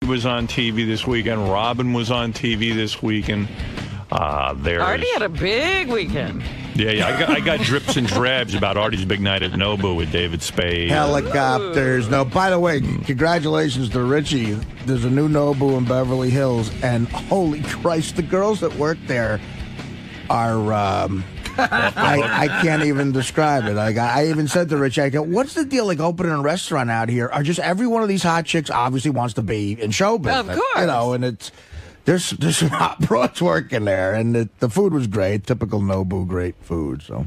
was on TV this weekend. Robin was on TV this weekend. Artie had a big weekend. Yeah. I got drips and drabs about Artie's big night at Nobu with David Spade. Helicopters. No, by the way, congratulations to Richie. There's a new Nobu in Beverly Hills, and holy Christ, the girls that work there are... I can't even describe it. I even said to Rich, I go, what's the deal, like, opening a restaurant out here? Are just every one of these hot chicks obviously wants to be in show business. Of course. You know, and there's some hot broads working there, and the food was great. Typical Nobu, great food, so...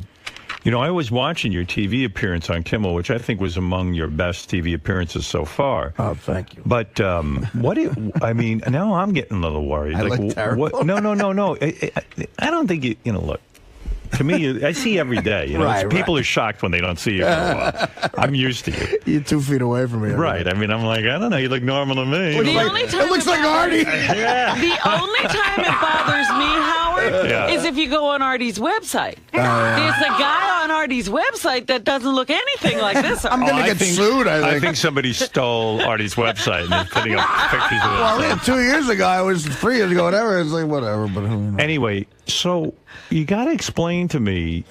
You know, I was watching your TV appearance on Kimmel, which I think was among your best TV appearances so far. Oh, thank you. But I mean, now I'm getting a little worried. I look terrible. No. I don't think you know, look. To me, I see you every day. You know, Right. People are shocked when they don't see you for a while. I'm used to you. You're 2 feet away from me. Right. I mean, I'm like, I don't know. You look normal to me. It looks like Artie. The only time it bothers me, Howard, is if you go on Artie's website. There's a guy on Artie's website that doesn't look anything like this. I'm going to get sued, I think somebody stole Artie's website and is putting up pictures of it. Well, 2 years ago, I was 3 years ago, whatever. It's like, whatever. But Anyway, so you got to explain to me.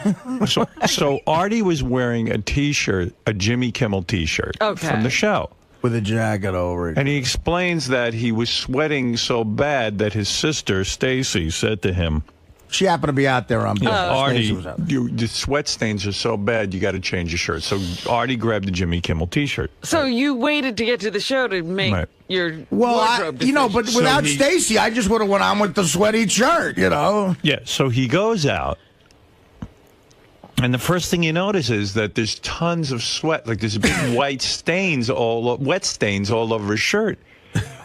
So Artie was wearing a T-shirt, a Jimmy Kimmel T-shirt from the show. With a jacket over it. And he explains that he was sweating so bad that his sister, Stacy, said to him, she happened to be out there on Artie, the sweat stains are so bad, you got to change your shirt. So Artie grabbed the Jimmy Kimmel T-shirt. So you waited to get to the show to make your wardrobe decision. But without Stacy, I just would have went on with the sweaty shirt, you know. Yeah, so he goes out, and the first thing you notice is that there's tons of sweat, like there's big wet stains all over his shirt.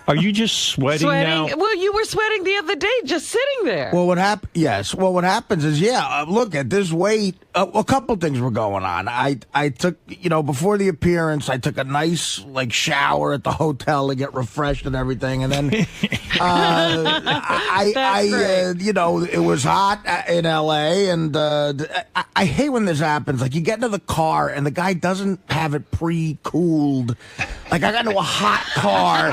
Are you just sweating now? Well, you were sweating the other day just sitting there. Well, what happens is, look, at this weight, a couple things were going on. I took, before the appearance, I took a nice, shower at the hotel to get refreshed and everything. And then, it was hot in L.A. And I hate when this happens. Like, you get into the car and the guy doesn't have it pre-cooled. Like, I got into a hot car.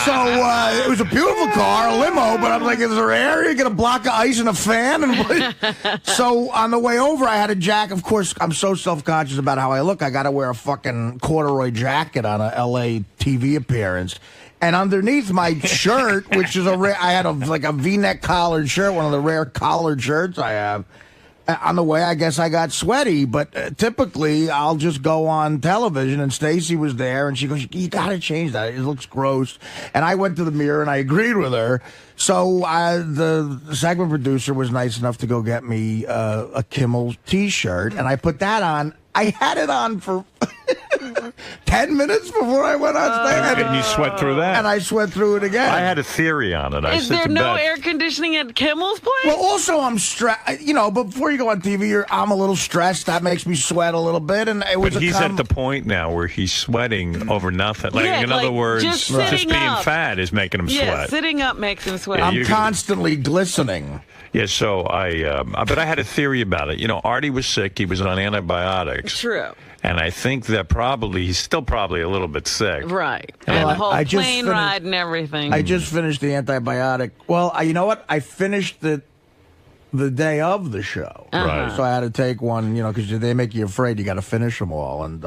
So it was a beautiful car, a limo, but I'm like, is there air? You get a block of ice and a fan? And so on the way over, I had a jacket. Of course, I'm so self-conscious about how I look. I got to wear a fucking corduroy jacket on a L.A. TV appearance. And underneath my shirt, which is I had a V-neck collared shirt, one of the rare collared shirts I have. On the way, I guess I got sweaty, but typically I'll just go on television, and Stacy was there, and she goes, you got to change that. It looks gross. And I went to the mirror, and I agreed with her. So the segment producer was nice enough to go get me a Kimmel T-shirt, and I put that on. I had it on for 10 minutes before I went on stage. And you sweat through that? And I sweat through it again. I had a theory on it. Is there no air conditioning at Kimmel's place? Well, also, I'm stressed. Before you go on TV, I'm a little stressed. That makes me sweat a little bit. And it was But he's at the point now where he's sweating over nothing. In other words, just being fat is making him sweat. Yeah, sitting up makes him sweat. I'm constantly glistening. Yeah, so but I had a theory about it. Artie was sick. He was on antibiotics. True. And I think that he's still probably a little bit sick. Right. And the whole plane ride and everything. I just finished the antibiotic. Well, you know what? I finished the day of the show. Right. So I had to take one, because they make you afraid. You got to finish them all. And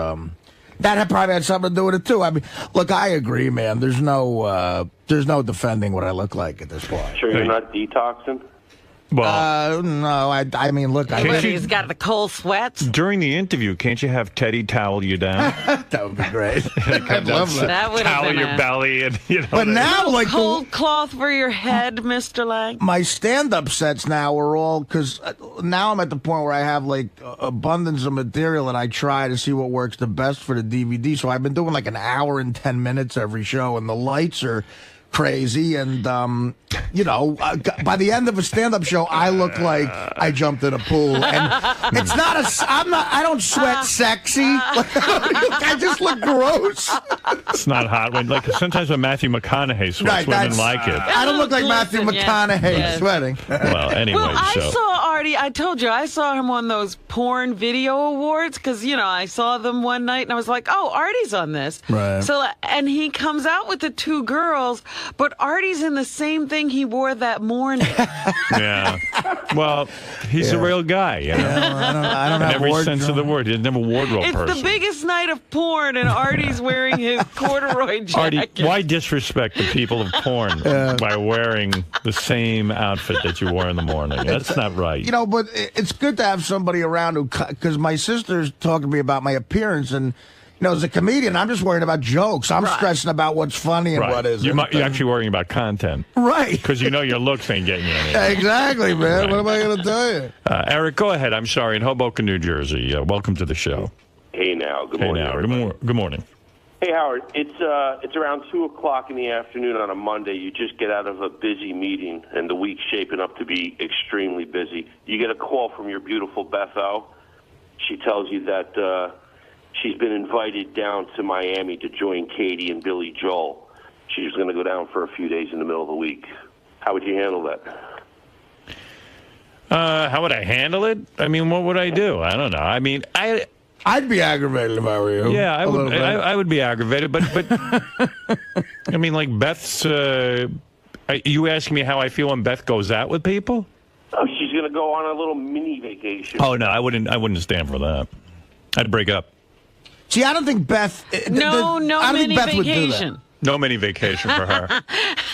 that probably had something to do with it, too. I mean, look, I agree, man. There's no defending what I look like at this point. Sure you're not detoxing? Well, no, I mean, look. He's got the cold sweats. During the interview, can't you have Teddy towel you down? That would be great. I'd love that. That would towel your belly and But now, cold cloth for your head, Mr. Lange. My stand-up sets now are all because now I'm at the point where I have abundance of material and I try to see what works the best for the DVD. So I've been doing an hour and 10 minutes every show, and the lights are crazy, and by the end of a stand-up show, I look like I jumped in a pool, and it's not I don't sweat sexy. I just look gross. It's not hot. Sometimes when Matthew McConaughey sweats, women like it. I don't look like Matthew McConaughey sweating. Well, anyway, I saw Artie, I told you, I saw him on those porn video awards because, I saw them one night and I was like, oh, Artie's on this. Right. So, and he comes out with the two girls, but Artie's in the same thing he wore that morning. Yeah. Well, he's a real guy, Yeah, well, I don't in have every wardrobe. sense of the word. He's never a wardrobe It's person. the biggest night of porn, and Artie's wearing his corduroy jacket. Artie, why disrespect the people of porn by wearing the same outfit that you wore in the morning? That's not right. But it's good to have somebody around who, because my sister's talking to me about my appearance, and as a comedian, I'm just worried about jokes. I'm stressing about what's funny and what isn't. You're actually worrying about content, right? Because your looks ain't getting you anything. Exactly, man. Right. What am I going to tell you? Eric, go ahead. I'm sorry, in Hoboken, New Jersey. Welcome to the show. Hey now, good morning. Hey now, good morning. Hey Howard, it's around 2:00 in the afternoon on a Monday. You just get out of a busy meeting, and the week's shaping up to be extremely busy. You get a call from your beautiful Beth O. She tells you that she's been invited down to Miami to join Katie and Billy Joel. She's going to go down for a few days in the middle of the week. How would you handle that? How would I handle it? I mean, what would I do? I don't know. I mean, I'd be aggravated if I were you. Yeah, I would. I would be aggravated, but I mean, like Beth's. You asking me how I feel when Beth goes out with people? Oh, she's going to go on a little mini vacation. Oh no, I wouldn't stand for that. I'd break up. See, I don't think Beth. No mini Beth would do vacation. that. No mini vacation for her.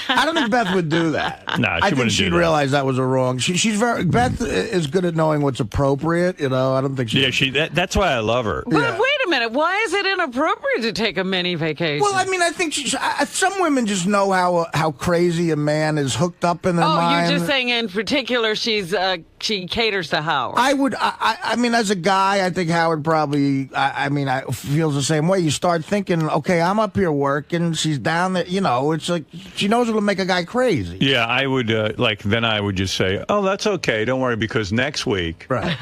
I don't think Beth would do that. No, I think wouldn't she'd do that. realize that was a wrong. Beth is good at knowing what's appropriate. I don't think she. Yeah, that's why I love her. But wait a minute, why is it inappropriate to take a mini vacation? Well, I mean, I think some women just know how crazy a man is hooked up in their mind. You're just saying in particular she caters to Howard. I would. I mean, as a guy, I think Howard probably. I feels the same way. You start thinking, okay, I'm up here working. She's down there. It's like she knows what'll make a guy crazy. Yeah, I would then I would just say, oh, that's okay. Don't worry, because next week, right?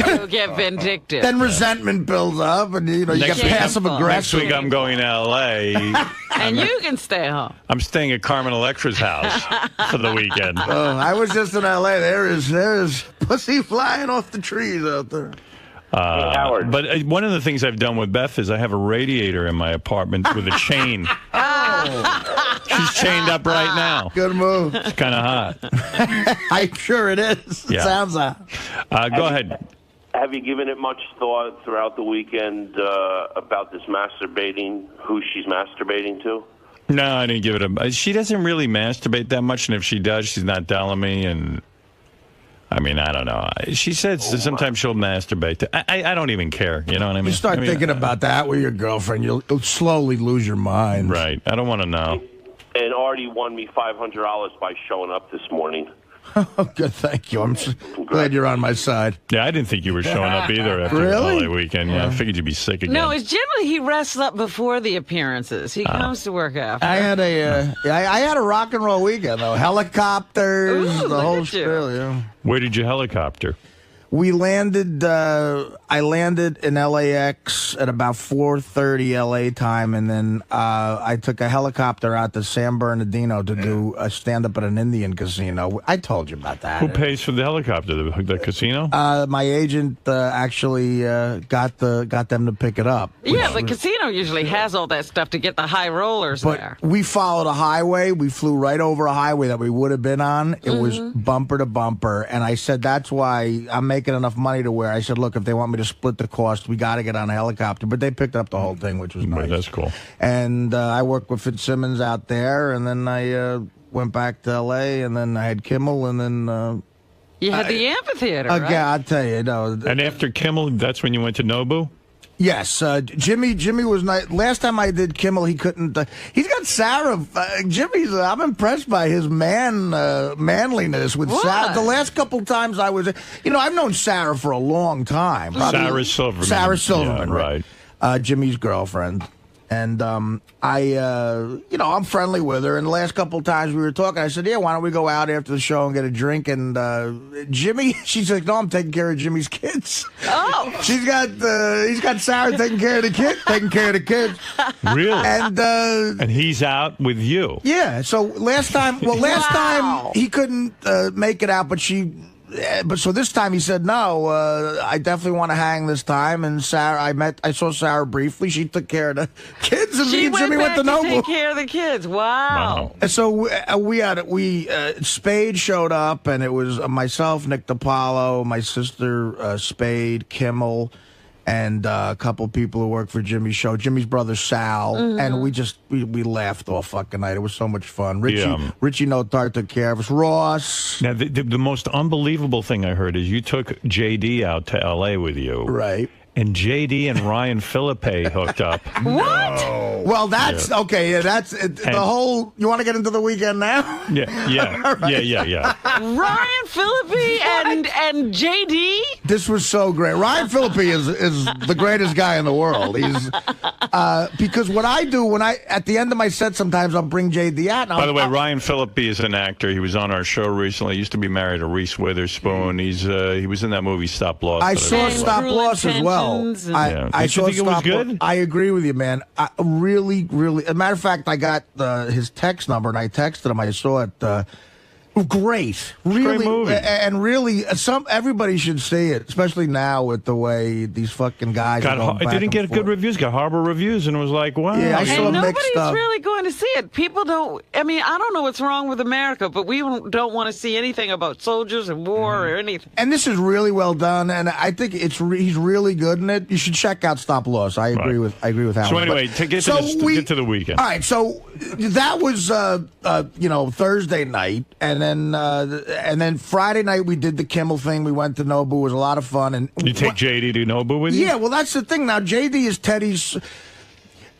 You'll get vindictive. Then resentment builds up, and you get passive aggressive. Next week I'm going to L.A. and you can stay home. I'm staying at Carmen Electra's house for the weekend. I was just in L.A. There is pussy flying off the trees out there. Hey, Howard. But one of the things I've done with Beth is I have a radiator in my apartment with a chain. She's chained up right now. Good move. It's kind of hot. I'm sure it is. Yeah. It sounds hot. Go ahead. Have you given it much thought throughout the weekend about this masturbating, who she's masturbating to? No, I didn't give it a... She doesn't really masturbate that much, and if she does, she's not telling me, and... I mean, I don't know. She said sometimes she'll masturbate. I don't even care. You know what I mean? You start thinking about that with your girlfriend, you'll slowly lose your mind. Right. I don't want to know. And Artie won me $500 by showing up this morning. Oh, good. Thank you. I'm glad you're on my side. Yeah, I didn't think you were showing up either after the holiday weekend. Yeah, I figured you'd be sick again. No, it's generally he rests up before the appearances. He comes to work after. I had a rock and roll weekend though. Helicopters, the whole spiel. Yeah. Where did you helicopter? We landed. I landed in LAX at about 4:30 LA time, and then I took a helicopter out to San Bernardino to do a stand-up at an Indian casino. I told you about that. Who pays for the helicopter? The casino? My agent actually got them to pick it up. Yeah, the casino usually has all that stuff to get the high rollers there. We followed a highway. We flew right over a highway that we would have been on. It was bumper to bumper, and I said that's why I'm making enough money to where I said, look, if they want me to split the cost, we got to get on a helicopter. But they picked up the whole thing, which was nice. Right, that's cool. And I worked with Fitzsimmons out there, and then I went back to L.A., and then I had Kimmel, and then... you had the amphitheater, right? Yeah, I'll tell you. No, and after Kimmel, that's when you went to Nobu? Yes, Jimmy was nice. Last time I did Kimmel, he couldn't. He's got Sarah. Jimmy's. I'm impressed by his manliness with Sarah. The last couple times I was, I've known Sarah for a long time. Sarah Silverman. Sarah Silverman, yeah, right? Jimmy's girlfriend. And I'm friendly with her. And the last couple of times we were talking, I said, yeah, why don't we go out after the show and get a drink? And Jimmy, she's like, no, I'm taking care of Jimmy's kids. Oh. He's got Sarah taking care of the kids. Really? And he's out with you. Yeah. So last time he couldn't make it out, but she but so this time he said, no, I definitely want to hang this time. And Sarah, I saw Sarah briefly. She took care of the kids, and me and Jimmy went to Noble. Take care of the kids. Wow. And so Spade showed up, and it was myself, Nick DiPaolo, my sister Spade, Kimmel, and a couple people who work for Jimmy's show, Jimmy's brother Sal, and we laughed all fucking night. It was so much fun. Richie Notar took care of us. Ross. Now, the most unbelievable thing I heard is you took JD out to L.A. with you. Right. And JD and 𝗦𝗵cie𝗄𝗿𝗱 hooked up. What? No. Well, that's okay. Yeah, that's the whole. You want to get into the weekend now? Yeah. 𝗦𝗵cie and JD. This was so great. 𝗦𝗵cie is the greatest guy in the world. He's because what I do when at the end of my set, sometimes I'll bring JD out. By the way, 𝗦𝗵cie𝗄𝗿𝗱 is an actor. He was on our show recently. He used to be married to Reese Witherspoon. He was in that movie Stop Loss. I saw Stop Loss as well. I saw think it was good? I agree with you, man. Really. As a matter of fact, I got his text number, and I texted him. I saw it. Great, really, great movie. And really, everybody should see it, especially now with the way these fucking guys. It didn't get good reviews. Got horrible reviews, and it was like, wow. Yeah, I saw nobody's really going to see it. People don't. I mean, I don't know what's wrong with America, but we don't want to see anything about soldiers and war or anything. And this is really well done, and I think he's really good in it. You should check out Stop Loss. I agree with Howard. So anyway, get to the weekend. All right, so that was Thursday night, and then Friday night we did the Kimmel thing. We went to Nobu. It was a lot of fun. And you take JD to Nobu with you? Yeah, well, that's the thing. Now, JD is Teddy's.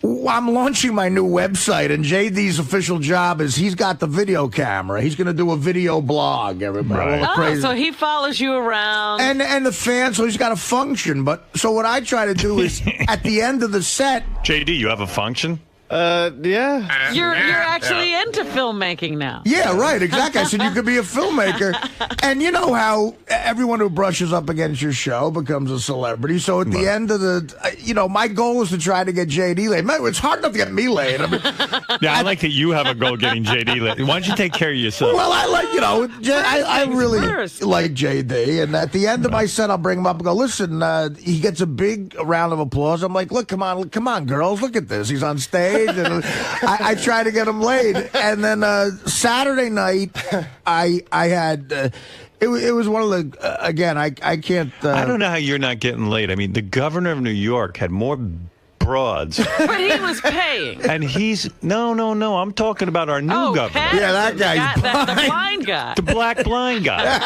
I'm launching my new website, and JD's official job is he's got the video camera. He's going to do a video blog, everybody. Right. So he follows you around. And the fans, so he's got a function. But so what I try to do is at the end of the set. JD, you have a function? Yeah. You're actually into filmmaking now. Yeah, right, exactly. I said you could be a filmmaker. And you know how everyone who brushes up against your show becomes a celebrity. So at the end of the, my goal is to try to get JD laid. Man, it's hard enough to get me laid. I mean, I like that you have a goal getting JD laid. Why don't you take care of yourself? Well, I like, I really like JD. And at the end of my set, I'll bring him up and go, listen, he gets a big round of applause. I'm like, look, come on, girls, look at this. He's on stage. And I try to get him laid, and then Saturday night, I had. It was one of the again. I can't. I don't know how you're not getting laid. I mean, the governor of New York had more broads, but he was paying. And he's no. I'm talking about our new governor. Yeah, that guy's blind. The blind guy, the black blind guy.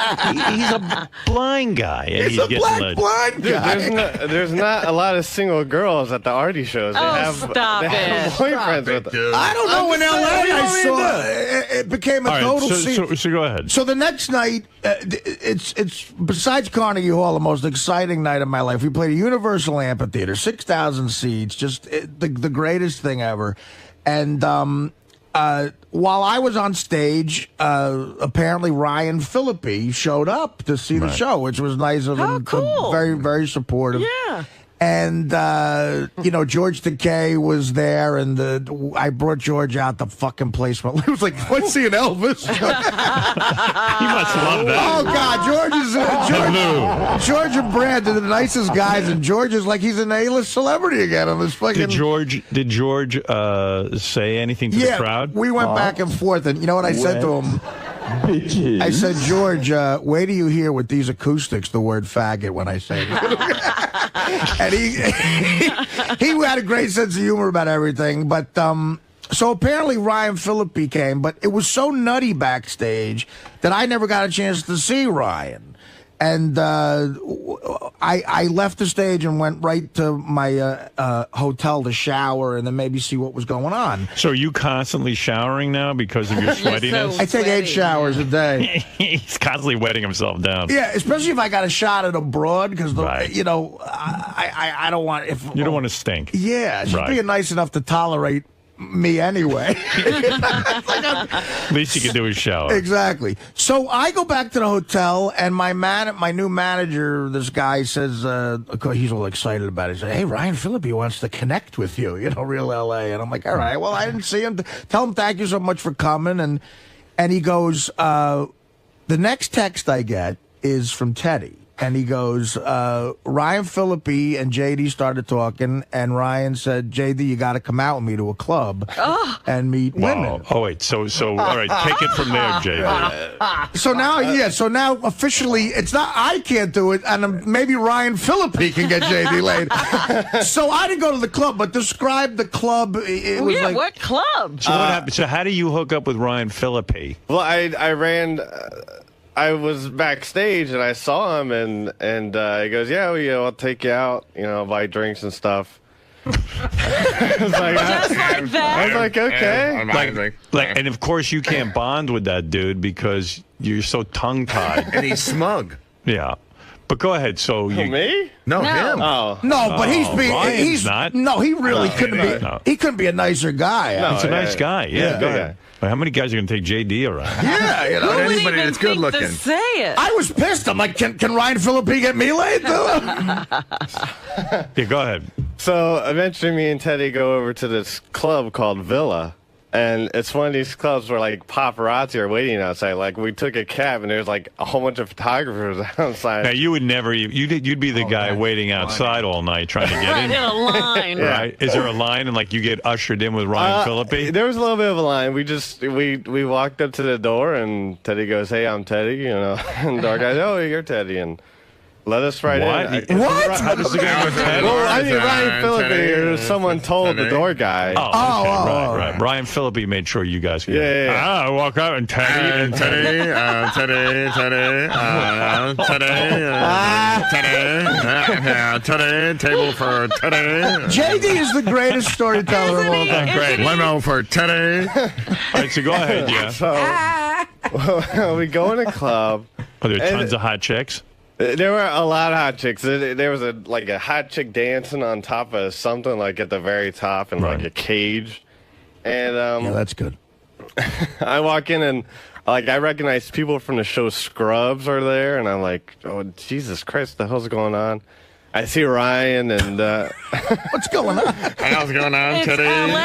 He's a blind guy, and he's a black blind guy. There's not a lot of single girls at the Artie shows. They have boyfriends with them. I don't know. In LA, I saw it became a total scene. So go ahead. So the next night, it's besides Carnegie Hall, the most exciting night of my life. We played a Universal Amphitheater, 6,000 seats. Just the greatest thing ever. And while I was on stage, apparently 𝗦𝗵cie𝗄𝗿𝗱 showed up to see the show, which was nice of him. Cool. Very, very supportive. Yeah. And, George Takei was there, and I brought George out. The fucking place went. It was like, what's seeing Elvis? He must love that. Oh, God. George and Brad are the nicest guys, and George is like he's an A-list celebrity again on this fucking. Did George say anything to the crowd? We went back and forth, and you know what I said to him? I said, George, wait till you hear with these acoustics the word faggot when I say it. And he had a great sense of humor about everything. But so apparently 𝗦𝗵cie𝗄𝗿𝗱 came, but it was so nutty backstage that I never got a chance to see Ryan. And I left the stage and went right to my hotel to shower and then maybe see what was going on. So are you constantly showering now because of your sweatiness? I take 8 showers a day. He's constantly wetting himself down. Yeah, especially if I got a shot at abroad because, I don't want... You don't want to stink. Yeah, just being nice enough to tolerate me anyway. Least you can do is shower. Exactly. So I go back to the hotel, and my new manager, this guy says, he's all excited about it. He said, hey, 𝗦𝗵cie𝗄𝗿𝗱 wants to connect with you, real LA. And I'm like, all right, well, I didn't see him. Tell him thank you so much for coming. And he goes, the next text I get is from Teddy. And he goes, Ryan Phillippe and JD started talking, and Ryan said, JD, you got to come out with me to a club and meet women. Oh, wait. So, all right, take it from there, JD. So now officially, it's not, I can't do it, and maybe Ryan Phillippe can get JD laid. So I didn't go to the club, but describe the club. It was like, what club? So what happened? So how do you hook up with Ryan Phillippe? Well, I ran... I was backstage and I saw him and he goes, yeah, well, I'll take you out, buy drinks and stuff. I was like, just like that. I was like, okay. And of course you can't bond with that dude because you're so tongue-tied. And he's smug. Yeah. But go ahead. So Me? No, him. Oh. no, but he's not. No, he really couldn't be. No. He couldn't be a nicer guy. He's a nice guy. Yeah, go ahead. How many guys are going to take JD around? Yeah, Who anybody even that's good think looking. to say it? I was pissed. I'm like, can Ryan Phillippe get me laid? Yeah, go ahead. So eventually me and Teddy go over to this club called Villa. And it's one of these clubs where, like, paparazzi are waiting outside. Like, we took a cab, and there's, like, a whole bunch of photographers outside. Now, you would never... You'd be the guy waiting outside all night trying to get in. In a line. Right? Is there a line, and, like, you get ushered in with Ryan Phillippe? There was a little bit of a line. We walked up to the door, and Teddy goes, hey, I'm Teddy, And our guy, oh, you're Teddy, and... let us right in. What? How does the guy know Teddy? Well, I mean, Ryan Phillippe, someone told the door guy. Right. Ryan Phillippe made sure you guys could. Yeah. I walk out and Teddy. Teddy, table for Teddy. JD is the greatest storyteller of all time. Great. Limo for Teddy. All right, so go ahead, yeah. So we go in a club. Are there tons of hot chicks? There were a lot of hot chicks. There was a hot chick dancing on top of something, like at the very top in like a cage. And Yeah, that's good. I walk in and I recognize people from the show Scrubs are there, and I'm like, oh Jesus Christ, the hell's going on? I see Ryan and What's going on? How's it going on, It's Teddy? LA.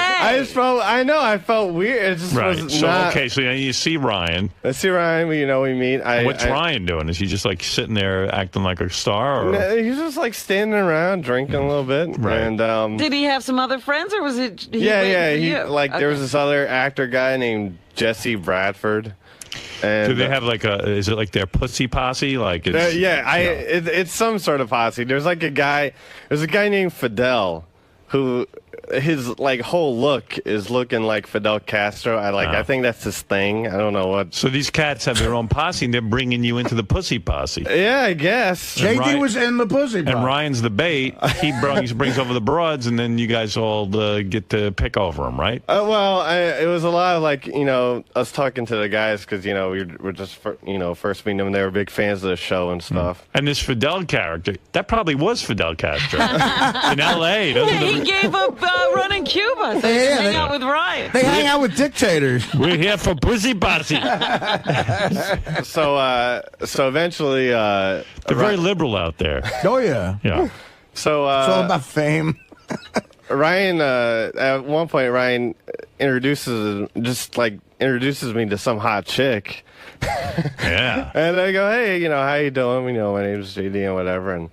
I felt weird. It just was not. Okay, so you see Ryan. I see Ryan, we meet. What's Ryan doing? Is he just like sitting there acting like a star? Or? No, he's just like standing around drinking a little bit. Right. And Did he have some other friends, or was it? There was this other actor guy named Jesse Bradford. And Do they have like is it like their pussy posse? Like it's, it's some sort of posse. There's a guy named Fidel who his whole look is looking like Fidel Castro. I think that's his thing. I don't know what. So these cats have their own posse, and they're bringing you into the pussy posse. Yeah, I guess. JD was in the pussy And Ryan's the bait. He brings over the broads, and then you guys all get to pick over him, right? It was a lot of us talking to the guys because we're just first meeting them. They were big fans of the show and stuff. And this Fidel character, that probably was Fidel Castro in L.A. He gave up running Cuba, so he could hang out with Ryan. They hang out with dictators. We're here for pussy posse. So eventually, they're very liberal out there. Oh yeah. Yeah. So it's all about fame. Ryan, at one point, Ryan introduces me to some hot chick. Yeah. And I go, hey, how you doing? My name's JD and whatever. And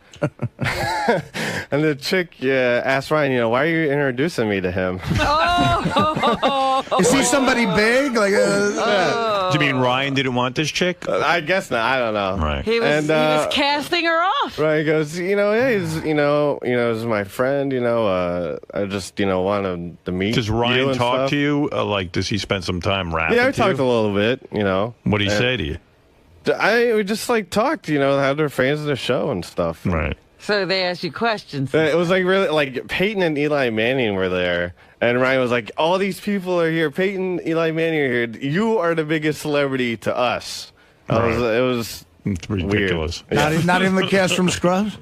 and the chick asked Ryan, why are you introducing me to him? Is he somebody big? Do you mean Ryan didn't want this chick? I guess not. I don't know. Right. He was casting her off. Ryan goes, hey, this is my friend. I just wanted to meet. Does Ryan talk to you? Does he spend some time rapping? Yeah, we talked a little bit. What did he say to you? We just talked. How they're fans of the show and stuff. Right. So they asked you questions. It was really Peyton and Eli Manning were there, and Ryan was like, "All these people are here. Peyton, Eli Manning are here. You are the biggest celebrity to us." Right. It was It's ridiculous. Not in the cast from Scrubs.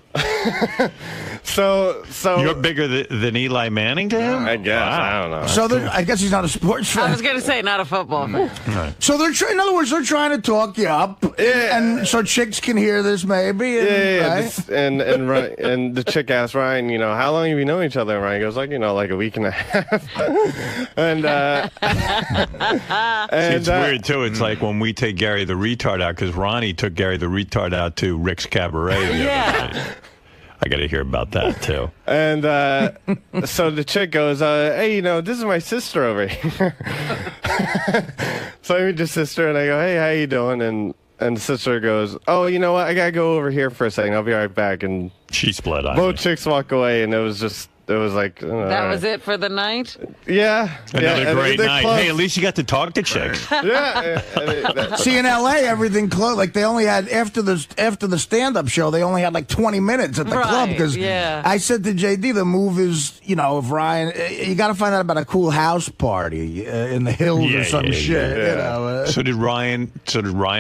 So you're bigger than Eli Manning to him? I guess. Wow. I don't know. So I guess he's not a sports fan. I was going to say, not a football fan. Right. So in other words, they're trying to talk you up, and so chicks can hear this maybe. Right? And the chick asked Ryan, how long have you known each other? And Ryan goes, like a week and a half. And it's weird too. It's like when we take Gary the retard out because Ronnie took Gary carry the retard out to Rick's Cabaret. the other Yeah. night. I got to hear about that, too. And so the chick goes, hey, this is my sister over here. So I meet the sister, and I go, hey, how you doing? And the sister goes, oh, you know what? I got to go over here for a second. I'll be right back. And She split on both me. chicks walk away, and it was like... That was it for the night? Yeah. Another yeah, great they're night. close. Hey, at least you got to talk to chicks. Yeah. See, in L.A., everything closed. Like, they only had, after the stand-up show, they only had, like, 20 minutes at the club. Because I said to J.D., the move is, if Ryan, you got to find out about a cool house party in the hills or some shit. So did Ryan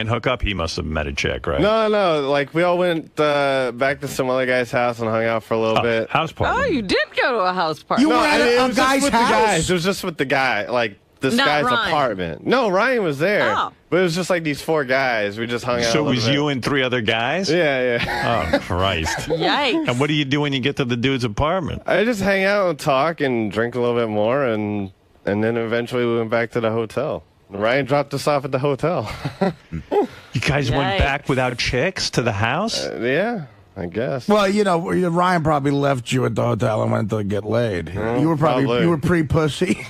hook up? He must have met a chick, right? No. Like, we all went back to some other guy's house and hung out for a little bit. House party. Oh, you did go to a house party. You were at it a was just guy's with house? the guys. It was just with the guy, like this Not guy's Ryan. apartment. No, Ryan was there. Oh. But it was just like these 4 guys. We just hung out. So a it was little you bit. and 3 other guys? Yeah. Oh, Christ. Yikes. And what do you do when you get to the dude's apartment? I just hang out and talk and drink a little bit more, and then eventually we went back to the hotel. Ryan dropped us off at the hotel. You guys went Yikes. back without chicks to the house? Yeah, I guess. Well, Ryan probably left you at the hotel and went to get laid. You were probably. you were pre-pussy.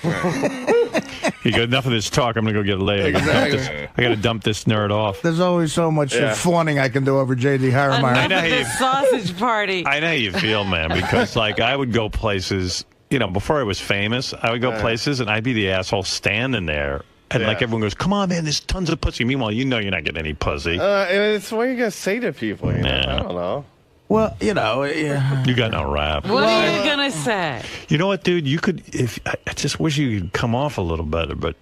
You got enough of this talk. I'm going to go get laid. I got to dump this nerd off. There's always so much fawning I can do over J.D. Harrimeyer. Enough of this sausage party. I know how you feel, man, because, I would go places, before I was famous, I would go places, and I'd be the asshole standing there. And, everyone goes, come on, man, there's tons of pussy. Meanwhile, you're not getting any pussy. It's what you guys say to people. I don't know. Well, You got no rap. What are you going to say? You know what, dude? You could, I just wish you could come off a little better, but.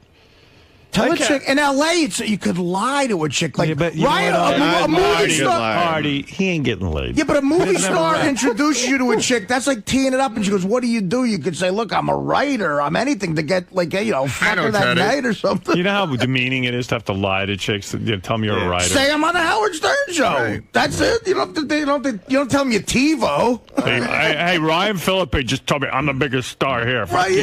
tell a chick in L.A. You could lie to a chick like but you know Ryan, what, a movie Artie could star. lie. Artie, he ain't getting laid. Yeah, but a movie Doesn't have a star rap. introduces you to a chick. That's like teeing it up, and she goes, "What do?" You could say, "Look, I'm a writer. I'm anything to get fuck her that Teddy. night or something." You know how demeaning it is to have to lie to chicks? Tell them you're a writer. Say I'm on the Howard Stern show. Right. That's it. You don't tell them you're TiVo. Hey, Ryan Phillippe just told me I'm the biggest star here. Fuck Right? you.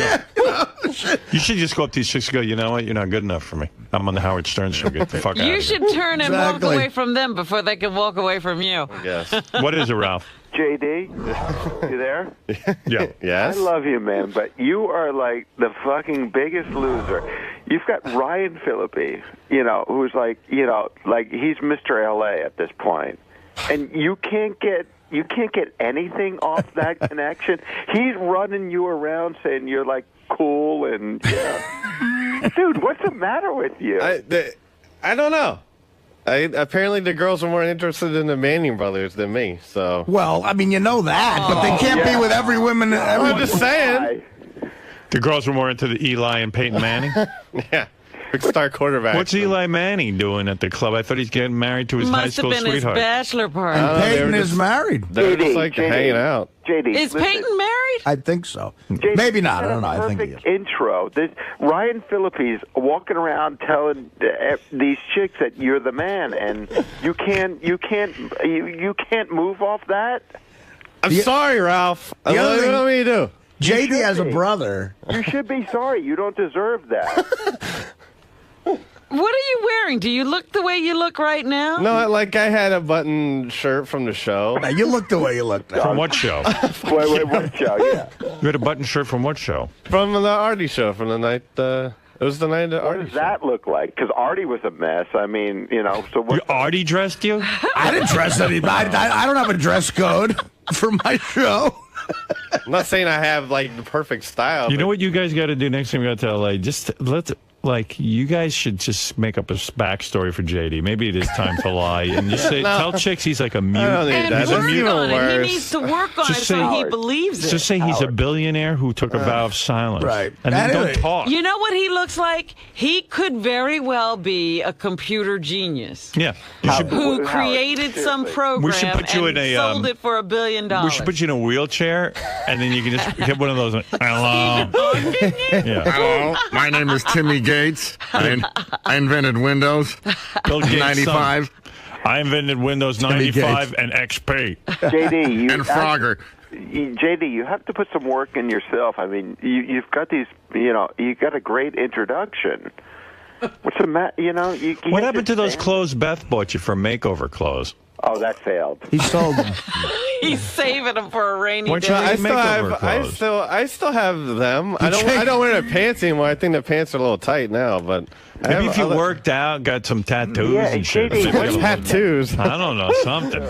Yeah. Shit. You should just go up to these chicks and go, you know what? You're not good enough for me. I'm on the Howard Stern show. Get the fuck out You of should turn and walk Exactly. away from them before they can walk away from you. Yes. here. What is it, Ralph? JD, you there? Yeah. Yes. I love you, man, but you are like the fucking biggest loser. You've got Ryan Phillippe, who's like he's Mr. LA at this point, and you can't get anything off that connection. He's running you around saying you're like cool and dude, what's the matter with you? I don't know. Apparently the girls are more interested in the Manning brothers than me. So Well, I mean, you know that, but they can't be with every woman. I'm just saying. The girls were more into the Eli and Peyton Manning. Yeah. Big star quarterback. What's Eli Manning doing at the club? I thought he's getting married to his high Must have school been his sweetheart. bachelor party. they Peyton were is just- married. They're just like JD. hanging out. JD, Is listen. Peyton married? I think so. JD, Maybe not. I you don't know. had a I think he is. perfect intro. Ryan Phillippe's walking around telling these chicks that you're the man, and you can't move off that. I'm sorry, Ralph. What do other you thing- want me to do? JD has a be. brother. You should be sorry. You don't deserve that. What are you wearing? Do you look the way you look right now? No, I had a button shirt from the show. Now, you look the way you look now. From what show? wait, what show? Yeah. You had a button shirt from what show? From the Artie show, from the night, it was the night of the What Artie does show. that look like? Because Artie was a mess. I mean, so what? Artie dressed you? I didn't dress anybody. I don't have a dress code for my show. I'm not saying I have, the perfect style. You know but what you guys got to do next time you go to LA? Just you guys should just make up a backstory for JD. Maybe it is time to lie. And just say, tell chicks he's like a mute. I don't need And that. work That's even on it. He worse. needs to work on Just it so say- he believes it. Just say he's a billionaire who took a vow of silence. Right. And then Anyway. don't talk. You know what he looks like? He could very well be a computer genius Yeah. You should, who Howard, created some seriously. program We should put you and in a, sold it for $1 billion. we should put you in a wheelchair, and then you can just hit one of those. Hello. Yeah. Hello, my name is Timmy Gates. I invented Windows. Bill Gates' 95 son. I invented Windows Timmy 95 and XP. JD, and Frogger. JD, you have to put some work in yourself. I mean, you've got these. You got a great introduction. What's the matter? You know, what happened to those clothes Beth bought you for makeover clothes? Oh, that failed. He sold them. He's saving them for a rainy day. I still have them. I don't wear the pants anymore. I think the pants are a little tight now, but maybe if you worked out, got some tattoos and shit. What tattoos? I don't know, something.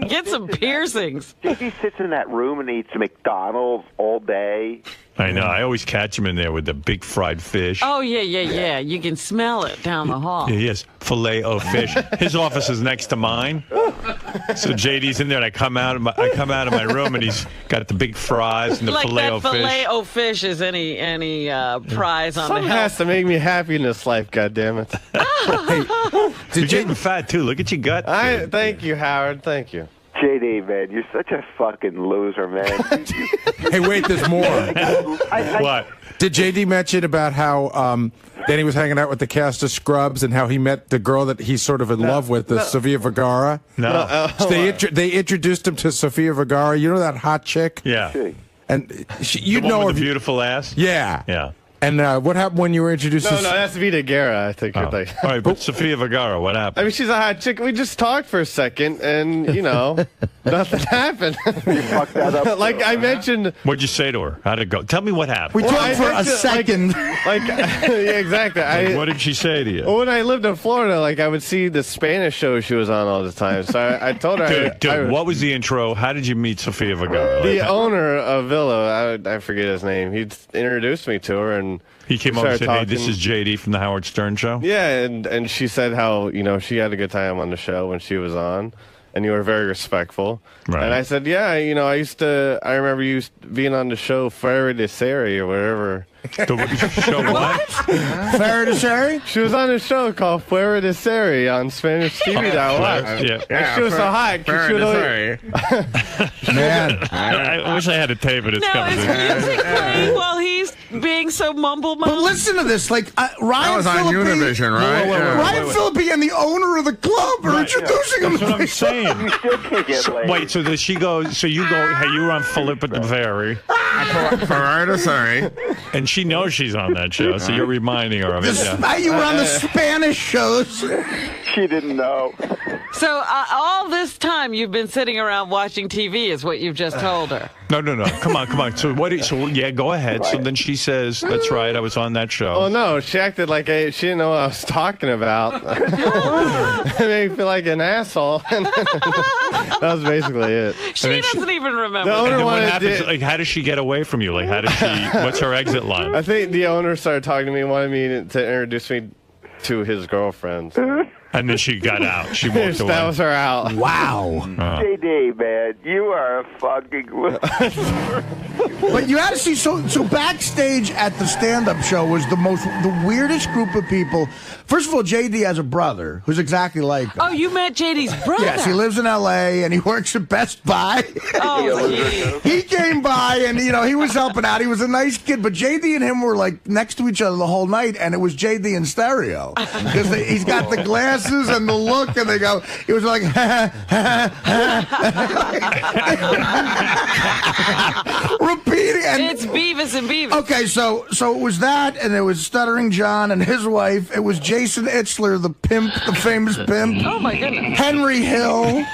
Get some piercings. JD sits in that room and eats McDonald's all day. I know. I always catch him in there with the big fried fish. Oh, yeah. You can smell it down the hall. Yeah, he has filet o fish. His office is next to mine. So JD's in there, and I come out of my room, and he's got the big fries and the filet o fish. Filet o fish is any prize on Something the has to make me happy in this life, goddammit. You're getting fat, too. Look at your gut. Thank you, Howard. Thank you. JD, man, you're such a fucking loser, man. Hey, wait, there's more. What? Did JD mention about how Danny was hanging out with the cast of Scrubs and how he met the girl that he's sort of in love with, Sofia Vergara? No. So they introduced him to Sofia Vergara. You know that hot chick? Yeah. And you the know one her. with the beautiful ass? Yeah. Yeah. And what happened when you were introduced to... No, that's Vita Guerra, I think. Oh. All right, but Sofia Vergara, what happened? I mean, she's a hot chick. We just talked for a second, and, nothing happened. You fucked that up. Like I mentioned... What'd you say to her? How'd it go? Tell me what happened. We talked for a second. Yeah, exactly. What did she say to you? Well, when I lived in Florida, I would see the Spanish show she was on all the time. So I told her... Dude, what was the intro? How did you meet Sofia Vergara? The owner of Villa, I forget his name, he introduced me to her, and... He came over and said, hey, this is JD from the Howard Stern Show? Yeah, and she said how, she had a good time on the show when she was on, and you were very respectful. Right. And I said, yeah, I remember you being on the show Fuera de Serie or whatever. The show what? Fair to say? She was on a show called Fuera de Serie on Spanish TV that I watched. Yeah. And she was so hot. Man. I wish I had a tape of this Now, is conversation. music playing while he's being so mumble? But listen to this. Ryan That was on Phillippe, Univision, right? Yeah. Ryan Phillippe and the owner of the club are introducing him. That's what I'm saying. You still can't get laid. Wait, so does she go, hey, you were on Philippa de Very, Sorry. and she knows she's on that show, so you're reminding her of it. Yeah. You were on the Spanish shows. She didn't know. So all this time you've been sitting around watching TV is what you've just told her. No. Come on. So go ahead. So then she says, that's right, I was on that show. Oh, no, she acted like she didn't know what I was talking about. It made me feel like an asshole. That was basically it. She doesn't even remember. The owner And then what wanted happens? to- Like, how does she get away from you? Like, how does she? What's her exit line? I think the owner started talking to me and wanted me to introduce me to his girlfriends. And then she got out. She walked away. That was her out. Wow. JD, man, you are a fucking loser. But you had to see, so backstage at the stand-up show was the weirdest group of people. First of all, JD has a brother who's exactly like him. Oh, you met JD's brother? Yes, he lives in L.A. and he works at Best Buy. Oh, geez. He came by and, he was helping out. He was a nice kid, but JD and him were like next to each other the whole night, and it was JD in stereo. Because he's got the glasses and the look, and he was like, repeating. And, It's Beavis and Beavis. okay, so it was that, and it was Stuttering John and his wife. It was Jason 𝗛𝗄𝗏, the pimp, the famous pimp. Oh, my goodness. Henry Hill.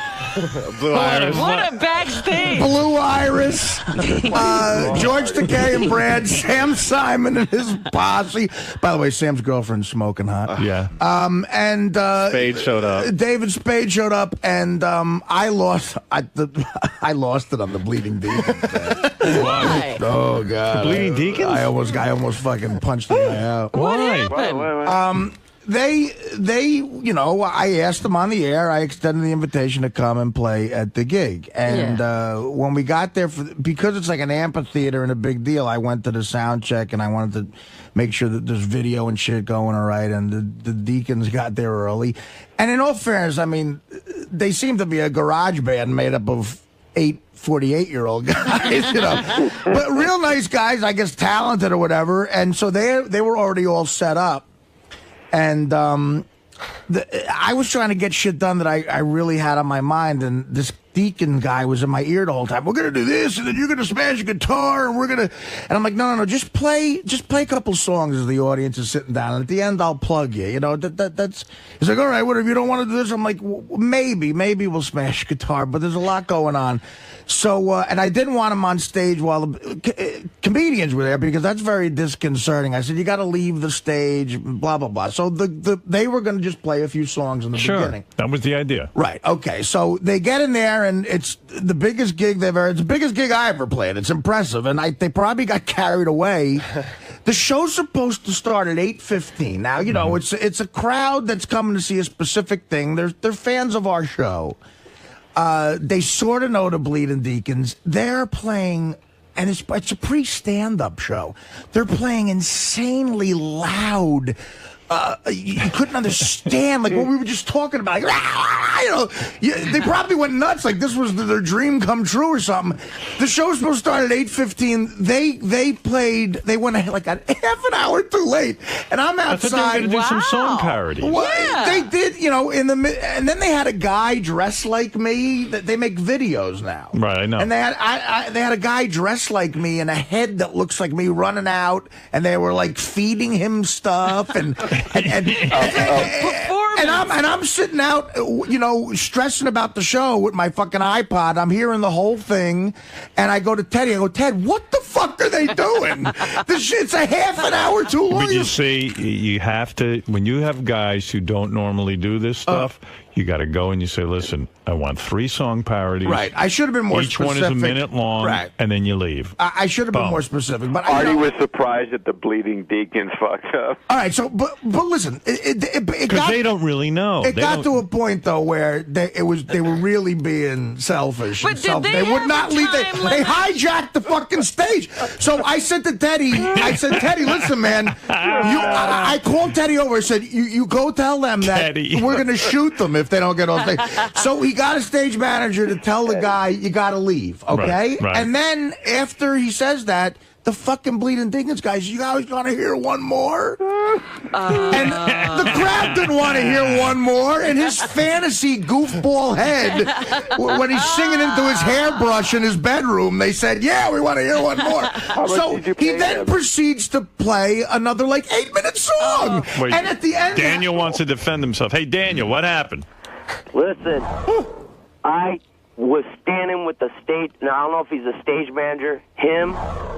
Blue Iris. What a backstage. Blue Iris, George Takei and Brad, Sam Simon and his posse. By the way, Sam's girlfriend's smoking hot. Yeah. And Spade showed up. David Spade showed up, and I lost. I lost it on the Bleeding Deacons. Why? Oh God, Bleeding Deacons? I almost fucking punched the guy out. What Why? happened? They, I asked them on the air. I extended the invitation to come and play at the gig. And when we got there, because it's like an amphitheater and a big deal, I went to the sound check and I wanted to make sure that there's video and shit going all right. And the Deacons got there early. And in all fairness, I mean, they seem to be a garage band made up of 8 48-year-old guys, but real nice guys, I guess, talented or whatever. And so they were already all set up. And I was trying to get shit done that I really had on my mind, and this Deacon guy was in my ear the whole time. We're gonna do this, and then you're gonna smash a guitar, and and I'm like, no, just play a couple songs as the audience is sitting down, and at the end I'll plug you. You know, that's. He's like, all right, what if you don't want to do this? I'm like, maybe we'll smash a guitar, but there's a lot going on. So, and I didn't want him on stage while the comedians were there because that's very disconcerting. I said, you got to leave the stage, blah, blah, blah. So they were going to just play a few songs in the beginning. That was the idea. Right. Okay. So they get in there, and it's the biggest gig it's the biggest gig I ever played. It's impressive. And they probably got carried away. The show's supposed to start at 8:15. Now, you know, it's a crowd that's coming to see a specific thing. They're fans of our show. They sort of know the Bleeding Deacons. They're playing, and it's a pre-stand-up show. They're playing insanely loud. You couldn't understand, like what we were just talking about. Like, they probably went nuts, like this was their dream come true or something. The show was supposed to start at 8:15. They went like a half an hour too late, and I'm outside. I thought they were going to do some song parodies. Well, they did, and then they had a guy dressed like me. They make videos now, right? I know. And they had a guy dressed like me and a head that looks like me running out, and they were like feeding him stuff and I'm sitting out, stressing about the show with my fucking iPod. I'm hearing the whole thing, and I go to Teddy. I go, Ted, what the fuck are they doing? This shit's a half an hour too long. But you see, you have to, when you have guys who don't normally do this stuff, you got to go and you say, listen, I want 3 song parodies. Right. I should have been more specific. Each one is a minute long, right. And then you leave. I should have been more specific. But Artie was surprised that the Bleeding Deacons fucked up. All right, so, but listen. Because they don't really know. It got to a point, though, where they were really being selfish. But did they would not leave. They hijacked the fucking stage. So I said to Teddy, Teddy, listen, man. I called Teddy over and said, you go tell them that we're going to shoot them if they don't get off stage. So he got a stage manager to tell the guy, you got to leave, okay? Right. And then after he says that, the fucking Bleeding Deacons guys, you guys want to hear one more? And the crowd didn't want to hear one more. And his fantasy goofball head, when he's singing into his hairbrush in his bedroom, they said, yeah, we want to hear one more. So he then proceeds to play another, 8-minute song. Wait, and at the end... Daniel wants to defend himself. Hey, Daniel, what happened? Listen, I was standing with the stage. Now, I don't know if he's a stage manager, him,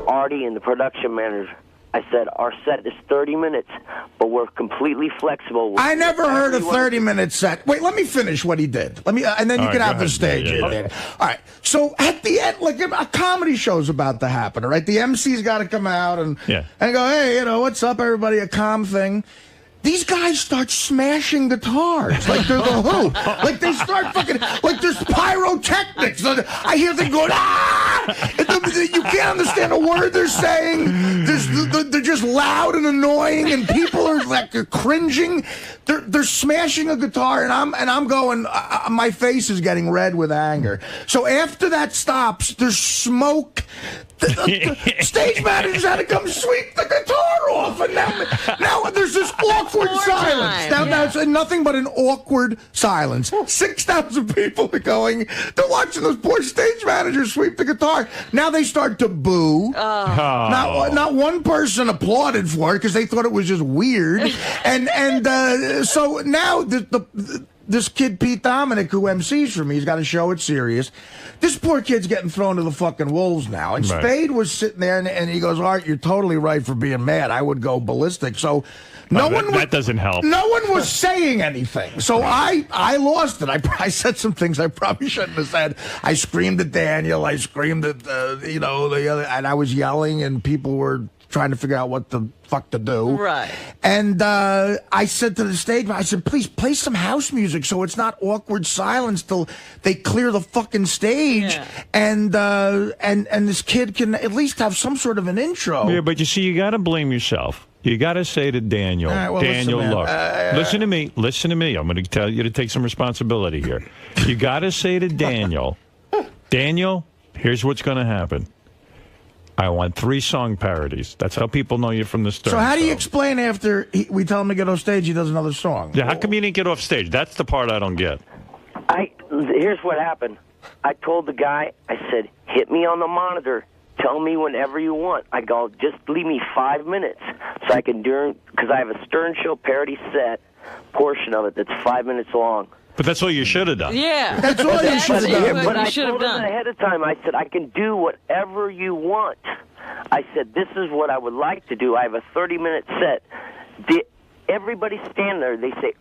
Artie, and the production manager. I said, our set is 30 minutes, but we're completely flexible. I never heard a 30-minute set. Wait, let me finish what he did. And then you can have the stage. Yeah. All right. So at the end, a comedy show's about to happen, all right? The MC's got to come out and go, hey, what's up, everybody, a calm thing. These guys start smashing guitars like they're the Who. Like they start fucking, like there's pyrotechnics. I hear them going, ah! You can't understand a word they're saying. They're just loud and annoying, and people are cringing. They're smashing a guitar, and I'm going. My face is getting red with anger. So after that stops, there's smoke. The stage managers had to come sweep the guitar off, and now there's this awkward silence. Now it's nothing but an awkward silence. 6,000 people are going. They're watching those poor stage managers sweep the guitar. Now they start to boo. Not one person applauded for it because they thought it was just weird. So now this kid Pete Dominic, who MCs for me, he's got a show at Sirius. This poor kid's getting thrown to the fucking wolves now. And Spade was sitting there, and he goes, Art, you're totally right for being mad. I would go ballistic. So that doesn't help. No one was saying anything. So I lost it. I said some things I probably shouldn't have said. I screamed at Daniel. I screamed at, the other, and I was yelling, and people were trying to figure out what the fuck to do. Right. And I said to the stage, I said, please play some house music so it's not awkward silence till they clear the fucking stage. Yeah. And this kid can at least have some sort of an intro. Yeah, but you see, you got to blame yourself. You got to say to Daniel, Daniel, look, listen to me. I'm going to tell you to take some responsibility here. You got to say to Daniel, Daniel, here's what's going to happen. I want 3 song parodies. That's how people know you from the Stern So how do you Show. explain after we tell him to get off stage, he does another song? Yeah, how come you didn't get off stage? That's the part I don't get. Here's what happened. I told the guy, I said, hit me on the monitor. Tell me whenever you want. I go, just leave me 5 minutes so I can because I have a Stern Show parody set portion of it that's 5 minutes long. But that's all you should have done. Yeah. That's all you should have done. But I told him ahead of time, I said, I can do whatever you want. I said, this is what I would like to do. I have a 30-minute set. Everybody stand there. They say,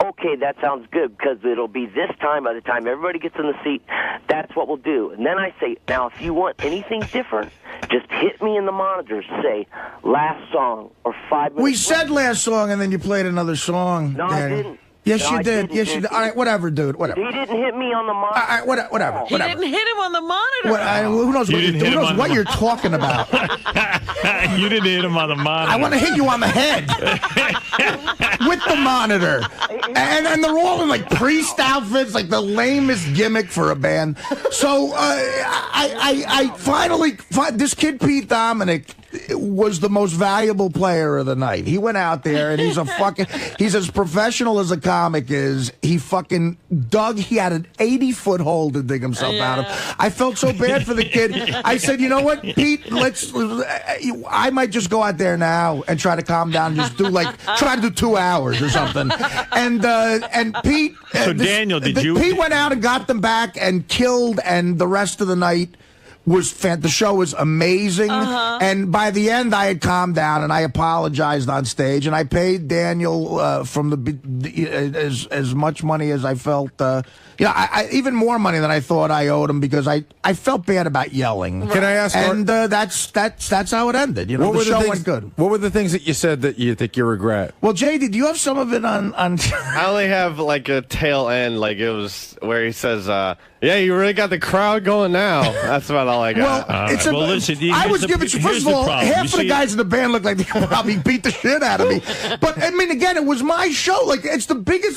okay, that sounds good, because it'll be this time. By the time everybody gets in the seat, that's what we'll do. And then I say, now, if you want anything different, just hit me in the monitors. Say, last song or 5 minutes. We said last song, and then you played another song. No, I didn't. Yes, No, you I did. didn't. Yes, you did. All right, whatever, dude. Whatever. He didn't hit me on the monitor. All right, whatever. He didn't hit him on the monitor. Who knows You didn't hit him on what the you're talking about? You didn't hit him on the monitor. I want to hit you on the head with the monitor, and they're all in like priest outfits, like the lamest gimmick for a band. So I finally this kid Pete Dominic was the most valuable player of the night. He went out there and he's as professional as a comic is. He fucking dug. He had an 80-foot hole to dig himself out of. I felt so bad for the kid. I said, you know what, Pete, I might just go out there now and try to calm down and just try to do 2 hours or something. And Pete. So Daniel, Pete went out and got them back and killed, and the rest of the night was the show was amazing, and by the end I had calmed down and I apologized on stage, and I paid Daniel from as much money as I felt, I even more money than I thought I owed him, because I felt bad about yelling. Can I ask? And that's how it ended. You know, the show went good. What were the things that you said that you think you regret? Well, JD, do you have some of it on? I only have like a tail end, like it was where he says, "Yeah, you really got the crowd going now." That's about all I got. Well, listen. I was giving you. First of all, half of the guys in the band looked like they could probably beat the shit out of me. But I mean, again, it was my show. Like, it's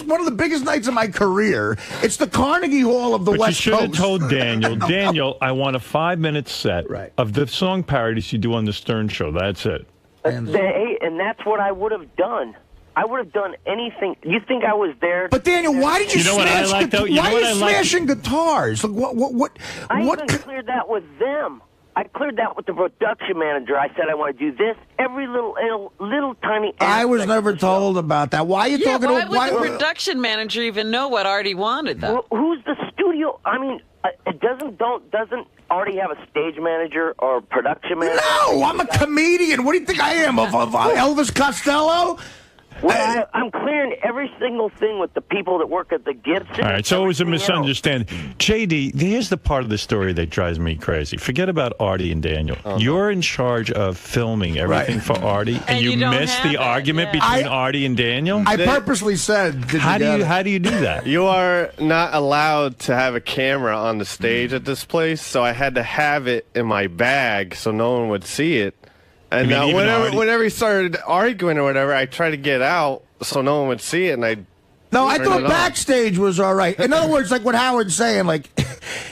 one of the biggest nights of my career. It's the Carnegie Hall of the West Coast. You should have told Daniel, Daniel, I want a 5-minute set of the song parodies you do on the Stern Show. That's it. And that's what I would have done. I would have done anything. You think I was there? But Daniel, why did you smash? Why are you smashing guitars? Like, what? I even cleared that with them. I cleared that with the production manager. I said I want to do this, every little tiny. I was never told about that. Why are you talking? Why would the production manager even know what Artie wanted, though? Well, who's the studio? I mean, doesn't Artie have a stage manager or production manager? No, I'm a comedian. What do you think I am? Of Elvis Costello? Well, I'm clearing every single thing with the people that work at the Gibson. All right, so it was a misunderstanding. JD, here's the part of the story that drives me crazy. Forget about Artie and Daniel. You're in charge of filming everything for Artie, and you missed the argument between Artie and Daniel? I purposely said, how do you do that? You are not allowed to have a camera on the stage at this place, so I had to have it in my bag so no one would see it. And whenever he started arguing or whatever, I tried to get out so no one would see it, and I thought backstage was all right. In other words, like what Howard's saying, like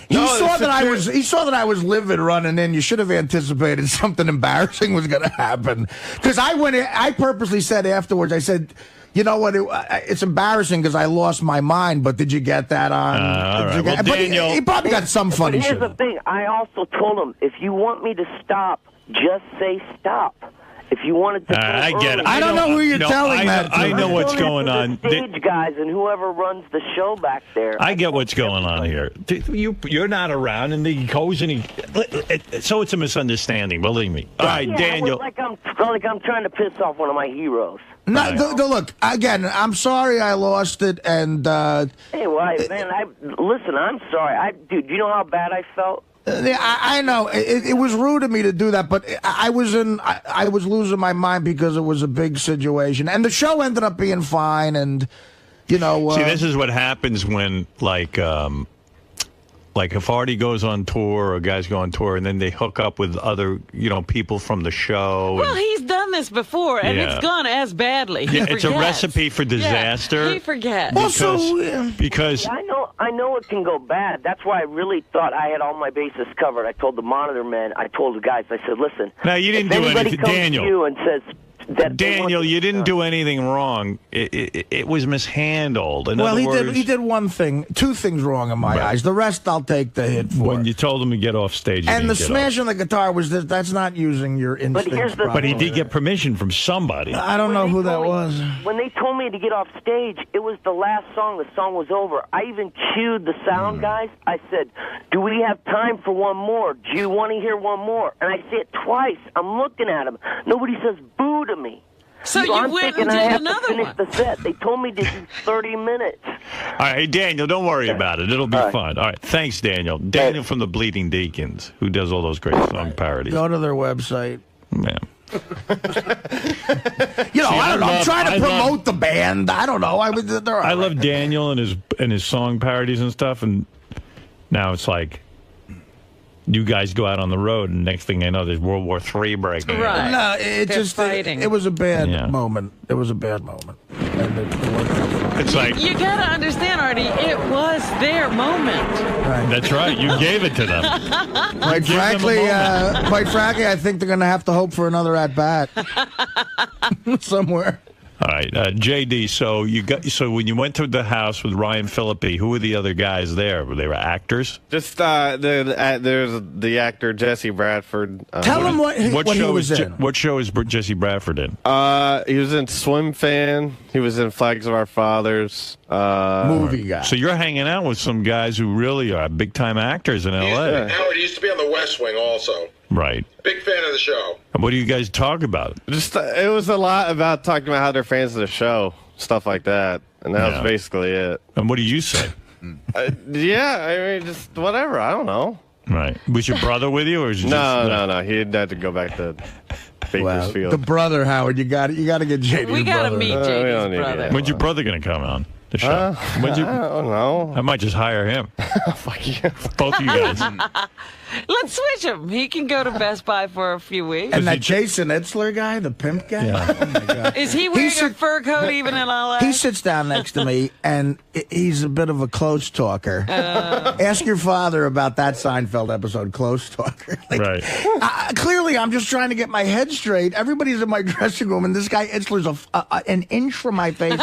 he saw that I was livid running in. You should have anticipated something embarrassing was going to happen, because I purposely said afterwards, I said, you know what? It's embarrassing because I lost my mind. But did you get that on? All right. Well, Daniel, he probably got some funny shit. Here's the thing. I also told him, if you want me to stop, just say stop. If you wanted to, I get it. I don't know who you're telling that to. I know what's going on. The stage guys and whoever runs the show back there. I get what's going on here. You're not around, and he goes and so it's a misunderstanding. Believe me. All right, Daniel. Like I'm trying to piss off one of my heroes. No, look, again, I'm sorry I lost it, and hey, man, listen, I'm sorry. Dude, you know how bad I felt? I know it was rude of me to do that, but I was losing my mind because it was a big situation, and the show ended up being fine. And see, this is what happens when like if Artie goes on tour or guys go on tour, and then they hook up with other people from the show. Well, he's done this before, and it's gone as badly. Yeah, it's a recipe for disaster. Yeah, he forgets. Because I know. I know it can go bad. That's why I really thought I had all my bases covered. I told the monitor man, I told the guys, I said, listen. Now, you didn't do anything, Daniel. To you and says that Daniel, you didn't do anything wrong. It was mishandled. In other words, he did one thing, two things wrong in my eyes. The rest I'll take the hit for. When you told him to get off stage, and the smash on the guitar was that's not using your instincts. But he did get permission from somebody. I don't know who that was. When they told me to get off stage, it was the last song. The song was over. I even cued the sound guys. I said, do we have time for one more? Do you want to hear one more? And I say it twice. I'm looking at him. Nobody says boo to me. So you I'm went thinking and I did have another to finish one. the set. They told me to do 30 minutes. All right, hey, Daniel, don't worry about it. It'll be fun. All right, thanks, Daniel. Daniel from the Bleeding Deacons, who does all those great song parodies. Go to their website. Man. I don't know. I'm trying to promote the band. I don't know. I love Daniel and his song parodies and stuff, and now it's like you guys go out on the road, and next thing I know, there's World War III breaking out. Right. No, it They're just fighting. it was a bad moment. It was a bad moment. And it worked out fine. It's like You gotta understand, Artie. It was their moment. That's right. You gave it to them. Quite frankly, I think they're going to have to hope for another at bat somewhere. All right, JD. So when you went to the house with Ryan Phillippe, who were the other guys there? They were actors. Just there's the actor Jesse Bradford. Tell him what he was in. What show is Jesse Bradford in? He was in Swim Fan. He was in Flags of Our Fathers. Movie guy. So you're hanging out with some guys who really are big time actors in L.A. Howard, he used to be on the West Wing also. Right. Big fan of the show. And what do you guys talk about? Just it was a lot about talking about how they're fans of the show, stuff like that, and that was basically it. And what do you say? Yeah, I mean, just whatever. I don't know. Right. Was your brother with you, or was you No. He had to go back to Bakersfield. The brother, Howard, you got to get JD's We gotta brother. meet JD's brother. When's your brother going to come on the show? I don't know. I might just hire him. Fuck you. Both of you guys. Let's switch him. He can go to Best Buy for a few weeks. And that Jason Itzler guy, the pimp guy? Yeah. Oh, my God. Is he wearing a fur coat even in L.A.? He sits down next to me, and he's a bit of a close talker. Ask your father about that Seinfeld episode, Close Talker. Right. Clearly, I'm just trying to get my head straight. Everybody's in my dressing room, and this guy Itzler's an inch from my face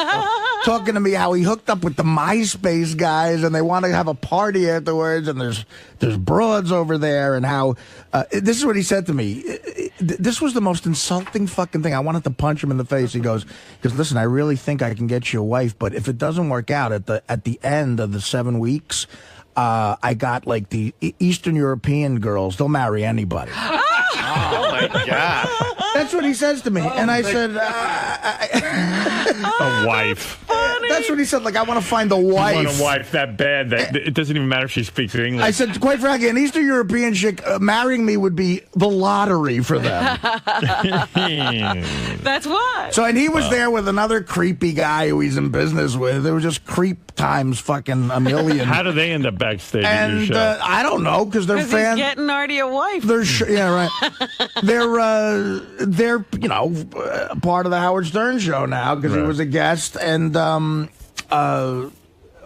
talking to me how he hooked up with the MySpace guys, and they want to have a party afterwards, and there's broads over there, and how this is what he said to me. This was the most insulting fucking thing. I wanted to punch him in the face. He goes, listen, I really think I can get you a wife, but if it doesn't work out at the end of the 7 weeks, I got like the Eastern European girls. They'll marry anybody. Oh my God. That's what he says to me, and I said, a wife. That's what he said. Like, I want to find a wife. You want a wife that bad that it doesn't even matter if she speaks English. I said, quite frankly, an Eastern European chick marrying me would be the lottery for them. That's why. So, and he was there with another creepy guy who he's in business with. It was just creep times fucking a million. How do they end up backstage at your And show? I don't know, because they're Because fans. he's getting Artie a wife. Yeah, right. They're part of the Howard Stern show now because he was a guest. And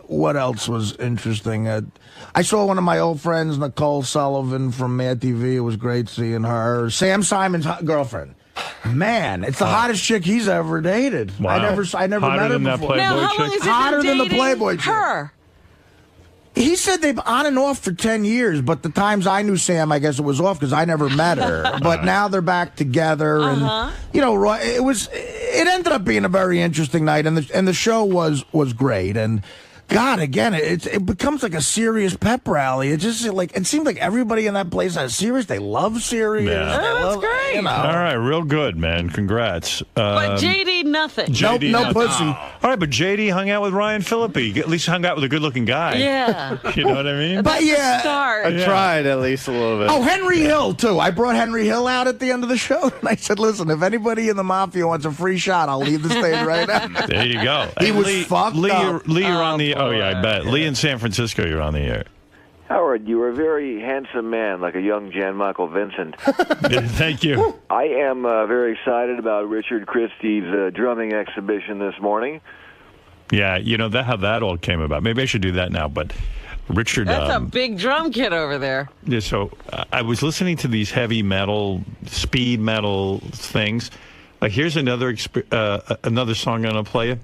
what else was interesting? I saw one of my old friends, Nicole Sullivan from Mad TV. It was great seeing her. Sam Simon's girlfriend. Man, it's the hottest chick he's ever dated. Wow. I never Hotter met her than that before. Playboy Now, how chick? long has he Hotter been than the dating Playboy chick. her? He said they've on and off for 10 years, but the times I knew Sam, I guess it was off because I never met her. But now they're back together, and it ended up being a very interesting night, and the show was great. And God, again, it becomes like a serious pep rally. It just it seems like everybody in that place has Sirius. They love Sirius. Yeah. That's great. All right, real good, man. Congrats. But JD, nothing. JD, no pussy. All right, but JD hung out with Ryan Phillippe. At least hung out with a good-looking guy. Yeah. You know what I mean? But yeah, Start. I tried at least a little bit. Oh, Henry Hill, too. I brought Henry Hill out at the end of the show, and I said, listen, if anybody in the Mafia wants a free shot, I'll leave the stage right now. There you go. He Hey, was Lee, fucked up. Lee, you're on the... Oh, yeah, I bet. Lee in San Francisco, you're on the air. Howard, you are a very handsome man, like a young Jan Michael Vincent. Thank you. I am very excited about Richard Christie's drumming exhibition this morning. Yeah, you know how that all came about. Maybe I should do that now, but Richard... That's a big drum kit over there. Yeah, so I was listening to these heavy metal, speed metal things. Like, here's another song I'm going to play you.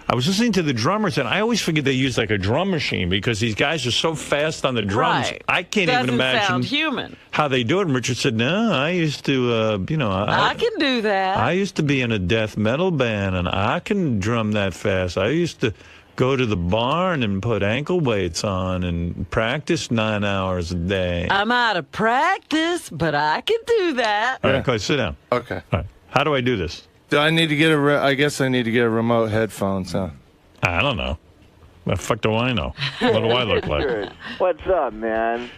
I was listening to the drummers, and I always forget they use like a drum machine because these guys are so fast on the drums. Right. I can't even imagine sound human. how they do it. And Richard said, no, I used to, I can do that. I used to be in a death metal band, and I can drum that fast. I used to go to the barn and put ankle weights on and practice 9 hours a day. I'm out of practice, but I can do that. All right, go sit down. Okay. All right. How do I do this? Do I need to get I guess I need to get a remote headphones, huh? I don't know. What the fuck do I know? What do I look like? What's up, man?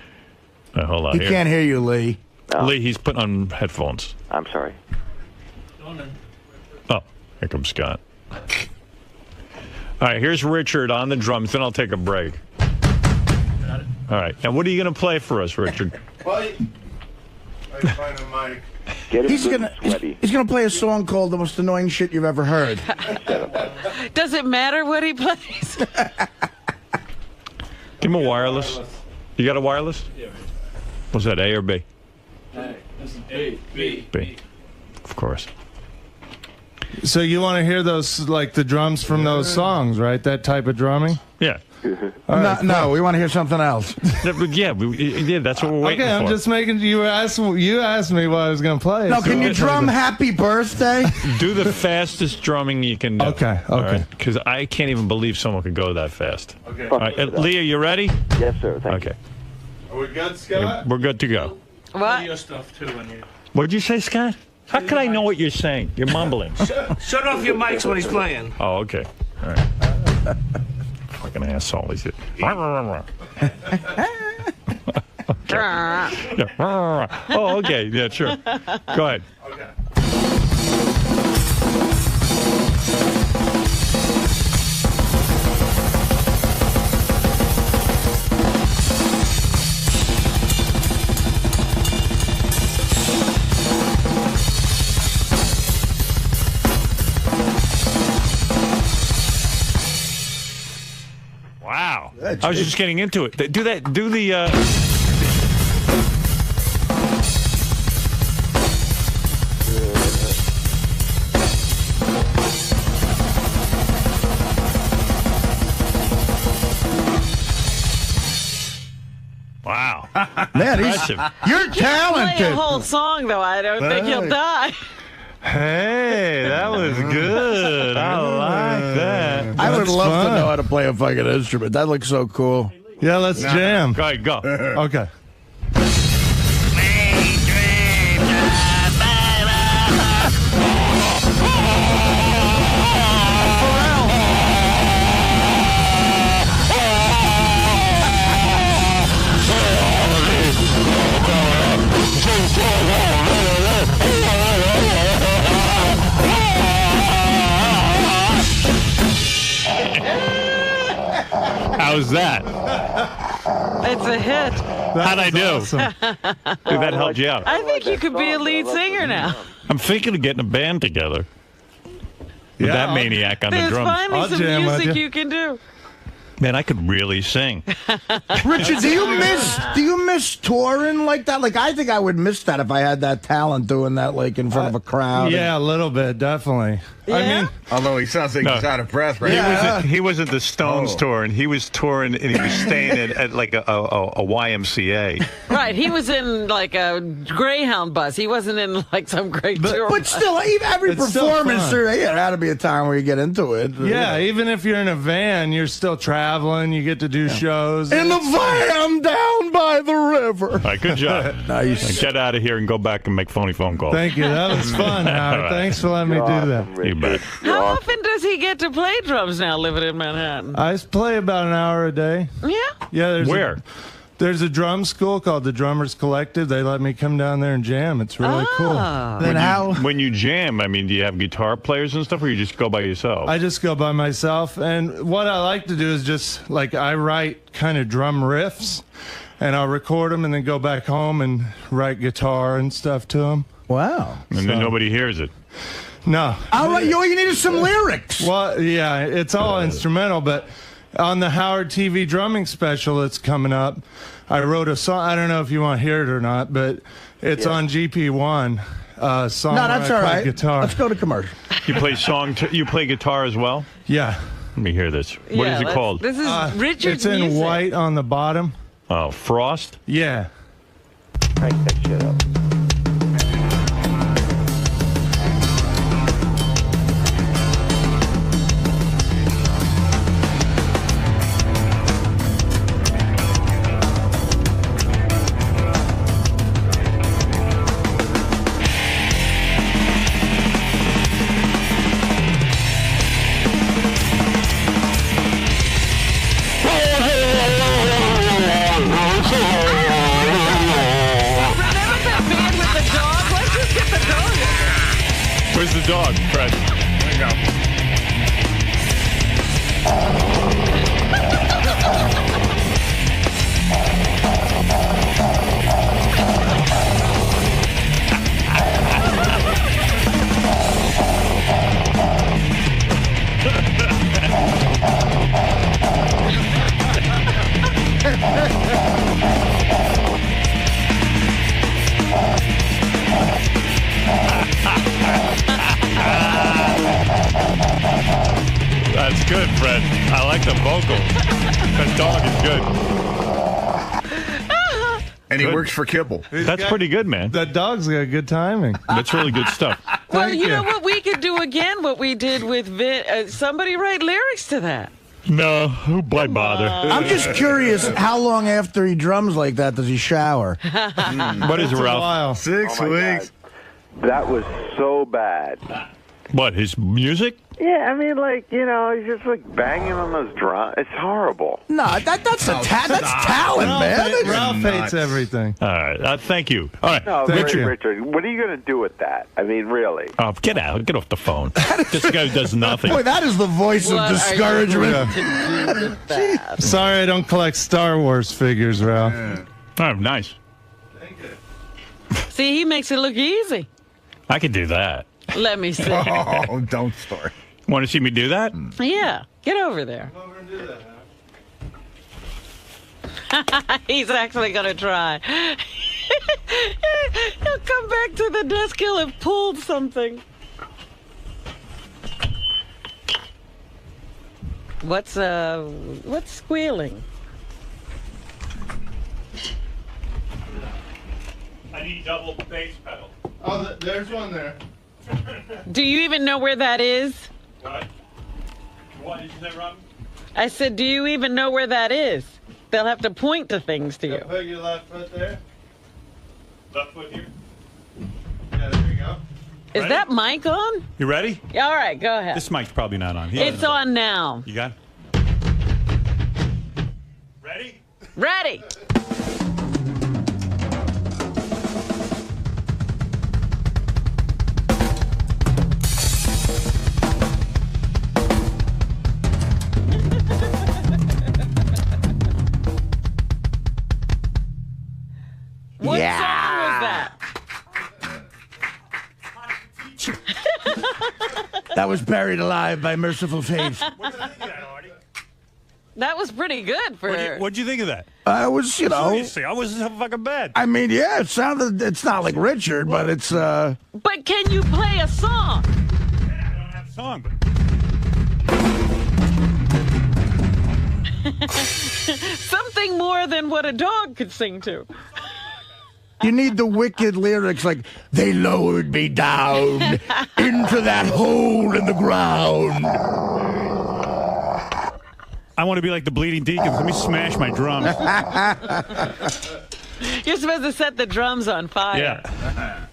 Hold on. He Here. can't hear you, Lee. Oh. Lee, he's putting on headphones. I'm sorry. Oh, here comes Scott. All right, here's Richard on the drums, then I'll take a break. Got it. All right. Now, what are you going to play for us, Richard? Well, I can find a mic. He's gonna play a song called "The Most Annoying Shit You've Ever Heard." Does it matter what he plays? Give him a wireless. You got a wireless? Yeah. Was that A or B? This is A, B. B. Of course. So you want to hear those, like the drums from those songs, right? That type of drumming? Yeah. No, we want to hear something else. Yeah, that's what we're waiting for. Okay, I'm just making you asked me what I was going to play. No, can you drum "Happy Birthday"? Do the fastest drumming you can do. Okay. Because I can't even believe someone could go that fast. Okay. All right, Leah, you ready? Yes, sir. Thank Okay. Are we good, Scott? We're good to go. What? Audio stuff, too, in here. What'd you say, Scott? How could I know what you're saying? You're mumbling. Shut off your mics when he's playing. Oh, okay. All right. Fucking asshole. He's it. Oh, okay. Yeah, sure. Go ahead. Okay. Wow. I was just getting into it. Do that. Do the... Wow. Man, Impressive. you're Play talented. a whole song, though. I don't think he'll die. Hey, that was good. I like that. I would That's love fun. to know how to play a fucking instrument. That looks so cool. Yeah, let's jam. Go ahead, go. Okay. How's that? It's a hit. How'd I do? Awesome. Did that help you out? I think you could be a lead singer now. I'm thinking of getting a band together. With Yeah, that maniac on the There's drums. finally I'll some jam with music you. you can do. Man, I could really sing. Richard, do you miss touring like that? Like, I think I would miss that if I had that talent doing that, like, in front of a crowd. Yeah, a little bit, definitely. Yeah? I mean, Although he sounds like he's out of breath right now. He wasn't the Stones touring. He was touring, and he was staying at like a YMCA. Right, he was in like a Greyhound bus. He wasn't in like some great tour. But still, even every It's still performance, fun. there had to be a time where you get into it. yeah, even if you're in a van, you're still traveling. You get to do shows. In the van down by the river. All right, good job. Nice. Get out of here and go back and make phony phone calls. Thank you. That was fun, Howard. All right. Thanks for letting me do that. You bet. How often does he get to play drums now living in Manhattan? I play about an hour a day. Yeah? Yeah, Where? There's a drum school called the 𝗦𝗵cie𝘄𝗿𝗍. They let me come down there and jam. It's really cool. Then how? When you jam, I mean, do you have guitar players and stuff, or you just go by yourself? I just go by myself. And what I like to do is just, like, I write kind of drum riffs, and I'll record them and then go back home and write guitar and stuff to them. Wow. And then nobody hears it. No. All right, all you need is some lyrics. Well, yeah, it's all instrumental, but on the Howard TV drumming special that's coming up, I wrote a song. I don't know if you want to hear it or not, but it's on GP1. Song No, that's all right. Guitar. Let's go to commercial. You play you play guitar as well? Yeah. Let me hear this. What is it called? This is Richard's It's in music. white on the bottom. Oh, Frost? Yeah. Crank that shit up. Where's the dog, Fred? There you go. That's good, Fred. I like the vocals. That dog is good. And he works for Kibble. That's pretty good, man. That dog's got good timing. That's really good stuff. Well, Thank you know you. what we could do again? What we did with somebody write lyrics to that. No, why bother? I'm just curious, how long after he drums like that does he shower? What is it, It's a Ralph? while. 6 Oh, my weeks. God. That was so bad. What, his music? Yeah, I mean, like, you know, he's just like banging on those drums. It's horrible. No, that's talent, man. Ralph hates nuts. everything. All right. Thank you. All right. No, Thank you. Richard, what are you going to do with that? I mean, really? Oh, get out. Get off the phone. This guy does nothing. Boy, that is the voice of What are you discouragement. going to do with that? Sorry I don't collect Star Wars figures, Ralph. Oh, nice. See, he makes it look easy. I could do that. Let me see. Oh, don't start. Want to see me do that? Yeah, get over there. He's actually going to try. He'll come back to the desk. He'll have pulled something. What's squealing? I need double bass pedal. Oh, there's one there. Do you even know where that is? What? What did you say, Rob? I said, do you even know where that is? They'll have to point to things to you. Put your left foot there. Left foot here. Yeah, there you go. Is that mic on? You ready? Yeah, all right, go ahead. This mic's probably not on. It's on now. You got it? Ready? Ready. What song was that? That was Buried Alive by Merciful Fate. That was pretty good for What'd you think of that? I was, you know. Seriously, I wasn't so fucking bad. I mean, yeah, it sounded. It's not like Richard, but it's. But can you play a song? I don't have a song, but Something more than what a dog could sing to. You need the wicked lyrics like, they lowered me down into that hole in the ground. I want to be like the Bleeding Deacons. Let me smash my drums. You're supposed to set the drums on fire. Yeah.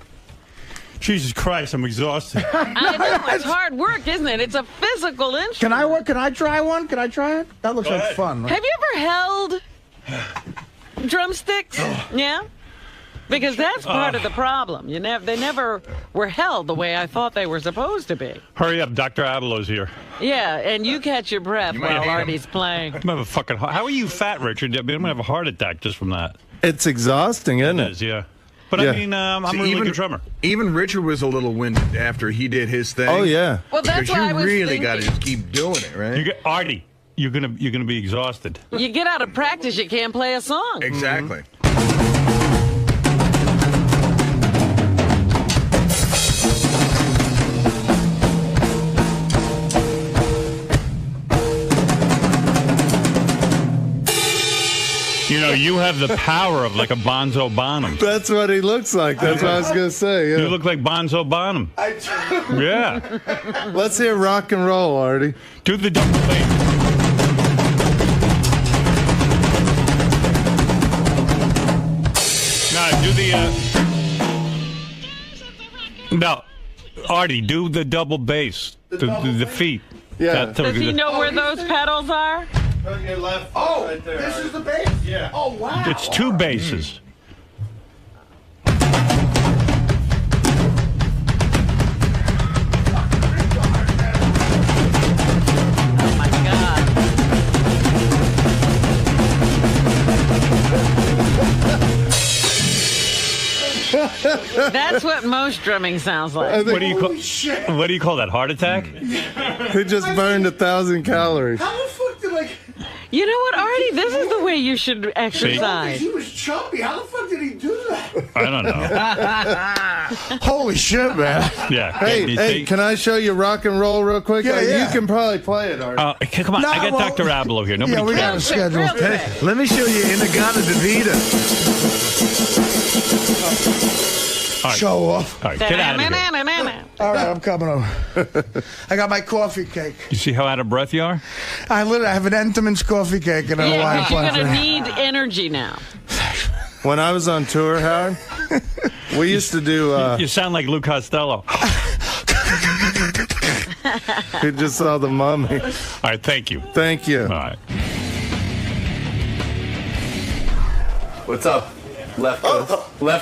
Jesus Christ, I'm exhausted. I know, it's hard work, isn't it? It's a physical instrument. Can I try one? Can I try it? That looks like fun. Right? Have you ever held drumsticks? Yeah? Because that's part of the problem. They never were held the way I thought they were supposed to be. Hurry up, Dr. Adelow's here. Yeah, and you catch your breath while Artie's playing. I'm have a fucking. How are you fat, Richard? I'm gonna have a heart attack just from that. It's exhausting, isn't It it? is, yeah. But I mean, I'm a really good drummer. Even Richard was a little winded after he did his thing. Oh yeah. Well, that's because what you I was really thinking. got to just keep doing it, right? You get Artie. You're gonna be exhausted. You get out of practice, you can't play a song. Exactly. You know, you have the power of like a Bonzo Bonham. That's what he looks like. That's what I was going to say. Yeah. You look like Bonzo Bonham. I do. Yeah. Let's hear rock and roll, Artie. Do the double bass. No, do the. No, Artie, do the double bass. The feet. Yeah. Does he know where those pedals are? On your left. Oh, right there. this is the bass? Yeah. Oh, wow. It's two basses. Oh my God. That's what most drumming sounds like. What do you call? What do you call that? Heart attack? He just burned 1,000 calories. How the fuck did, like... You know what, Artie? This is the way you should exercise. He was chubby. How the fuck did he do that? I don't know. Holy shit, man. Yeah. Hey, can I show you rock and roll real quick? Yeah, yeah. You can probably play it, Artie. Come on, No, I got well, Dr. Abloh here. Nobody Yeah, we got a cares. schedule. Hey, let me show you 𝗛𝗏𝗏𝗏. All right. Show off. All right, get out of here. All right, I'm coming over. I got my coffee cake. You see how out of breath you are? I have an Entenmann's coffee cake and a Hawaiian Yeah, 'cause you're punch. going to need energy now. When I was on tour, Howard, we used to do... You sound like Lou Costello. We just saw the mummy. All right, thank you. Thank you. All right. What's up? Left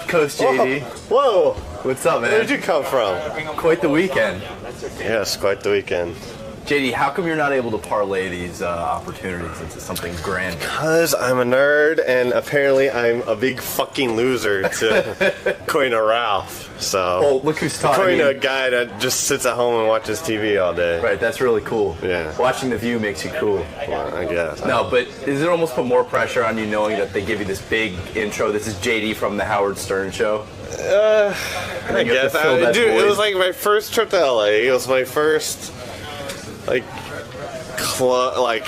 Coast JD. Whoa! What's up, man? Where did you come from? Quite the weekend. Yes, quite the weekend. JD, how come you're not able to parlay these opportunities into something grand? Because I'm a nerd, and apparently I'm a big fucking loser to according to Ralph. So, Oh, look who's talking. according to a guy that just sits at home and watches TV all day. Right, that's really cool. Yeah. Watching The View makes you cool. Well, I guess. No, but does it almost put more pressure on you knowing that they give you this big intro? This is JD from the Howard Stern Show. I guess. Dude, it was like my first trip to LA. It was my first, like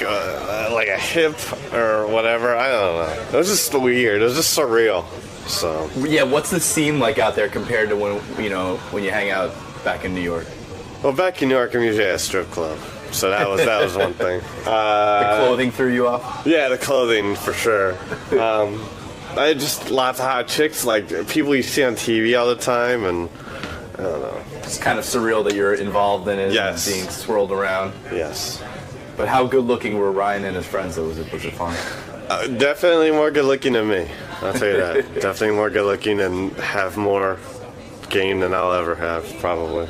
a hip or whatever. I don't know. It was just weird. It was just surreal. So yeah, what's the scene like out there compared to when you hang out back in New York? Well, back in New York, I'm usually at a strip club. So that was one thing. The clothing threw you off? Yeah, the clothing for sure. I just lots of hot chicks, like people you see on TV all the time, and I don't know. It's kind of surreal that you're involved in it. Yes. And being swirled around. Yes. But how good looking were Ryan and his friends? Was it fun? Definitely more good looking than me. I'll tell you that. Definitely more good looking and have more game than I'll ever have, probably.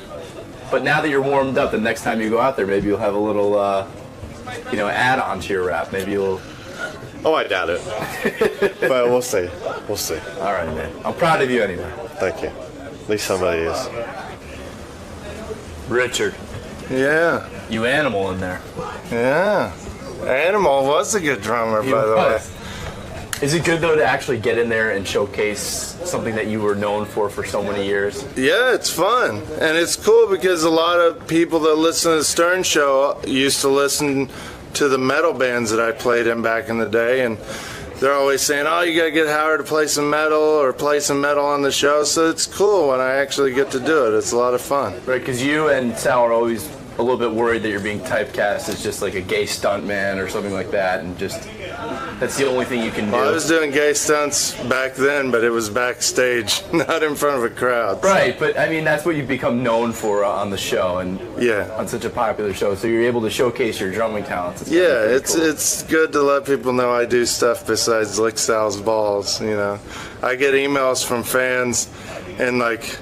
But now that you're warmed up, the next time you go out there, maybe you'll have a little, add on to your rap. Maybe you'll. Oh, I doubt it. But we'll see. We'll see. All right, man. I'm proud of you anyway. Thank you. At least somebody is. Richard. Yeah. You animal in there. Yeah. Animal was a good drummer, by the way. Is it good, though, to actually get in there and showcase something that you were known for so many years? Yeah, it's fun. And it's cool because a lot of people that listen to the Stern Show used to listen to the metal bands that I played in back in the day. And they're always saying, oh, you got to get Howard to play some metal or play some metal on the show. So it's cool when I actually get to do it. It's a lot of fun. Right, because you and Sal are always a little bit worried that you're being typecast as just like a gay stuntman or something like that, and just that's the only thing you can do. Well, I was doing gay stunts back then, but it was backstage, not in front of a crowd. Right, but I mean that's what you've become known for on the show, and yeah, on such a popular show. So you're able to showcase your drumming talents. It's good to let people know I do stuff besides lick Sal's balls. You know, I get emails from fans, and like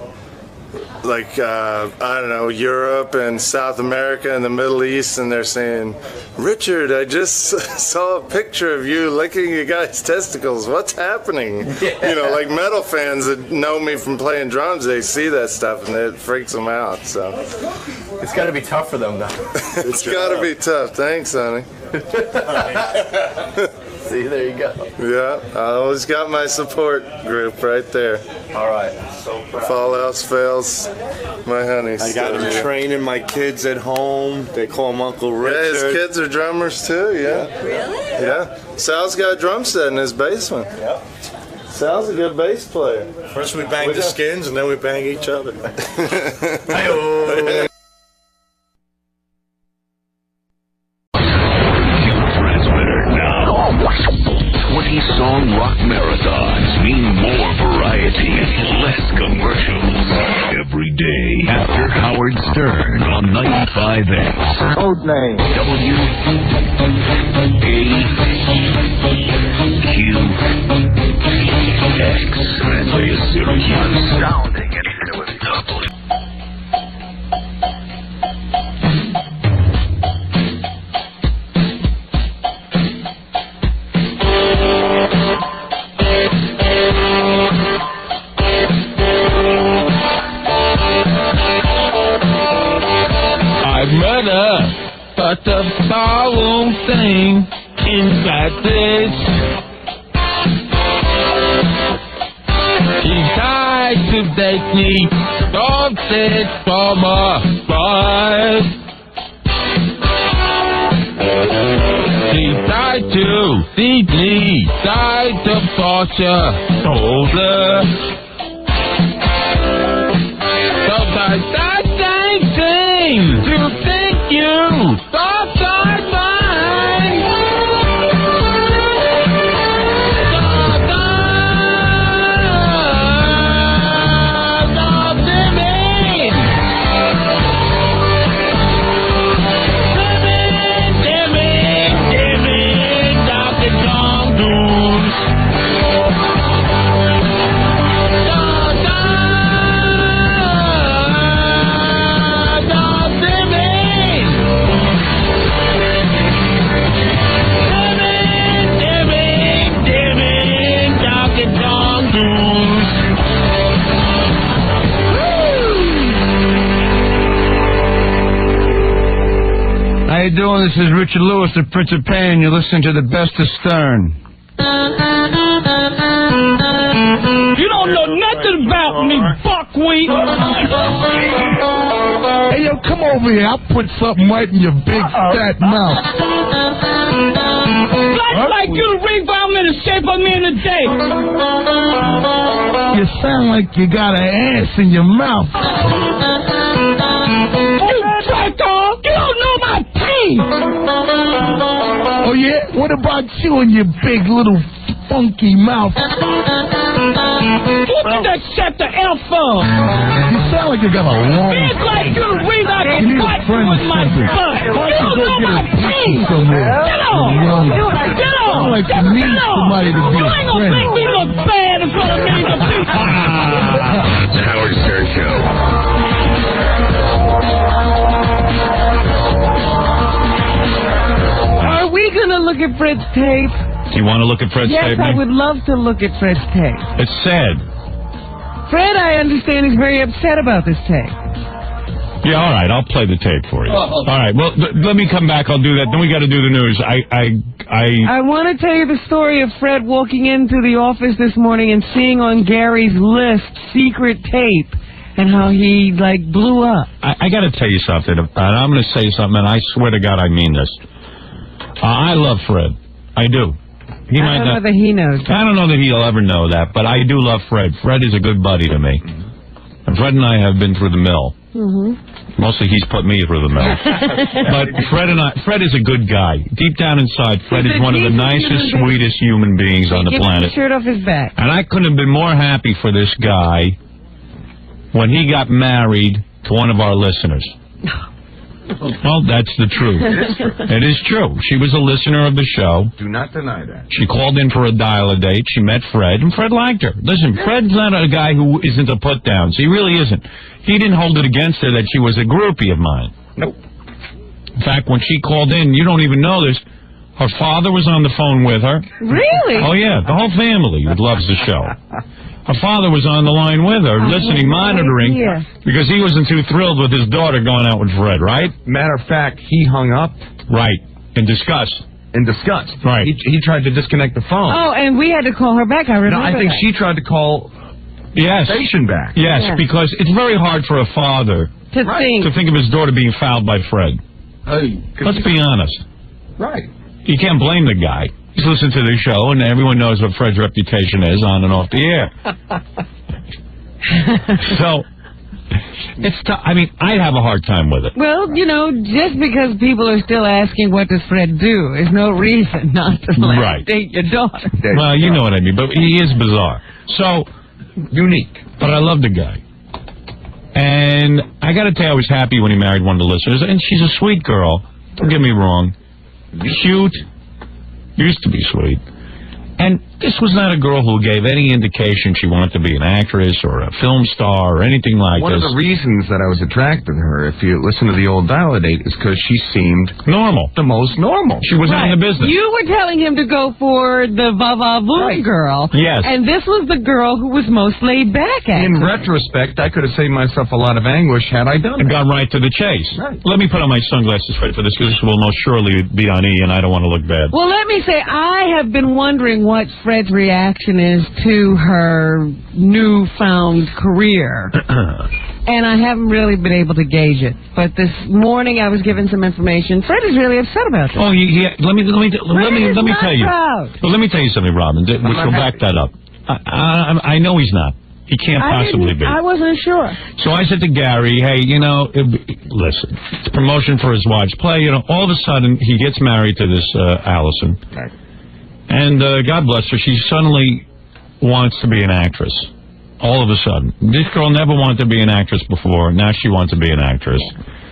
I don't know, Europe and South America and the Middle East, and they're saying, Richard, I just saw a picture of you licking a guy's testicles. What's happening? Yeah. You know, like metal fans that know me from playing drums, they see that stuff and it freaks them out. So it's got to be tough for them, though. It's got to be tough. Thanks, honey. See, there you go. Yeah, I always got my support group right there. All right. If all else fails, my honey's I got him training my kids at home. They call him Uncle Richard. Yeah, his kids are drummers too, yeah. Really? Yeah. Sal's got a drum set in his basement. Yep. Sal's a good bass player. First we bang the skins, and then we bang each other. Song rock marathons mean more variety, less commercials. Every day after Howard Stern on 95X. Code name. WAKQX. Translated Syracuse. Sounding into a double. But the ballroom thing inside this, she tried to take me, started from a bus. She tried to feed me, tried to torture, shoulder. Sometimes that same thing to think you thought I mine. How you doing? This is Richard Lewis, the Prince of Pain. You're listening to the best of Stern. You don't know nothing about me, buckwheat. Hey, yo, come over here. I'll put something right in your big fat mouth. I'd like you to rebound me the shape of me in a day. You sound like you got an ass in your mouth. Oh, you don't know my pain. Oh, yeah? What about you and your big little funky mouth? What did that shut the F for? You sound like you got a long... It's like you to read out You need the a friend with my something. butt. You Why don't don't you know go my get a pain. pizza somewhere? Get on. Get on. Sound like you need somebody to be You a ain't gonna friend. make me look bad in front of me. The Howard Stern Show. Are we gonna look at Fred's tape? Do you want to look at Fred's Yes, tape? I would love to look at Fred's tape. It's sad. Fred, I understand, is very upset about this tape. Yeah, all right. I'll play the tape for you. All right. Well, let me come back. I'll do that. Then we got to do the news. I want to tell you the story of Fred walking into the office this morning and seeing on Gary's list secret tape and how he, like, blew up. I got to tell you something. And I'm going to say something, and I swear to God I mean this. I love Fred. I do. I don't know that he knows. I don't know that he'll ever know that, but I do love Fred. Fred is a good buddy to me. And Fred and I have been through the mill. Mm-hmm. Mostly he's put me through the mill. But Fred is a good guy. Deep down inside, Fred is one of the nicest, sweetest human beings on the planet. He shirt off his back. And I couldn't have been more happy for this guy when he got married to one of our listeners. Well, that's the truth. It is true. She was a listener of the show. Do not deny that. She called in for a dial-a-date. She met Fred, and Fred liked her. Listen, Fred's not a guy who isn't a put-down. He really isn't. He didn't hold it against her that she was a groupie of mine. Nope. In fact, when she called in, you don't even know this, her father was on the phone with her. Really? Oh, yeah. The whole family loves the show. Her father was on the line with her, listening, monitoring, because he wasn't too thrilled with his daughter going out with Fred, right? Matter of fact, he hung up. Right. In disgust. In disgust. Right. He tried to disconnect the phone. Oh, and we had to call her back. I remember No, I think that. she tried to call the station back. Yes, because it's very hard for a father to think of his daughter being fouled by Fred. Hey, let's be honest. Right. You can't blame the guy. He's listened to the show, and everyone knows what Fred's reputation is on and off the air. So, it's I mean, I'd have a hard time with it. Well, you know, just because people are still asking what does Fred do is no reason not to let Right. him date your daughter. Well, you know what I mean, but he is bizarre. So, unique. But I love the guy. And I got to tell you, I was happy when he married one of the listeners, and she's a sweet girl. Don't get me wrong. Cute. Used to be sweet. And this was not a girl who gave any indication she wanted to be an actress or a film star or anything like One this. of the reasons that I was attracted to her, if you listen to the old dial-a-date, is because she seemed normal. The most normal. She was not in the business. You were telling him to go for the va-va-voom girl. Yes. And this was the girl who was most laid back at. In retrospect, I could have saved myself a lot of anguish had I done And that. got right to the chase. Right. Let me put on my sunglasses for this, because this will most surely be on E, and I don't want to look bad. Well, let me say, I have been wondering what Fred's reaction is to her newfound career. And I haven't really been able to gauge it. But this morning I was given some information. Fred is really upset about this. Oh, let me tell you. Proud. Well, let me tell you something, Robin, which will back that up. I know he's not. He can't possibly be. I wasn't sure. So I said to Gary, hey, you know, listen, it's promotion for his wife's play. You know, all of a sudden he gets married to this Allison. Right. And God bless her, she suddenly wants to be an actress. All of a sudden. This girl never wanted to be an actress before. Now she wants to be an actress.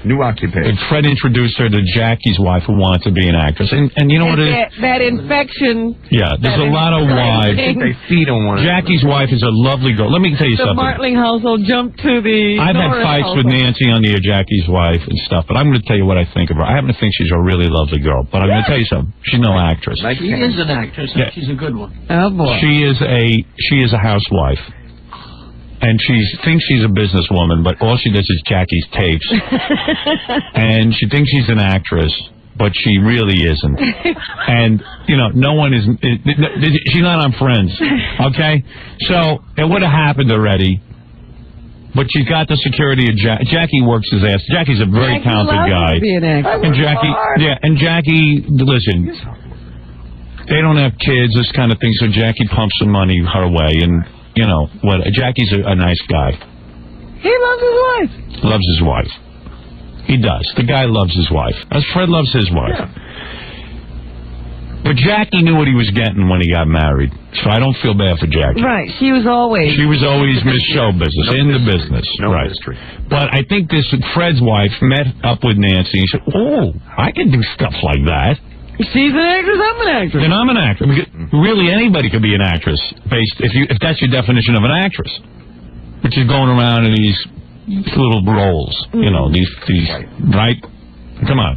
New occupation. And Fred introduced her to Jackie's wife, who wanted to be an actress. And you know what it is? That infection. Yeah, there's a lot of wives. They feed on one. Jackie's wife is a lovely girl. Let me tell you The something. Martling household jumped to the I've had Norris fights with household. Nancy on the air, Jackie's wife and stuff, but I'm going to tell you what I think of her. I happen to think she's a really lovely girl, but I'm going to tell you something. She's no actress. She is an actress. Yeah. She's a good one. Oh, boy. She is a housewife. And she thinks she's a businesswoman, but all she does is Jackie's tapes. And she thinks she's an actress, but she really isn't. And, you know, no one is... She's not on Friends, okay? So, it would have happened already. But she's got the security of Jackie works his ass. Jackie's a very talented guy. And Jackie, listen, they don't have kids, this kind of thing, so Jackie pumps some money her way, and... You know, Jackie's a nice guy. He loves his wife. Loves his wife. He does. The guy loves his wife. As Fred loves his wife. Yeah. But Jackie knew what he was getting when he got married. So I don't feel bad for Jackie. Right. She was always Miss Show Business, in the business. No right. mystery. But I think Fred's wife met up with Nancy and said, oh, I can do stuff like that. She's an actress, I'm an actress. And I'm an actress. Really, anybody could be an actress, if that's your definition of an actress. Which is going around in these little roles, you know, these right? Come on.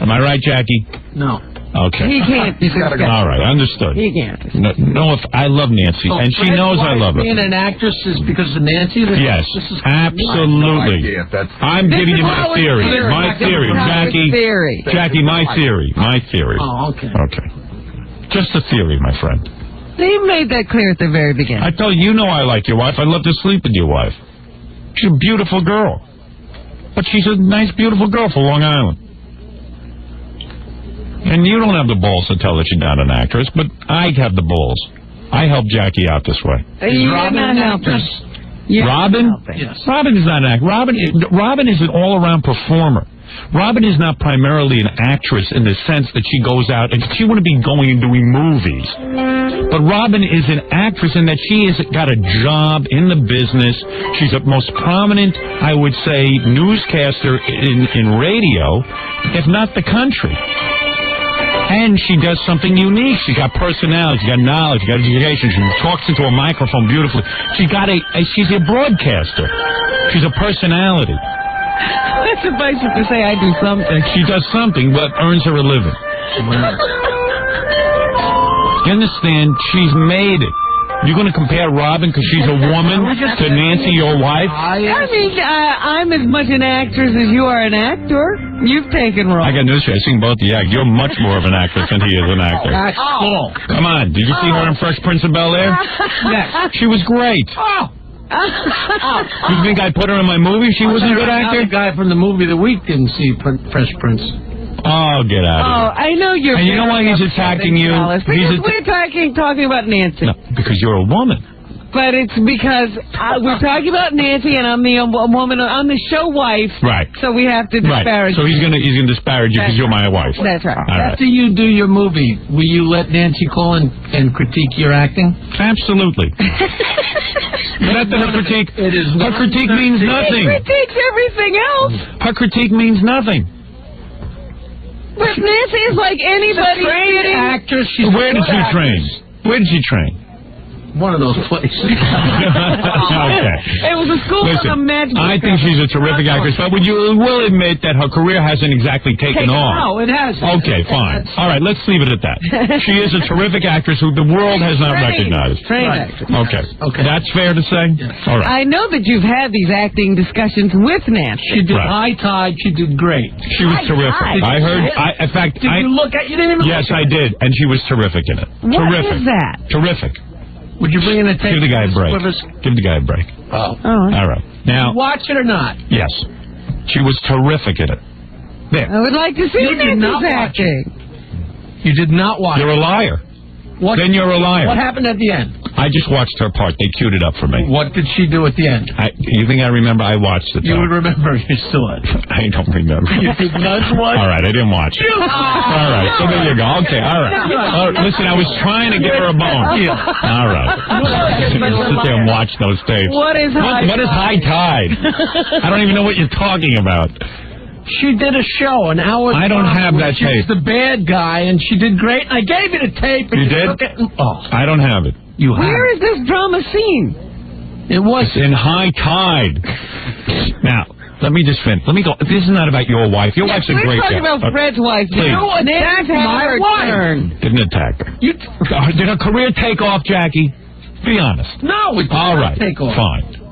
Am I right, Jackie? No. Okay. He can't. All right, understood. He can't. No, I love Nancy, and she knows I love her. Being an actress is because of Nancy? Yes, absolutely. I'm giving you my theory. My theory, Jackie, my theory. My theory. Oh, okay. Okay. Just a theory, my friend. He made that clear at the very beginning. I told you, I like your wife. I'd love to sleep with your wife. She's a beautiful girl. But she's a nice, beautiful girl for Long Island. And you don't have the balls to tell that she's not an actress, but I have the balls. I helped Jackie out this way. You're not helping. Robin? Yes. Robin is not an actress. Robin is an all-around performer. Robin is not primarily an actress in the sense that she goes out and she wouldn't be going and doing movies. But Robin is an actress in that she has got a job in the business. She's a most prominent, I would say, newscaster in radio, if not the country. And she does something unique. She's got personality, she's got knowledge, she's got education. She talks into a microphone beautifully. She's a broadcaster. She's a personality. That's suffice it to say I do something. She does something, but earns her a living. You understand? She's made it. You're going to compare Robin because she's a woman to Nancy, your wife? I mean, I'm as much an actress as you are an actor. You've taken roles. I got news for you. I've seen both the act. You're much more of an actress than he is an actor. Oh. Come on. Did you see her in Fresh Prince of Bel-Air? Yes. She was great. Oh. You think I put her in my movie? She wasn't a good actor? The guy from the movie of the week didn't see Fresh Prince. Oh, get out of here. I know you're. And you know why he's attacking you? Because we're talking about Nancy. No, because you're a woman. But it's because we're talking about Nancy, and I'm the woman. I'm the show wife. Right. So we have to disparage. So he's gonna disparage you because you're my wife. That's right. After you do your movie, will you let Nancy call and critique your acting? Absolutely. Not that her critique. Her critique means nothing. She critiques everything else. Her critique means nothing. But Nancy is like anybody. Trained actress. Where did she train? Where did she train? One of those places. Okay. It was a school Listen, of magic. I think she's a terrific actress, but you will admit that her career hasn't exactly taken off. No, it hasn't. Okay, fine. All right, let's leave it at that. She is a terrific actress who the world has not recognized. Trained actress. Okay. That's fair to say? All right. I know that you've had these acting discussions with Nancy. She did High Tide. She did great. She was terrific. I heard. In fact, did you look at? You didn't even. Yes, I did, and she was terrific in it. What terrific. is that? Terrific. Would you bring in a tape? Give the guy a break. Give the guy a break. Oh. All right. Now. Watch it or not? Yes. She was terrific in it. There. I would like to see Nancy's acting. You did not watch. You're a liar. Then you're a liar. What happened at the end? I just watched her part. They queued it up for me. What did she do at the end? You think I remember? I watched it. You would remember. You saw it. I don't remember. You did not watch. All right, I didn't watch it. All right, so there you go. Okay, all right. Listen, I was trying to give her a bone. All right. Sit there and watch those tapes. What is high tide? I don't even know what you're talking about. She did a show, an hour. I don't have that tape. She's the bad guy, and she did great. I gave you the tape. And you did? I don't have it. You have. Where is this drama scene? It was in High Tide. Now, let me just finish. Let me go. This is not about your wife. Your wife's a great guy. We're talking about Fred's wife. Please. You attacked my wife. Didn't attack her. Did her career take off, Jackie? Be honest. No, it did not take off. Fine.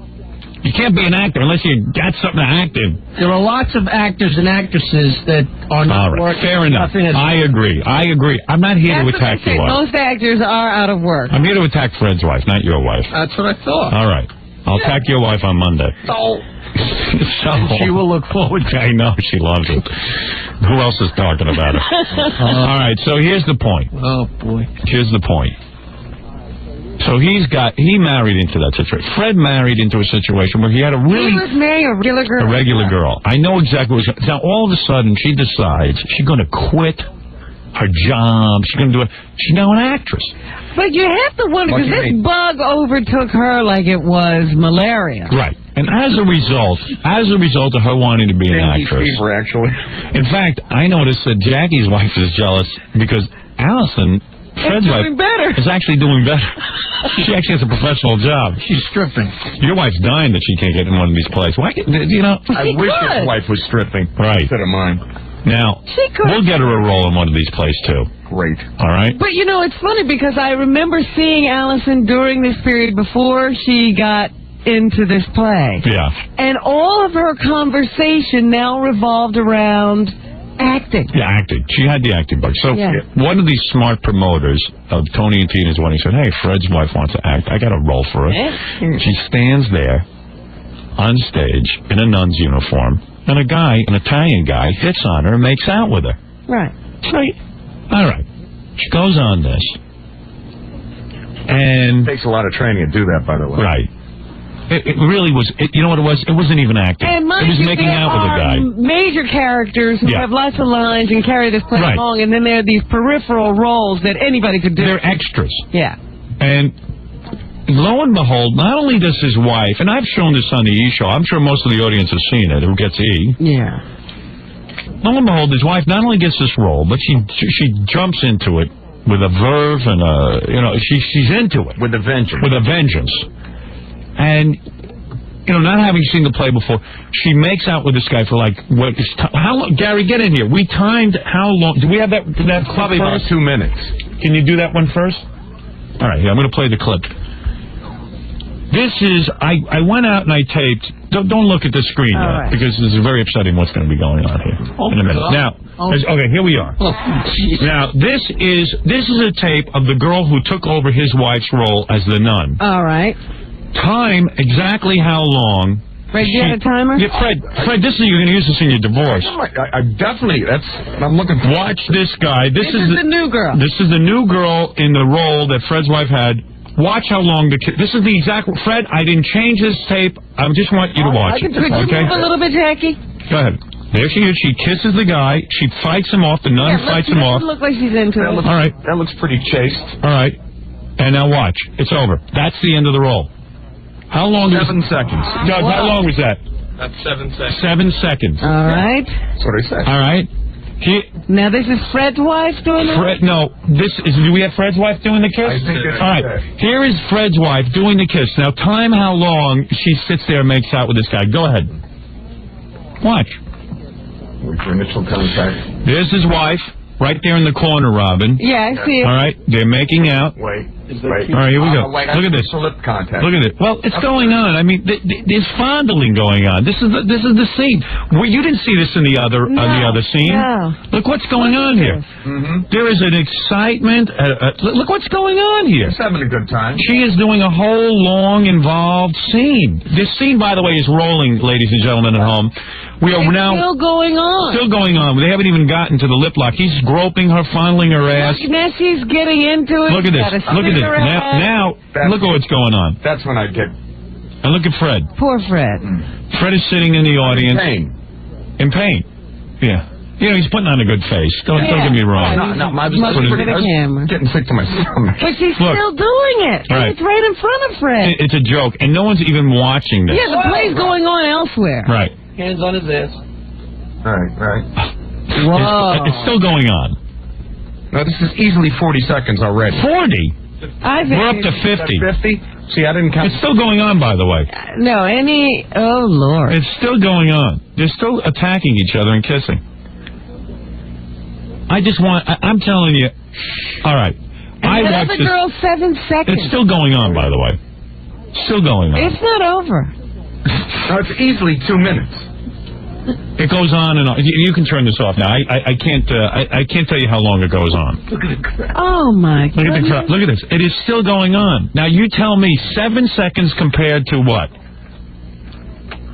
You can't be an actor unless you got something to act in. There are lots of actors and actresses that are not working. Fair enough. I agree. I'm not here to attack your wife. Most actors are out of work. I'm here to attack Fred's wife, not your wife. That's what I thought. All right. I'll attack your wife on Monday. So she will look forward to it. I know. She loves it. Who else is talking about it? All right. So here's the point. Oh, boy. Here's the point. So he married into that situation. Fred married into a situation where he had he was marrying a regular girl. A regular girl. I know exactly what now all of a sudden she decides she's going to quit her job. She's going to do it. She's now an actress. But you have to wonder, because this bug overtook her like it was malaria. Right. And as a result of her wanting to be an actress. Fever, actually. In fact, I noticed that Jackie's wife is jealous because Allison, Fred's wife, is actually doing better. She actually has a professional job. She's stripping. Your wife's dying that she can't get in one of these plays. Why? You know, I wish his wife was stripping. Right. Instead of mine. Now, we'll get her a role in one of these plays, too. Great. All right? But, you know, it's funny because I remember seeing Allison during this period before she got into this play. Yeah. And all of her conversation now revolved around acting. Yeah, acting. She had the acting bug. So one of these smart promoters of Tony and Tina's wedding said, hey, Fred's wife wants to act. I got a role for her. She stands there on stage in a nun's uniform, and an Italian guy, hits on her and makes out with her. Right. So, all right. She goes on this. And it takes a lot of training to do that, by the way. Right. It really was. You know what it was? It wasn't even acting. And it was making out with a guy. Major characters who have lots of lines and carry this play along, and then there are these peripheral roles that anybody could do. They're extras. Yeah. And lo and behold, not only does his wife, and I've shown this on the E! Show, I'm sure most of the audience has seen it, who gets E! Yeah. Lo and behold, his wife not only gets this role, but she jumps into it with a verve and she's into it with a vengeance. With a vengeance, and not having seen the play before, she makes out with this guy for like how long? Gary, get in here. We timed how long? Do we have that Probably about 2 minutes. Can you do that one first? All right, I'm going to play the clip. This is, I went out and I taped, don't look at the screen yet, because this is very upsetting what's going to be going on here in a minute. Now, okay, here we are. Now, this is a tape of the girl who took over his wife's role as the nun. All right. Time exactly how long. Fred, you have a timer? Yeah, Fred, you're going to use this in your divorce. I definitely, I'm looking for. Watch this guy. This is the new girl. This is the new girl in the role that Fred's wife had. Watch how long this is the exact... Fred, I didn't change this tape. I just want you to watch it. Could you move a little bit, Jackie? Go ahead. There she is. She kisses the guy. She fights him off. The nun fights him off. Look like she's into it. All right. That looks pretty chaste. All right. And now watch. It's over. That's the end of the roll. How long? 7 seconds. Doug, how long was that? That's 7 seconds. 7 seconds. All right. That's what I said. All right. Now this is Fred's wife doing it? No, do we have Fred's wife doing the kiss? I think it's all right. Here is Fred's wife doing the kiss. Now time how long she sits there and makes out with this guy. Go ahead. Watch. Wait for initial contact. There's his wife right there in the corner, Robin. Yeah, I see it. All right, they're making out. Wait. All right, here we go. Look at this. Lip contact. Look at it. Well, it's going on. I mean, there's fondling going on. This is the scene. Well, you didn't see this in the other scene. No. Look what's going on here. There is an excitement. Look what's going on here. He's having a good time. She is doing a whole long, involved scene. This scene, by the way, is rolling, ladies and gentlemen at home. We are now still going on. Still going on. They haven't even gotten to the lip lock. He's groping her, fondling her ass. Now she's getting into it. Look at this. Look at this. Now look at what's going on. That's when I get. And look at Fred. Poor Fred. Fred is sitting in the audience. In pain. In pain. Yeah. He's putting on a good face. Don't get me wrong. No, I was getting sick to my stomach. But she's still doing it. Right. It's right in front of Fred. It's a joke, and no one's even watching this. Yeah, the play's going on elsewhere. Right. Hands on his ass. Right. Whoa. It's still going on. No, this is easily 40 seconds already. 40? We're up to 50. 50? See, I didn't count. It's still going on, by the way. No, oh, Lord. It's still going on. They're still attacking each other and kissing. I'm telling you, all right. I watched this. Girl, 7 seconds. It's still going on, by the way. Still going on. It's not over. No, it's easily 2 minutes. It goes on and on. You can turn this off now. I can't tell you how long it goes on. Oh my God! Look at this. It is still going on. Now you tell me 7 seconds compared to what?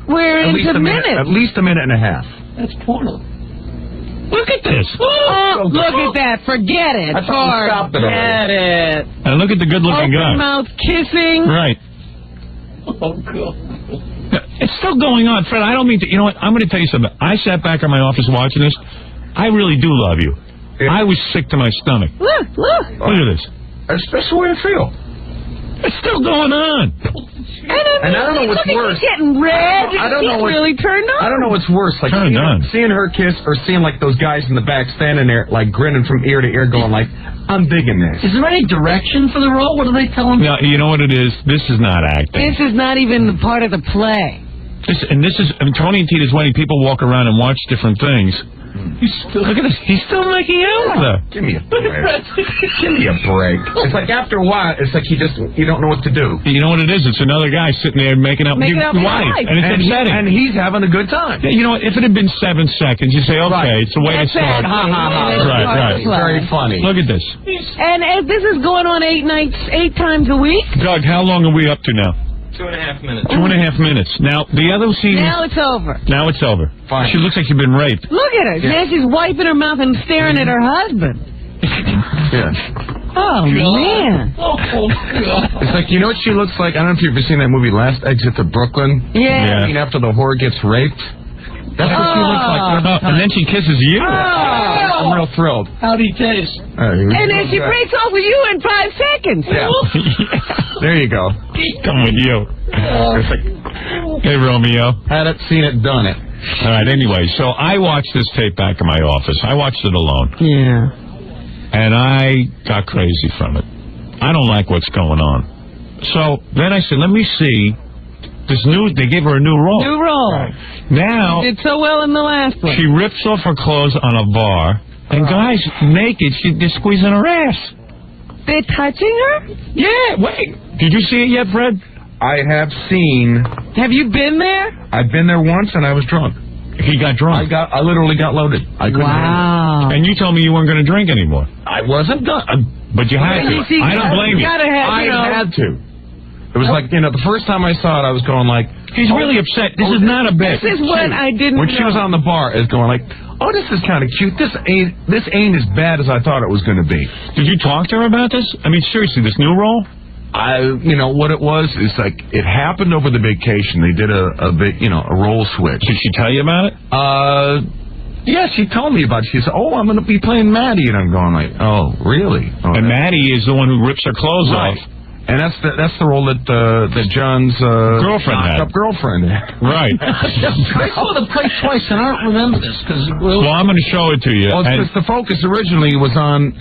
We're into minutes. At least a minute and a half. That's porno. Look at this. Oh, look at that. Forget it. Forget it. And look at the good-looking guy. Open mouth kissing. Right. Oh God. It's still going on, Fred. I don't mean to. You know what? I'm going to tell you something. I sat back in my office watching this. I really do love you. Yeah. I was sick to my stomach. Look. Look at this. That's the way I feel. It's still going on. And I don't know what's worse. He's getting red. I don't know what's really turned on. I don't know what's worse, like seeing her kiss or seeing like those guys in the back standing there, like grinning from ear to ear, going like, "I'm digging this." Is there any direction for the role? What are they telling me? No, you know what it is. This is not acting. This is not even part of the play. Tony and Tita's wedding. People walk around and watch different things. Look at this. He's still making out with her. Give me a break. Give me a break. It's like after a while, it's like you don't know what to do. You know what it is? It's another guy sitting there making out with your wife. And it's upsetting. And he's having a good time. Yeah, you know what? If it had been 7 seconds, you say, okay, it's the way to start. Right. Very funny. Look at this. And this is going on 8 times a week? Doug, how long are we up to now? 2.5 minutes. 2.5 minutes. Now, the other scene... Now it's over. Now it's over. Fine. She looks like she's been raped. Look at her. Yeah. Now she's wiping her mouth and staring at her husband. Yeah. Oh, man. It's like, you know what she looks like? I don't know if you've ever seen that movie, Last Exit to Brooklyn. Yeah. After the whore gets raped. That's what she looks like. And then she kisses you. I'm real thrilled. How'd he taste? And then she breaks off with you in 5 seconds. Yeah. There you go. Come with you. It's like, hey, Romeo. Had it, seen it, done it. All right, anyway, so I watched this tape back in my office. I watched it alone. Yeah. And I got crazy from it. I don't like what's going on. So then I said, let me see this new. They gave her a new role. New role. Right. Now She did so well in the last one. she rips off her clothes on a bar, and guys naked, they're squeezing her ass. They're touching her? Yeah. Wait. Did you see it yet, Fred? I have seen. Have you been there? I've been there once, and I was drunk. He got drunk. I literally got loaded. I couldn't handle Wow. it. And you told me you weren't going to drink anymore. I wasn't done. But you had to. I don't blame you. I had to. It was like, the first time I saw it, I was going like... He's really upset. This is not a bit. This is what I didn't When she was on the bar, is going like, oh, this is kind of cute. This ain't as bad as I thought it was going to be. Did you talk to her about this? I mean, seriously, this new role? What it was is like, it happened over the vacation. They did a big, a role switch. Did she tell you about it? Yeah, she told me about it. She said, oh, I'm going to be playing Maddie. And I'm going like, oh, really? Oh, and Maddie is the one who rips her clothes off. And that's the role that John's girlfriend had. Knocked-up girlfriend had. Right. I saw the play twice, and I don't remember this. Well, I'm going to show it to you. Well, because the focus originally was on,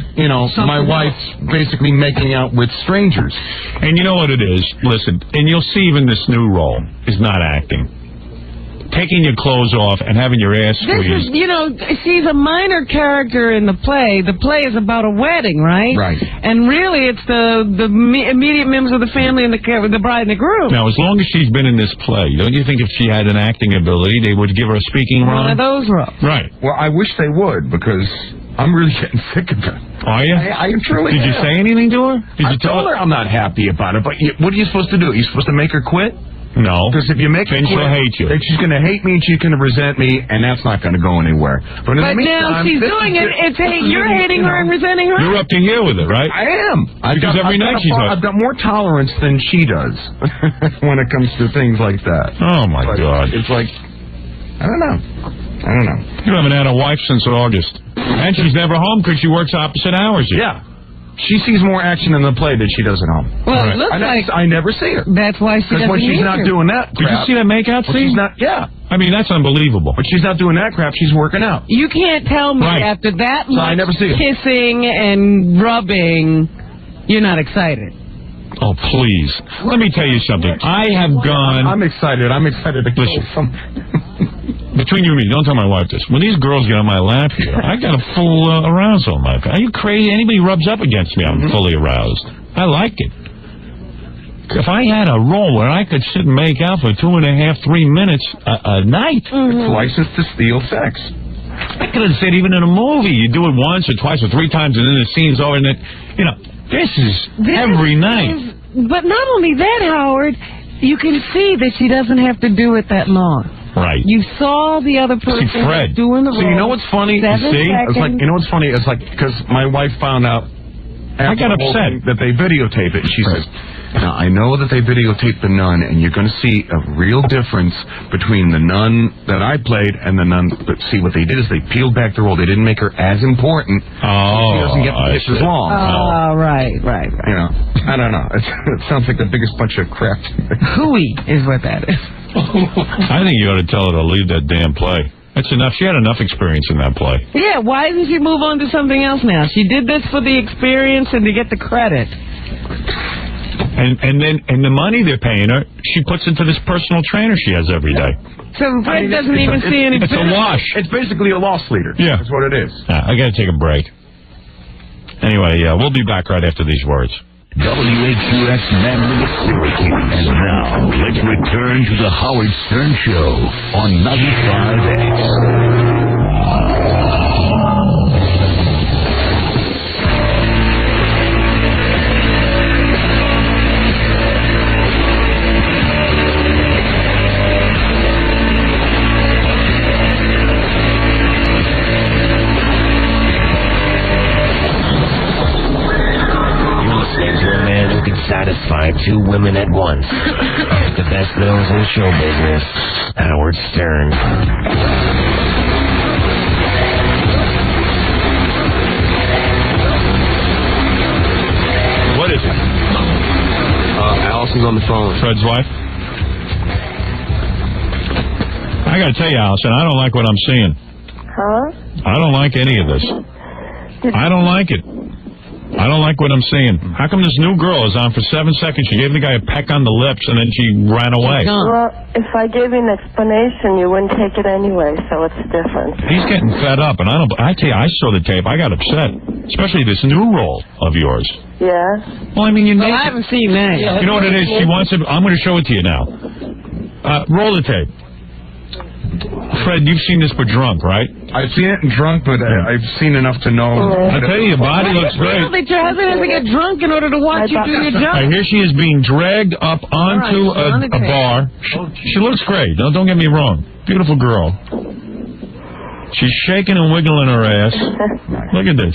my wife basically making out with strangers. And you know what it is? Listen, and you'll see even this new role is not acting. Taking your clothes off and having your ass squeezed. This is, she's a minor character in the play. The play is about a wedding, right? Right. And really, it's the immediate members of the family and the bride and the groom. Now, as long as she's been in this play, don't you think if she had an acting ability, they would give her a speaking role? One of those roles. Right. Well, I wish they would, because I'm really getting sick of it. Are you? I truly Did you say anything to her? I told her I'm not happy about it, but what are you supposed to do? Are you supposed to make her quit? No. Because if you make her then quit, she'll hate you. Then she's going to hate me and she's going to resent me, and that's not going to go anywhere. But in the now meantime, she's doing it. You're hating her and resenting her? You're up to here with it, right? I am. Because every night she's up. I've got more tolerance than she does when it comes to things like that. Oh, my God. It's like, I don't know. You haven't had a wife since August. And she's never home because she works opposite hours. Yeah. She sees more action in the play than she does at home. Well, it looks like I never see her. That's why she doesn't when she's not doing that crap. Did you see that makeout scene? She's not, yeah. I mean, that's unbelievable. But she's not doing that crap. She's working out. You can't tell me after that much I never see it. kissing and rubbing, you're not excited. Oh, please. Let me tell you something. I have gone... I'm excited. I'm excited to kill some... Between you and me, don't tell my wife this. When these girls get on my lap here, I got a full arousal on my face. Are you crazy? Anybody rubs up against me, I'm fully aroused. I like it. If I had a role where I could sit and make out for 2.5, 3 minutes a night... It's licensed to steal sex. I could have said even in a movie, you do it once or twice or 3 times and then the scene's over and then, this is every night. But not only that, Howard, you can see that she doesn't have to do it that long. Right. You saw the other person doing the role. So you know what's funny? It's like, you know what's funny? It's like, because my wife found out I got upset that they videotape it. And she says, now, I know that they videotaped the nun, and you're going to see a real difference between the nun that I played and the nun. But see, what they did is they peeled back the role. They didn't make her as important. Oh, she doesn't get the kiss as long. Oh, right. I don't know. It sounds like the biggest bunch of crap. Hooey is what that is. I think you ought to tell her to leave that damn play. That's enough. She had enough experience in that play. Yeah, why doesn't she move on to something else now? She did this for the experience and to get the credit. And the money they're paying her, she puts into this personal trainer she has every day. So Fred doesn't even see any. It's a wash. It's basically a loss leader. Yeah. That's what it is. I got to take a break. Anyway, we'll be back right after these words. WHUS Manly Syracuse. And now, let's return to the Howard Stern Show on 95X. satisfy two women at once. The best knows in show business, Howard Stern. What is it? Allison's on the phone. Fred's wife? I gotta tell you, Allison, I don't like what I'm seeing. Huh? I don't like any of this. I don't like it. I don't like what I'm seeing. How come this new girl is on for 7 seconds? She gave the guy a peck on the lips and then she ran away. Well, if I gave you an explanation, you wouldn't take it anyway, so it's different. He's getting fed up, and I tell you, I saw the tape. I got upset, especially this new role of yours. Yeah. Well, I mean, I haven't seen that. You know what it is? She wants to. I'm going to show it to you now. Roll the tape. Fred, you've seen this but drunk, right? I've seen it in drunk, but I've seen enough to know. I tell you, your body looks great. That your husband has to get drunk in order to watch you do your job. Here she is being dragged up onto a bar. She looks great. Don't get me wrong. Beautiful girl. She's shaking and wiggling her ass. Look at this.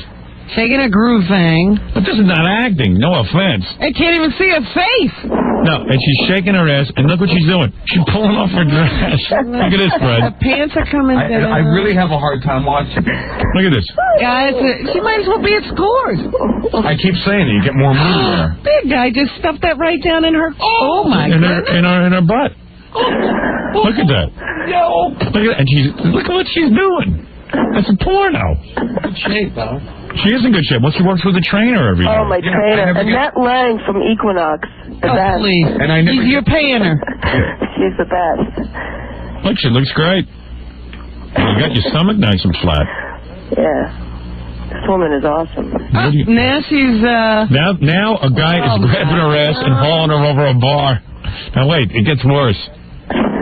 Shaking a groove thing. But this is not acting. No offense. I can't even see her face. No, and she's shaking her ass, and look what she's doing. She's pulling off her dress. Look at this, Fred. Her pants are coming down. I really have a hard time watching. Look at this. Guys, she might as well be at scores. I keep saying it. You get more movement there. Big guy just stuffed that right down in her. Oh my God. In her butt. Look at that. Look at that. And look at what she's doing. That's a porno. Good shape, though. She is in good shape. Well, she works with a trainer every day. Oh, my trainer. Annette Lange from Equinox. The best. Please. And I never You're paying her. She's the best. Look, she looks great. You got your stomach nice and flat. Yeah. This woman is awesome. Now she's, Now a guy is grabbing her ass and hauling her over a bar. Now, wait, it gets worse.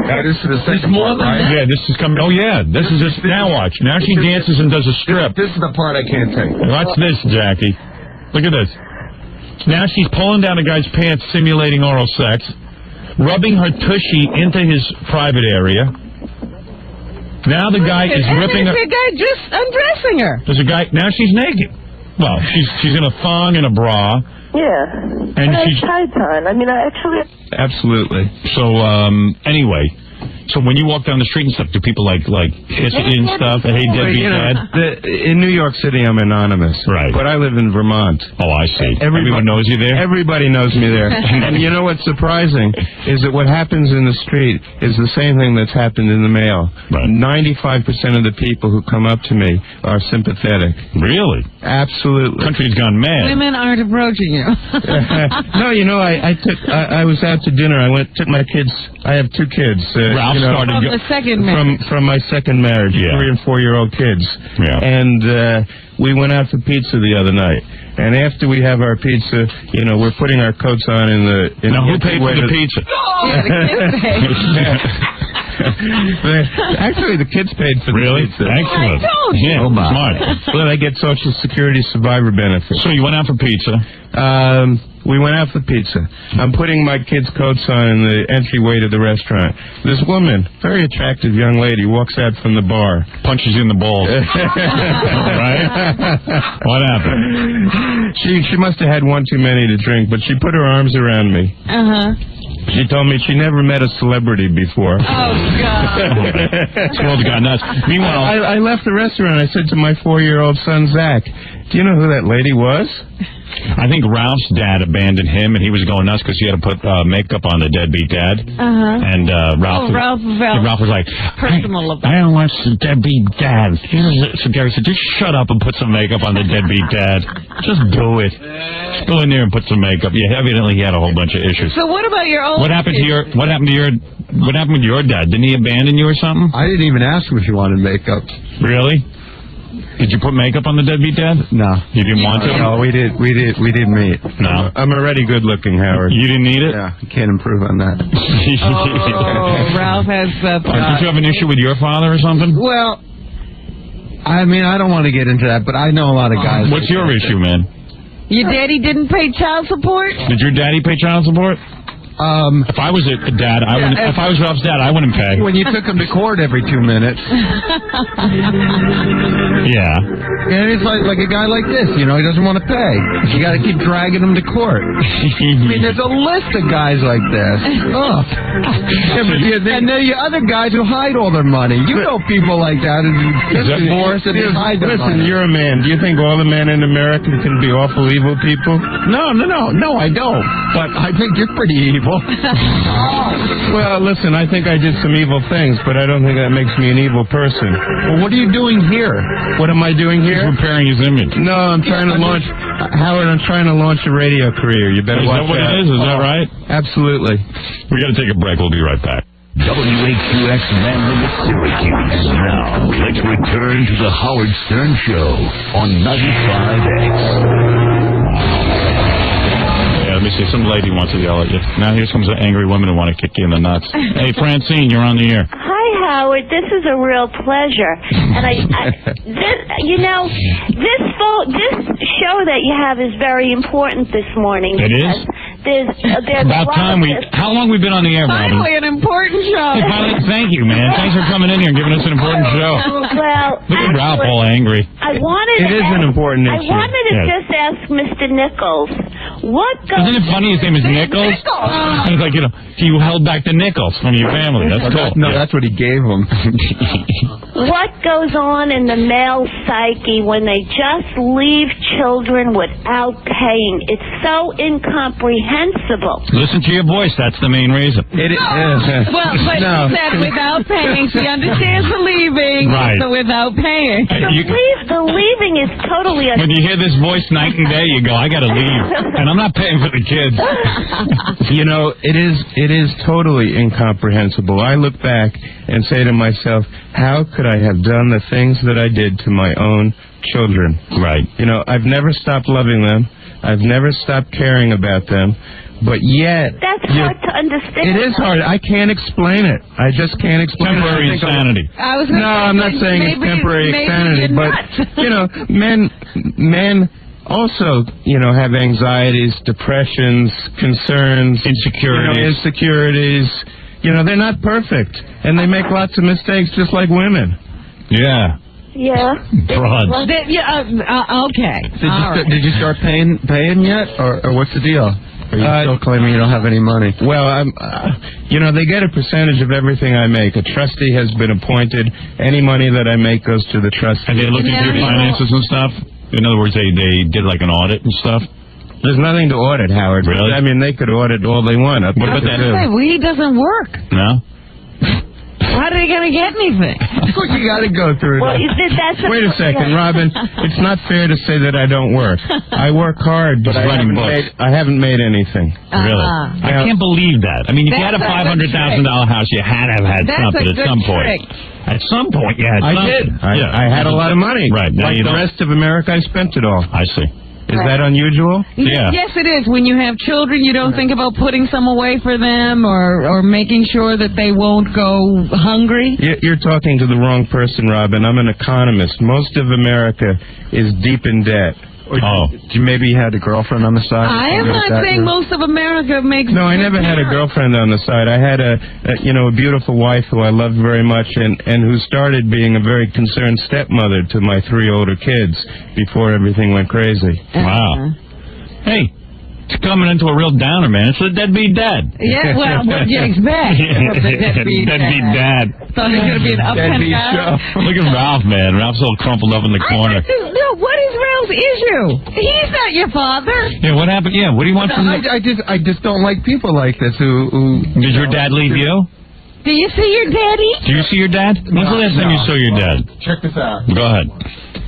This is the second part, right? Yeah, this is coming. Oh, yeah. This is just. Now watch. Now she dances and does a strip. This is the part I can't take. Watch this, Jackie. Look at this. Now she's pulling down a guy's pants, simulating oral sex, rubbing her tushy into his private area. Now the guy is ripping her. There's a guy just undressing her. There's a guy. Now she's naked. Well, she's in a thong and a bra. Yeah. And she's tight on. I mean, I actually. Absolutely. So, anyway, so when you walk down the street and stuff, do people like kiss you and stuff? Hey, Debbie, Dad? In New York City, I'm anonymous. Right. But I live in Vermont. Oh, I see. Everyone knows you there? Everybody knows me there. And you know what's surprising is that what happens in the street is the same thing that's happened in the mail. Right. 95% of the people who come up to me are sympathetic. Really? Absolutely. Country's gone mad. Women aren't approaching you. No, you know, I was out to dinner. Took my kids. I have two kids. Ralph started from the second marriage. From my second marriage, 3 and 4 year old kids. Yeah. And we went out for pizza the other night. And after we have our pizza, you know, we're putting our coats on in the. Now who paid for the pizza? Yeah, the kids paid. Actually, the kids paid for the pizza. Excellent. Yeah, smart. Well, I get Social Security survivor benefits. So you went out for pizza? We went out for pizza. I'm putting my kids' coats on in the entryway to the restaurant. This woman, very attractive young lady, walks out from the bar. Punches you in the balls. Right? What happened? She must have had one too many to drink, but she put her arms around me. She told me she never met a celebrity before. Oh, God. This world's gone nuts. Meanwhile, I left the restaurant. I said to my 4-year-old son, Zach, do you know who that lady was? I think Ralph's dad abandoned him, and he was going nuts because he had to put makeup on the deadbeat dad. And Ralph was like, personal I don't watch the deadbeat dad. So Gary said, just shut up and put some makeup on the deadbeat dad. Just do it. Just go in there and put some makeup. Yeah, evidently he had a whole bunch of issues. So what about your old What happened with your dad? Didn't he abandon you or something? I didn't even ask him if he wanted makeup. Really? Did you put makeup on the deadbeat dad? No. You didn't want to? No, we did meet. No. I'm already good looking, Howard. You didn't need it? Yeah, you can't improve on that. Ralph has did you have an issue with your father or something? Well, I mean, I don't want to get into that, but I know a lot of guys. What's your issue, man? Your daddy didn't pay child support? Did your daddy pay child support? If I was a dad, I wouldn't. If I was Ralph's dad, I wouldn't pay. When you took him to court every 2 minutes. Yeah. And it's like a guy like this, he doesn't want to pay. You got to keep dragging him to court. I mean, there's a list of guys like this. Oh. And then the other guys who hide all their money. You know people like that who divorce and they hide their money. Listen, you're a man. Do you think all the men in America can be awful evil people? No, I don't. But I think you're pretty evil. Well, listen, I think I did some evil things, but I don't think that makes me an evil person. Well, what are you doing here? What am I doing here? He's repairing his image. No, I'm trying to launch, Howard, I'm trying to launch a radio career. You better watch that. Is that what it is? Is that right? Absolutely. We got to take a break. We'll be right back. WAQX Manly Syracuse. Now, let's return to the Howard Stern Show on 95X. Yeah, let me see. Some lady wants to yell at you. Now here comes an angry woman who want to kick you in the nuts. Hey, Francine, you're on the air. Hi, Howard. This is a real pleasure. And this show that you have is very important this morning. It is? There's about time how long we been on the air, Robin? Finally, an important show. Hey, finally, thank you, man. Thanks for coming in here and giving us an important show. Well, look at Ralph all angry. It is an important issue. I wanted to just ask Mr. Nichols, what goes... Isn't it funny his name is Nichols? It's like, you held back the nickels from your family. That's cool. No, that's what he gave him. What goes on in the male psyche when they just leave children without paying? It's so incomprehensible. Listen to your voice. That's the main reason. It is. Well, but she said without paying. She understands the leaving. Right. So without paying. The leaving is totally... When you hear this voice night and day, you go, I got to leave. And I'm not paying for the kids. It is totally incomprehensible. I look back and say to myself, how could I have done the things that I did to my own children? Right. I've never stopped loving them. I've never stopped caring about them, but yet... That's hard to understand. It is hard. I can't explain it. I just can't explain temporary it. insanity. I'm not saying it's temporary insanity, but, men also, have anxieties, depressions, concerns... Insecurities. They're not perfect, and they make lots of mistakes just like women. Yeah. Yeah. Frauds. Okay. Did you start paying yet, or what's the deal? Are you still claiming you don't have any money? Well, they get a percentage of everything I make. A trustee has been appointed. Any money that I make goes to the trustee. And they looked into your finances and stuff? In other words, they did like an audit and stuff? There's nothing to audit, Howard. Really? I mean, they could audit all they want. What about that? He doesn't work. No? How are they going to get anything? You got to go through it. Wait a second, Robin. It's not fair to say that I don't work. I work hard, but I haven't made anything. Really? I can't believe that. I mean, if you had a $500,000 house, you had to have had something at some point. At some point, you had something. I did. I had a lot of money. Right. Like the rest of America, I spent it all. I see. Is that unusual? Yeah. Yes, it is. When you have children, you don't think about putting some away for them or making sure that they won't go hungry. You're talking to the wrong person, Robin. I'm an economist. Most of America is deep in debt. Maybe you had a girlfriend on the side? I am not saying most of America makes... No, I never had a girlfriend on the side. I had a beautiful wife who I loved very much and who started being a very concerned stepmother to my 3 older kids before everything went crazy. Wow. Hey, it's coming into a real downer, man. It's a deadbeat dad. Yeah, well, what do you expect? Deadbeat dad. Thought it was going to be an up-and guy. Look at Ralph, man. Ralph's all crumpled up in the corner. No, what is Ralph's issue? He's not your father. Yeah, what happened? Yeah, what do you want from I just don't like people like this who Did your dad leave you? Do you see your daddy? Do you see your dad? When's the last time you saw your dad? Check this out. Go ahead.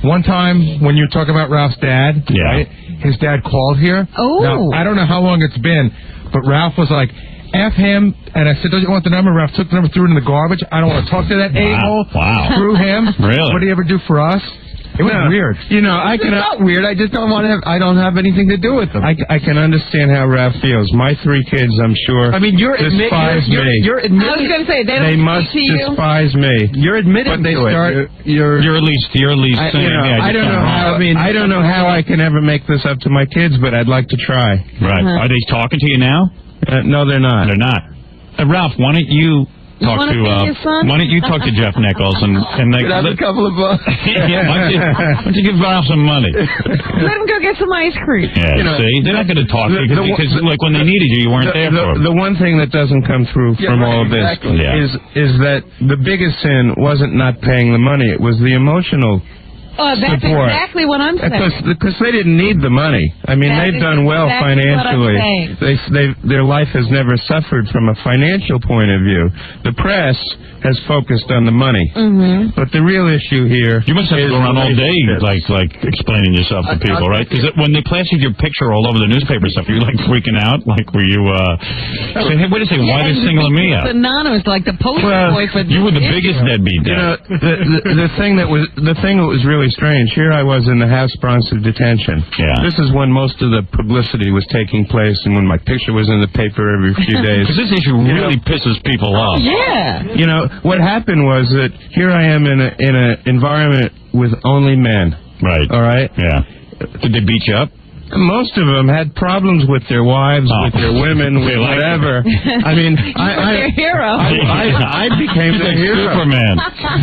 One time when you were talking about Ralph's dad, right? His dad called here. Oh. Now, I don't know how long it's been, but Ralph was like, F him, and I said, don't you want the number? Ralph took the number, threw it in the garbage. I don't want to talk to that a-hole. Wow. Screw him. Really? What did he ever do for us? It was weird. It's not weird. I just don't want to have... I don't have anything to do with them. I can understand how Ralph feels. My 3 kids, I'm sure, despise me. You're admitting... I was going to say, they must despise me. You're admitting to it. You're at least saying... I don't know how... I don't know how I can ever make this up to my kids, but I'd like to try. Right. Are they talking to you now? No, they're not. They're not. Ralph, why don't you talk to why don't you talk to Jeff Nichols and Could I have a couple of bucks? Yeah, why don't you give Ralph some money? Let him go get some ice cream. Yeah, see, they're not going to talk to you because like when they needed you weren't there for them. The one thing that doesn't come through from all of this is that the biggest sin wasn't not paying the money; it was the emotional. Oh, that's support. exactly what I'm saying. Because they didn't need the money. I mean, they've done well financially. Their life has never suffered from a financial point of view. The press has focused on the money. Mm-hmm. But the real issue here you must have to go around all day like explaining yourself to people, right? Because when they plastered your picture all over the newspaper stuff, you were like freaking out? Like, were you saying, hey, wait a second, why are they singling me out? It's anonymous, like the poster boy for you were the biggest deadbeat dad. You know, the thing that was really strange. Here I was in the House Bronson detention. Yeah. This is when most of the publicity was taking place, and when my picture was in the paper every few days. Because this issue really pisses people off. Yeah. You know what happened was that here I am in an environment with only men. Right. All right. Yeah. Did they beat you up? Most of them had problems with their wives, with their women, with whatever. I mean, their hero. I became their hero. Superman.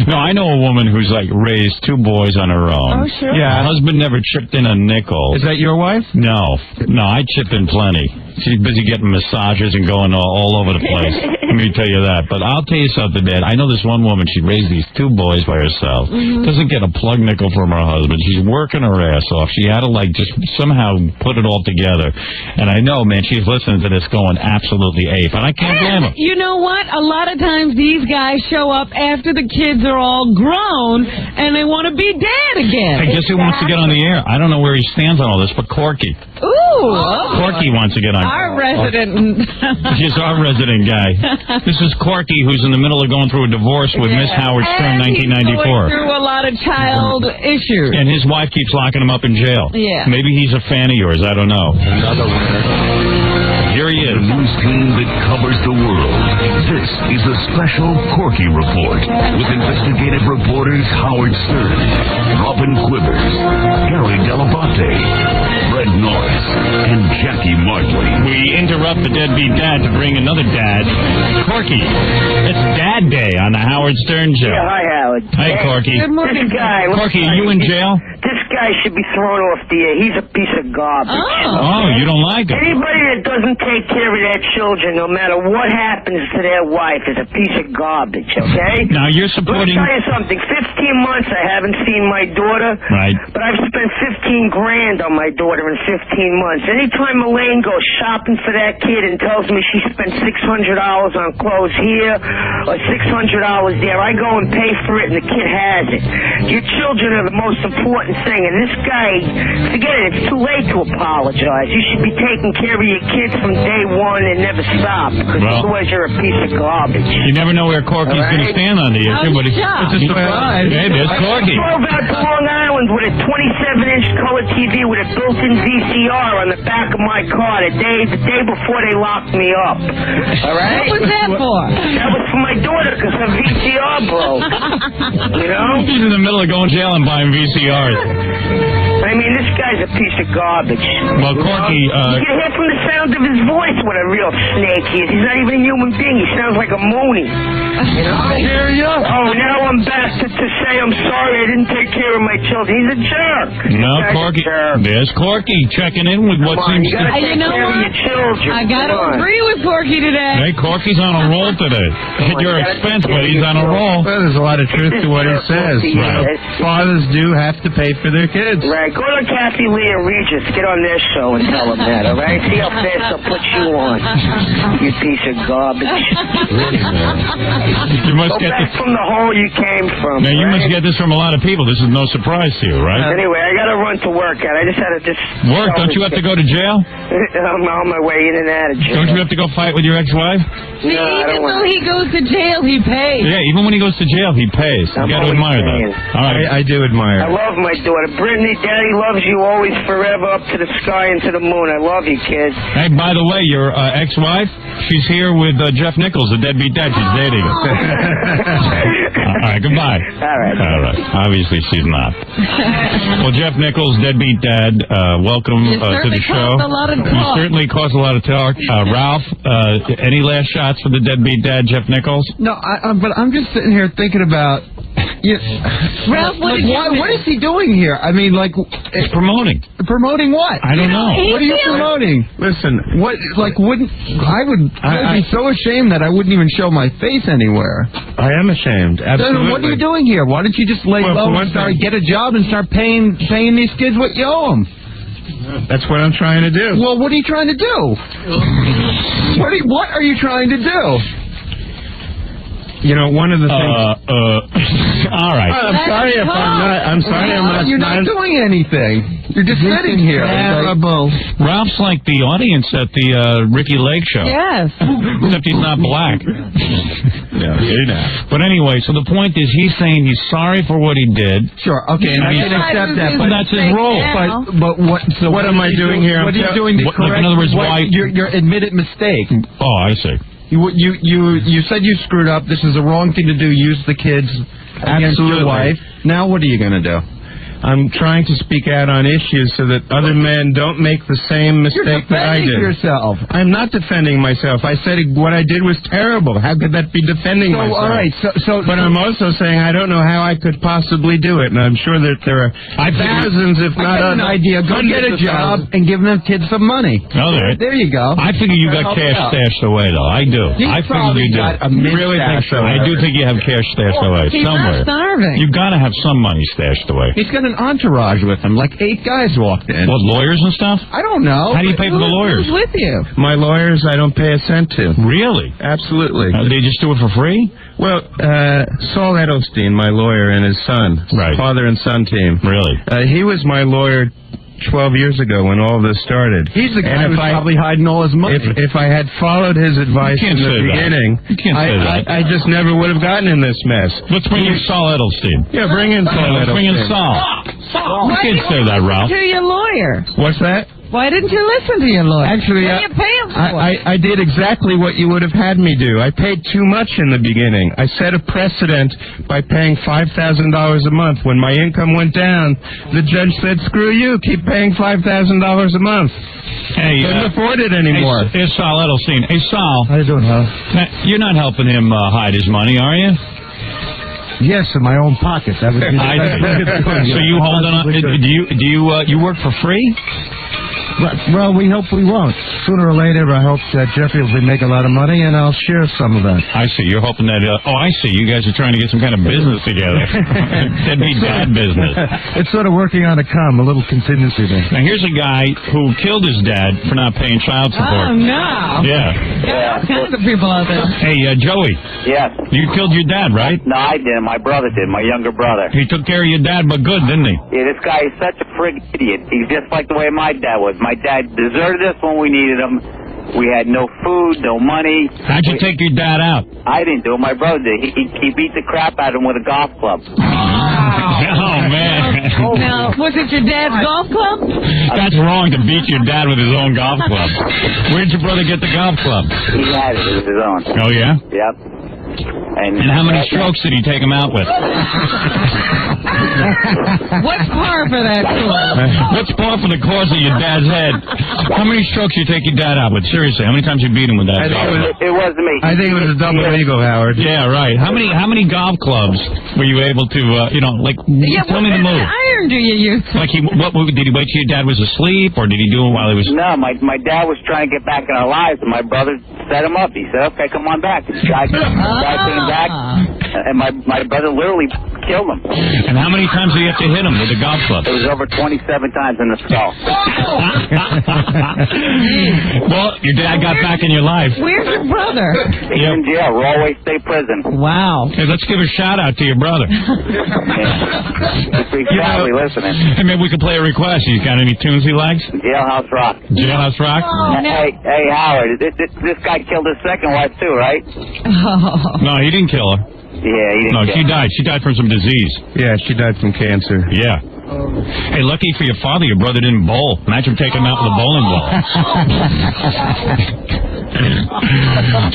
No, I know a woman who's like raised 2 boys on her own. Oh, sure. Yeah. Her husband never chipped in a nickel. Is that your wife? No, I chip in plenty. She's busy getting massages and going all over the place. Let me tell you that. But I'll tell you something, Dad. I know this one woman, she raised these 2 boys by herself. Doesn't get a plug nickel from her husband. She's working her ass off. She had to like just somehow put it all together. And I know, man, she's listening to this going absolutely ape. And I can't blame her. You know what? A lot of times these guys show up after the kids are all grown and they want to be dad again. Hey, guess who wants to get on the air? I don't know where he stands on all this, but Corky. Ooh. Corky wants to get on. Our resident. He's our resident guy. This is Corky, who's in the middle of going through a divorce with Miss Howard Stern, 1994. He's going through a lot of child issues. And his wife keeps locking him up in jail. Yeah. Maybe he's a fan of yours. I don't know. Another winner. Here he is. The news team that covers the world. This is a special Corky Report with investigative reporters Howard Stern, Robin Quivers, Gary Dell'Abate, Fred Norris, and Jackie Martley. We interrupt the deadbeat dad to bring another dad, Corky. It's Dad Day on the Howard Stern Show. Yeah, hi, Howard. Hey, Corky. Good morning. This guy. Corky, are you in jail? This guy should be thrown off the air. He's a piece of garbage. Oh, you don't like him? Anybody that doesn't take care of their children, no matter what happens to their wife, is a piece of garbage, okay? Now, you're supporting... Let me tell you something. 15 months I haven't seen my daughter. Right. But I've spent $15,000 on my daughter in 15 months. Anytime Elaine goes shopping for that kid and tells me she spent $600 on clothes here or $600 there, I go and pay for it and the kid has it. Your children are the most important thing. And this guy, forget it, it's too late to apologize. You should be taking care of your kids from day one and never stop. Because otherwise you're a piece of garbage. You never know where Corky's going to stand on the issue, but it's a surprise. Hey, there's Corky. I drove out to Long Island with a 27-inch color TV with a built-in VCR on the back of my car the day before they locked me up. All right? What was that for? That was for my daughter because her VCR broke. You know? He's in the middle of going to jail and buying VCRs. I mean, this guy's a piece of garbage. Well, Corky, you can hear from the sound of his voice what a real snake he is. He's not even a human being. He sounds like a Mooney. You know? I hear you. Oh, now I'm back to say I'm sorry I didn't take care of my children. He's a jerk. No, Corky. There's Corky checking in with what seems to... You know what? I got to agree with Corky today. Hey, Corky's on a roll today. At your expense, but he's on a roll. Well, there's a lot of truth to what he says. Right. Fathers do have to pay for their kids. Right. Go to Kathy Lee and Regis. Get on their show and tell them that, all right? See how fast they'll put you on. You piece of garbage. You must Go get back from the hole you came from. Now, you right? must get this from a lot of people. This is no surprise to you, right? Anyway, I got to run to work. I just had to Work? Don't you have to go to jail? I'm on my way in and out of jail. Don't you have to go fight with your ex-wife? No, even though he goes to jail, he pays. Yeah, even when he goes to jail, he pays. You got to admire that. All right. I do admire I love my daughter. Brittany, Daddy loves you always forever up to the sky and to the moon. I love you, kid. Hey, by the way, your ex-wife, she's here with Jeff Nichols, the deadbeat dad. She's dating. All right, goodbye. All right. Obviously, she's not. Well, Jeff Nichols, deadbeat dad, welcome to the show. A lot of Good You call. certainly caused a lot of talk. Ralph, any last shots for the deadbeat dad, Jeff Nichols? No, but I'm just sitting here thinking about. Ralph, what is he doing here? I mean, like, promoting. Promoting what? I don't know. What are you promoting? Listen, what? Like, I'd be so ashamed that I wouldn't even show my face anywhere. I am ashamed. Absolutely. Then what are you doing here? Why don't you just lay low and get a job and start paying these kids what you owe them? That's what I'm trying to do. Well, what are you trying to do? What are you trying to do? You know, one of the things. All right. I'm sorry if I'm not. You're not doing anything. You're just sitting here. Terrible. Ralph's like the audience at the Ricky Lake show. Yes. Except he's not black. Yeah. But anyway, so the point is, he's saying he's sorry for what he did. Sure. Okay, and I can accept that. But that's his role. But what? So what am I doing here? What are you doing to correct? In other words, why your admitted mistake? Oh, I see. You said you screwed up. This is the wrong thing to do. Use the kids against your wife. Now what are you going to do? I'm trying to speak out on issues so that other men don't make the same mistake that I did. You're defending yourself. I'm not defending myself. I said what I did was terrible. How could that be defending myself? All right. But I'm also saying I don't know how I could possibly do it, and I'm sure that there are thousands, if not an idea. Go get a job and give them kids some money. Oh, there you go. I figure you got cash stashed away, though. I do. I figure you do. You really think so? I do think you have cash stashed away somewhere. He's not starving. You've got to have some money stashed away. He's got an entourage with him. Like 8 guys walked in. What, lawyers and stuff? I don't know. How do you pay for the lawyers? Who's with you? My lawyers, I don't pay a cent to. Really? Absolutely. They just do it for free? Well, Saul Edelstein, my lawyer, and his son, father and son team. Really? He was my lawyer 12 years ago when all this started. He's the guy who's probably hiding all his money. If I had followed his advice in the beginning, I just never would have gotten in this mess. Let's bring in Saul Edelstein. Yeah, bring in Saul Edelstein. Let's bring in Saul. You can't say that, Ralph. To your lawyer. What's that? Why didn't you listen to your lawyer? Actually, what are you paying for? I did exactly what you would have had me do. I paid too much in the beginning. I set a precedent by paying $5,000 a month. When my income went down, the judge said, "Screw you, keep paying $5,000 a month." Hey, couldn't afford it anymore. Here's Saul Edelstein. Hey, Saul. How you doing, Hal? You're not helping him hide his money, are you? Yes, in my own pocket. That would be So you hold on. Do you work for free? Well, we hope we won't. Sooner or later, I hope that Jeffrey will make a lot of money, and I'll share some of that. I see. You're hoping that... I see. You guys are trying to get some kind of business together. Deadbeat dad business. It's sort of working on a little contingency thing. Now, here's a guy who killed his dad for not paying child support. Oh, no. Yeah. All kinds of people out there. Hey, Joey. Yes. You killed your dad, right? No, I didn't. My brother did. My younger brother. He took care of your dad, but good, didn't he? Yeah, this guy is such a friggin' idiot. He's just like the way my dad was. My dad deserted us when we needed him. We had no food, no money. How'd you take your dad out? I didn't do it. My brother did. He beat the crap out of him with a golf club. Oh, man. Now, was it your dad's golf club? That's wrong to beat your dad with his own golf club. Where'd your brother get the golf club? He had it. It was his own. Oh, yeah? Yep. And how many strokes did he take him out with? What's par for that club? What's par for the cause of your dad's head? How many strokes you take your dad out with? Seriously, how many times you beat him with that? It wasn't me. I think it was a double eagle, Howard. Yeah, right. How many golf clubs were you able to, tell me the move? What iron do you use? Like, did he wait till your dad was asleep, or did he do it while he was... No, my dad was trying to get back in our lives, and my brother set him up. He said, "Okay, come on back." The guy came back, and my brother literally killed him. And how many times did you have to hit him with the golf club? It was over 27 times in the skull. Well, your dad got back in your life. Where's your brother? He's in jail, Rollway State Prison. Wow. Hey, let's give a shout out to your brother. He's probably listening. Hey, maybe we could play a request. He's got any tunes he likes? Jailhouse Rock. Jailhouse Rock? Oh, no. Hey, Howard, this guy killed his second wife too, right? Oh. No, he didn't kill her. Yeah, he didn't. No, she died. She died from some disease. Yeah, she died from cancer. Yeah. Hey, lucky for your father, your brother didn't bowl. Imagine taking him out with a bowling ball.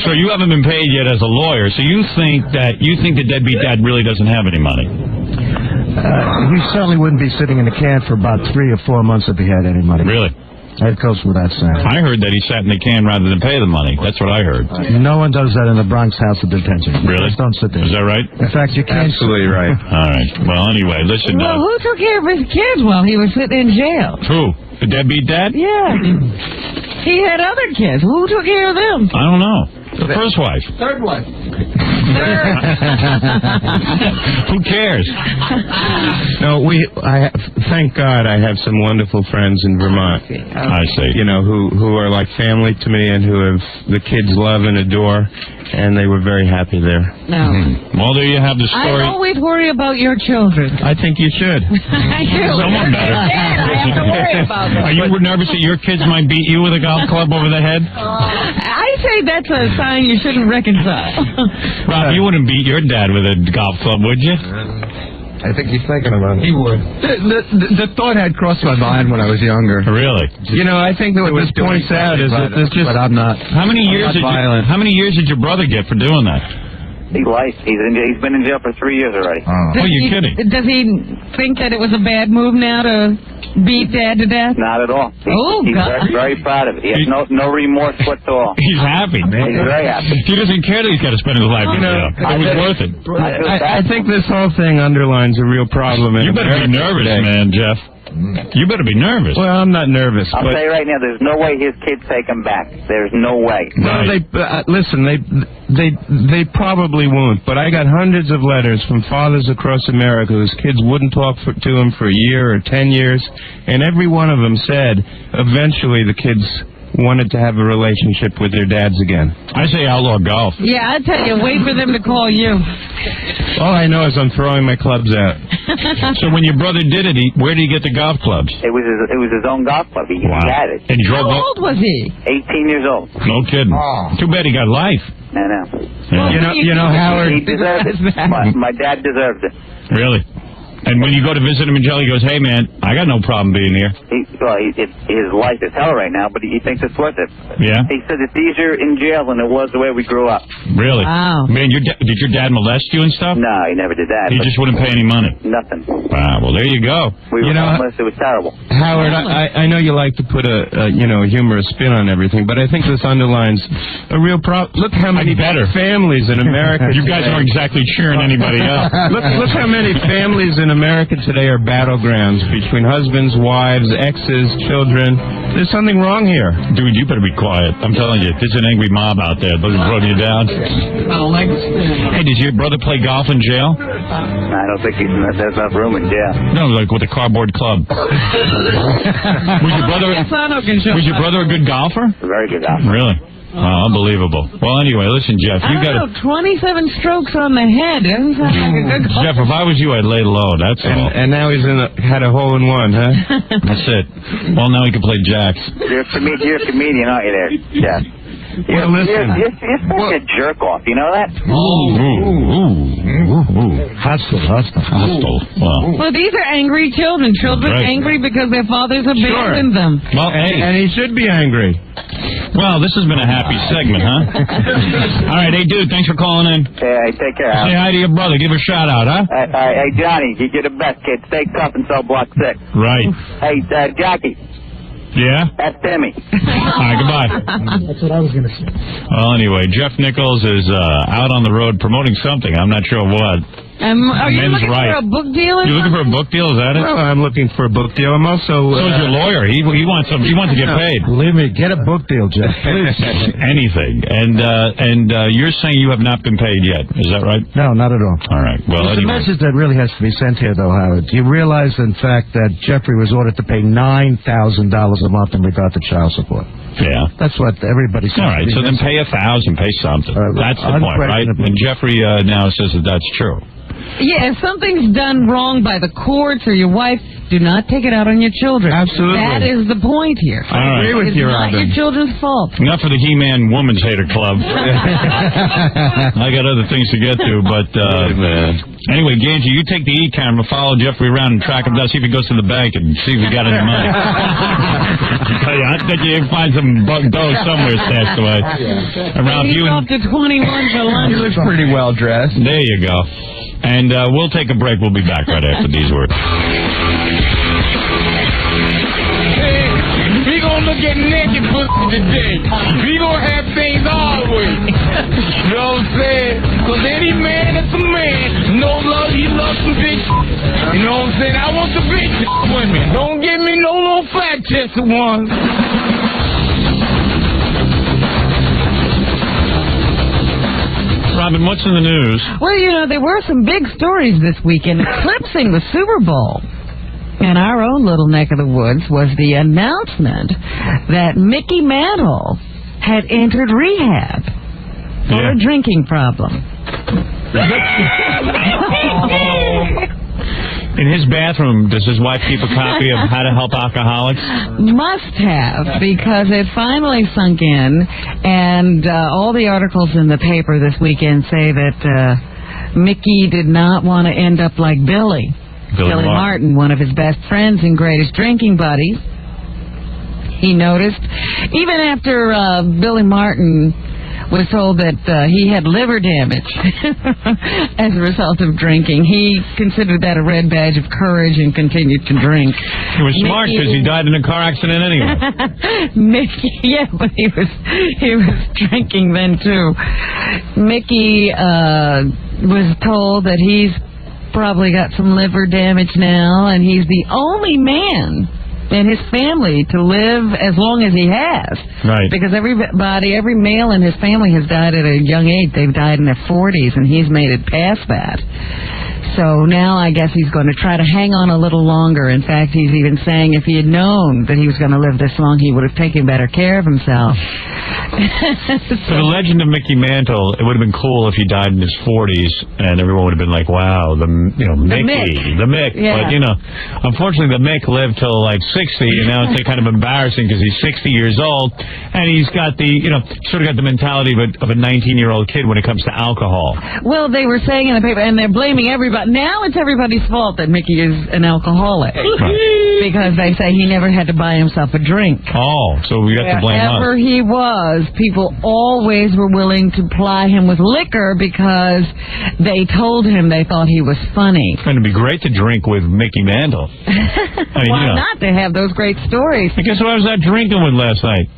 So you haven't been paid yet as a lawyer. So you think the deadbeat dad really doesn't have any money? He certainly wouldn't be sitting in a can for about 3 or 4 months if he had any money. Really? That goes without saying. I heard that he sat in the can rather than pay the money. That's what I heard. No one does that in the Bronx House of Detention. Really? Just don't sit there. Is that right? In fact, you can't. Absolutely right. All right. Well, anyway, listen. Well, who took care of his kids while he was sitting in jail? Who? The deadbeat dad? Yeah. He had other kids. Who took care of them? I don't know. The first wife. Third wife. Who cares? No, thank God I have some wonderful friends in Vermont. I see. You know, who are like family to me and who have the kids love and adore, and they were very happy there. No. Well, there you have the story. I always worry about your children. I think you should. I do. Someone better. I have to worry about them. Are you nervous that your kids might beat you with a golf club over the head? I say that's a sign you shouldn't reconcile. Rob, you wouldn't beat your dad with a golf club, would you? I think he's thinking about it. He would. The thought had crossed my mind when I was younger. Really? You know, I think that what this points out is that there's just... But I'm not. How many years did your brother get for doing that? He's life. He's been in jail for 3 years already. Oh, you're kidding. Does he think that it was a bad move now to beat Dad to death? Not at all. He's God. very proud of it. He has no remorse whatsoever. He's happy. He's very happy. He doesn't care that he's got to spend his life in jail. It was worth it. I think this whole thing underlines a real problem. You better be nervous, man, Jeff. You better be nervous. Well, I'm not nervous. I'll tell you right now, there's no way his kids take him back. There's no way. No, listen, they probably won't. But I got hundreds of letters from fathers across America whose kids wouldn't talk to them for a year or 10 years, and every one of them said eventually the kids wanted to have a relationship with their dads again. I say outlaw golf. Yeah, I tell you, wait for them to call you. All I know is I'm throwing my clubs out. So when your brother did it, where did he get the golf clubs? It was his own golf club. He had it. And he drove How old was he? 18 years old. No kidding. Too bad he got life. I know. Yeah. You know, Howard. He deserved it. My dad deserved it. Really? And when you go to visit him in jail, he goes, "Hey, man, I got no problem being here." His life is hell right now, but he thinks it's worth it. Yeah? He said it's easier in jail than it was the way we grew up. Really? Wow. Man, did your dad molest you and stuff? No, he never did that. He just wouldn't pay any money? Nothing. Wow, well, there you go. We were homeless. It was terrible. Howard, I know you like to put a humorous spin on everything, but I think this underlines a real problem. Look how many families in America You guys aren't exactly cheering anybody up. Look how many families in America today are battlegrounds between husbands, wives, exes, children. There's something wrong here. Dude, you better be quiet. I'm telling you, there's an angry mob out there looking to throw you down. Hey, did your brother play golf in jail? I don't think there's enough room in jail. No, like with a cardboard club. Was your brother a good golfer? Very good golfer. Really? Oh, unbelievable. Well, anyway, listen, Jeff, you got 27 strokes on the head. Doesn't sound like a good call. Jeff, if I was you, I'd lay low. That's all. And now he's had a hole in one, huh? That's it. Well, now he can play jacks. You're a comedian, aren't you there, Jeff? Well, listen. You're such a jerk off. You know that? Hostile. Well, these are angry children. Children angry because their fathers abandoned them. Well, hey. And he should be angry. Well, this has been a happy segment, huh? All right, hey, dude, thanks for calling in. Hey, take care. Say hi to your brother. Give a shout out, huh? Hey, Johnny, you're the best, kid. Stay tough and sell Block 6. Right. Hey, Jackie. Yeah? That's Timmy. All right, goodbye. That's what I was going to say. Well, anyway, Jeff Nichols is out on the road promoting something. I'm not sure what. Are you looking for a book deal? You looking for a book deal? Is that it? Well, I'm looking for a book deal. I'm also... So is your lawyer. He wants to get paid. Believe me, get a book deal, Jeff. Please. Anything. And you're saying you have not been paid yet. Is that right? No, not at all. All right. Well, There's a message that really has to be sent here, though, Howard. You realize, in fact, that Jeffrey was ordered to pay $9,000 a month in regard to child support. Yeah. That's what everybody says. All right, so then pay $1,000, pay something. That's the point, right? And Jeffrey now says that that's true. Yeah, if something's done wrong by the courts or your wife, do not take it out on your children. Absolutely. That is the point here. I agree with you, Robin. It's not your children's fault. Enough of the He-Man Woman's Hater Club. I got other things to get to, but anyway, Ganji, you take the E-camera, follow Jeffrey around and track him down, see if he goes to the bank and see if he got any money. I bet you can find some dough somewhere stashed away. Around He's off to 21 for lunch. He looks pretty well dressed. There you go. And we'll take a break. We'll be back right after these words. He gonna gonna get naked pussy today. We gonna have things always. You know what I'm saying? Cause any man that's a man, no love, he loves some big. You know what I'm saying? I want the big women. Don't give me no little fat chested ones. Robin, what's in the news? Well, you know, there were some big stories this weekend eclipsing the Super Bowl. In our own little neck of the woods was the announcement that Mickey Mantle had entered rehab for a drinking problem. In his bathroom, does his wife keep a copy of How to Help Alcoholics? Must have, because it finally sunk in, and all the articles in the paper this weekend say that Mickey did not want to end up like Billy Martin, one of his best friends and greatest drinking buddies. He noticed, even after Billy Martin was told that he had liver damage as a result of drinking, he considered that a red badge of courage and continued to drink. He was smart because he died in a car accident anyway. Mickey, yeah, but he was drinking then too. Mickey was told that he's probably got some liver damage now, and he's the only man in his family to live as long as he has. Right. Because every male in his family has died at a young age. They've died in their 40s, and he's made it past that. So now I guess he's going to try to hang on a little longer. In fact, he's even saying if he had known that he was going to live this long, he would have taken better care of himself. So the legend of Mickey Mantle, it would have been cool if he died in his 40s, and everyone would have been like, wow, Mickey, the Mick. Yeah. But, unfortunately, the Mick lived till like 60, and now it's kind of embarrassing because he's 60 years old, and he's got the, sort of got the mentality of a 19-year-old kid when it comes to alcohol. Well, they were saying in the paper, and they're blaming everybody. Now it's everybody's fault that Mickey is an alcoholic. Right. Because they say he never had to buy himself a drink. Oh, so we got to blame us. Wherever he was, people always were willing to ply him with liquor because they told him they thought he was funny. It's going to be great to drink with Mickey Mantle. Why not? They have those great stories. I guess who I was out drinking with last night?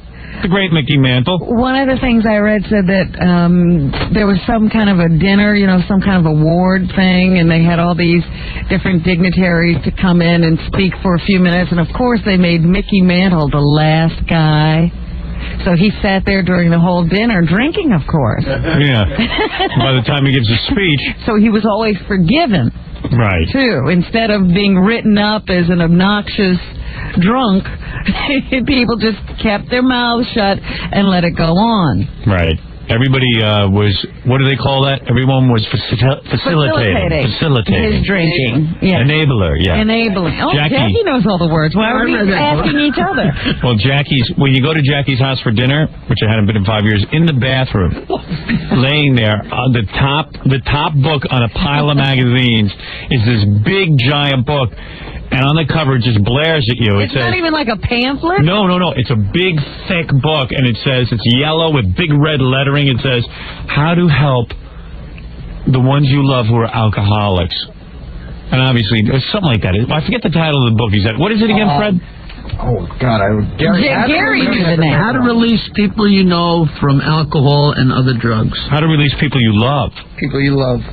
The great Mickey Mantle. One of the things I read said that there was some kind of a dinner, some kind of award thing, and they had all these different dignitaries to come in and speak for a few minutes, and of course they made Mickey Mantle the last guy. So he sat there during the whole dinner drinking, of course. Yeah. By the time he gives a speech. So he was always forgiven. Right. Too. Instead of being written up as an obnoxious drunk, people just kept their mouths shut and let it go on. Right. Everybody was, what do they call that? Everyone was facilitating his drinking. Yeah. Enabler, yeah. Enabling. Oh, Jackie knows all the words. Why are we asking each other? Well, when you go to Jackie's house for dinner, which I hadn't been in 5 years, in the bathroom, laying there, the top book on a pile of magazines is this big giant book. And on the cover, it just blares at you. It's not even like a pamphlet? No. It's a big, thick book, and it says, it's yellow with big red lettering. It says, how to help the ones you love who are alcoholics. And obviously, it's something like that. I forget the title of the book. What is it again, Fred? Oh, God. Gary knew the name. How to release people you know from alcohol and other drugs. How to release people you love. People you love.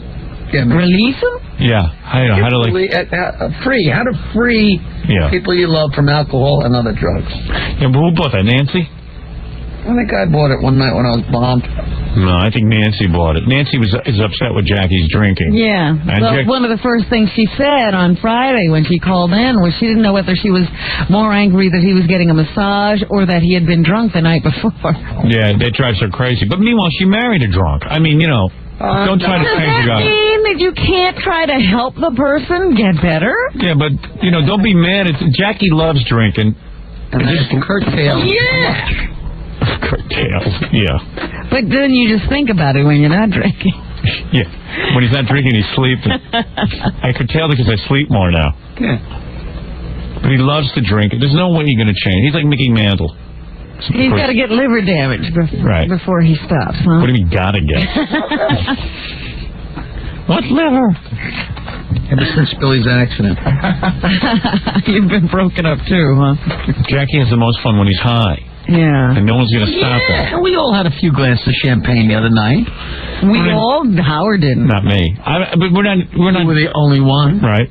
Yeah, release them? Yeah. How to free. How to free people you love from alcohol and other drugs. Yeah, but who bought that? Nancy? I think I bought it one night when I was bombed. No, I think Nancy bought it. Nancy is upset with Jackie's drinking. Yeah. Well, one of the first things she said on Friday when she called in was she didn't know whether she was more angry that he was getting a massage or that he had been drunk the night before. Yeah, that drives her crazy. But meanwhile, she married a drunk. I mean, don't try to change the guy. Does that mean that you can't try to help the person get better? Yeah, but, don't be mad. Jackie loves drinking. And just curtail. Yeah. Curtail, yeah. But then you just think about it when you're not drinking. Yeah. When he's not drinking, he's sleeping. I curtail because I sleep more now. Yeah. But he loves to drink. There's no way you're going to change. He's like Mickey Mantle. He's got to get liver damage before he stops, huh? What do you mean, gotta get? What liver? Ever since Billy's accident. You've been broken up too, huh? Jackie has the most fun when he's high. Yeah. And no one's going to stop him. Yeah, we all had a few glasses of champagne the other night. We all? Howard didn't. Not me. But we're not. You were the only one. Right.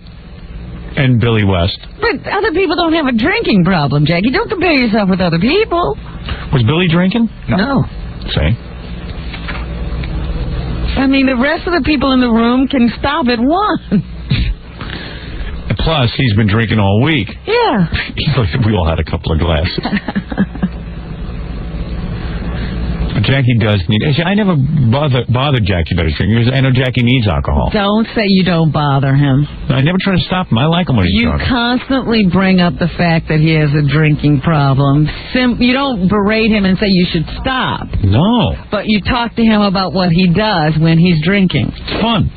And Billy West. But other people don't have a drinking problem, Jackie. Don't compare yourself with other people. Was Billy drinking? No. See? I mean, the rest of the people in the room can stop at one. Plus, he's been drinking all week. Yeah. We all had a couple of glasses. Jackie does need... I never bothered Jackie about his drinking because I know Jackie needs alcohol. Don't say you don't bother him. I never try to stop him. I like him when he's drunk. You constantly bring up the fact that he has a drinking problem. You don't berate him and say you should stop. No. But you talk to him about what he does when he's drinking. It's fun.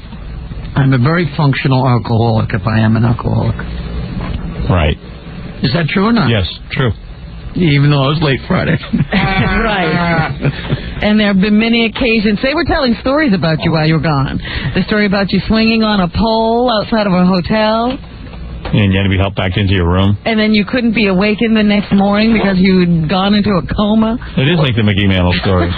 I'm a very functional alcoholic if I am an alcoholic. Right. Is that true or not? Yes, true. Even though I was late Friday. Right. And there have been many occasions. They were telling stories about you while you were gone. The story about you swinging on a pole outside of a hotel. And you had to be helped back into your room. And then you couldn't be awakened the next morning because you'd gone into a coma. It is like the Mickey Mantle story.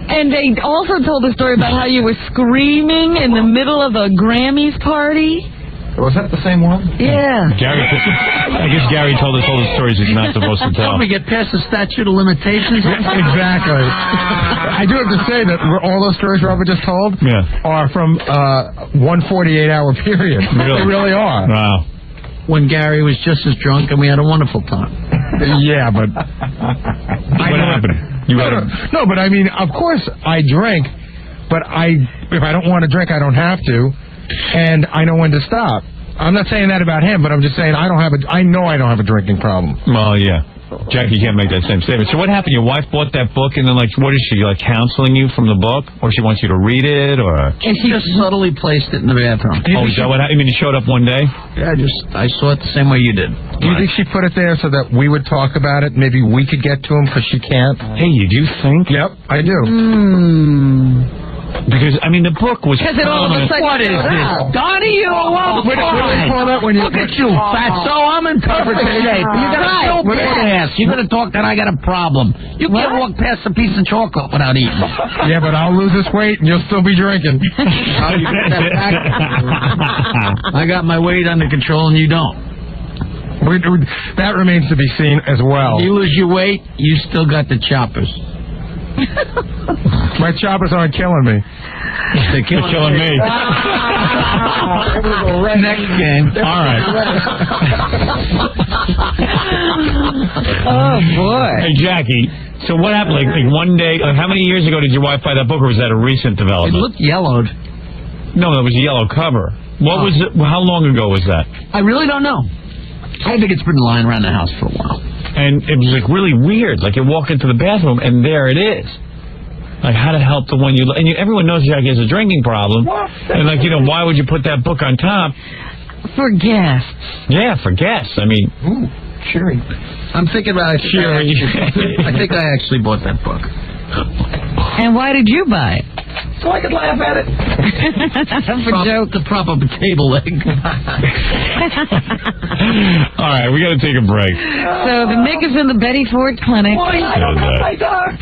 And they also told a story about how you were screaming in the middle of a Grammys party. Was that the same one? Yeah. I guess Gary told us all the stories he's not supposed to tell. Don't we get past the statute of limitations? Exactly. I do have to say that all those stories Robert just told are from 148-hour period. Really? They really are. Wow. When Gary was just as drunk and we had a wonderful time. Yeah, but... What happened? No, but I mean, of course I drink, but if I don't want to drink, I don't have to. And I know when to stop. I'm not saying that about him, but I'm just saying I know I don't have a drinking problem. Well, yeah. Jackie can't make that same statement. So what happened? Your wife bought that book, and then, like, what is she, like, counseling you from the book? Or she wants you to read it, or... And she just subtly placed it in the bathroom. Oh, is that what happened? You mean you showed up one day? Yeah, I saw it the same way you did. Do you think she put it there so that we would talk about it? Maybe we could get to him, because she can't? Hey, you do think? Yep, I do. Because, I mean, the book was... Because it all of a sudden... What is this? Donnie, you love What do they call that when you... Look at you, fatso. I'm in perfect shape. You got a stupid ass. You're going to talk that I got a problem. You can't walk past a piece of chocolate without eating. Yeah, but I'll lose this weight and you'll still be drinking. I got my weight under control and you don't. That remains to be seen as well. You lose your weight, you still got the choppers. My choppers aren't killing me. They're killing me. Next game. All right. Oh, boy. Hey, Jackie, so what happened? Like one day, how many years ago did your wife buy that book, or was that a recent development? It looked yellowed. No, that was a yellow cover. What was it? How long ago was that? I really don't know. I think it's been lying around the house for a while. And it was, like, really weird. Like, you walk into the bathroom, and there it is. Like, how to help the one you... And everyone knows Jackie has a drinking problem. And, like, you know, why would you put that book on top? For guests. Yeah, for guests. I mean... Ooh, cheery. I'm thinking about it. Cheery. I think I actually bought that book. And why did you buy it? So I could laugh at it. To prop up a table leg. All right, we got to take a break. So the Mick is in the Betty Ford Clinic. I don't have my dog.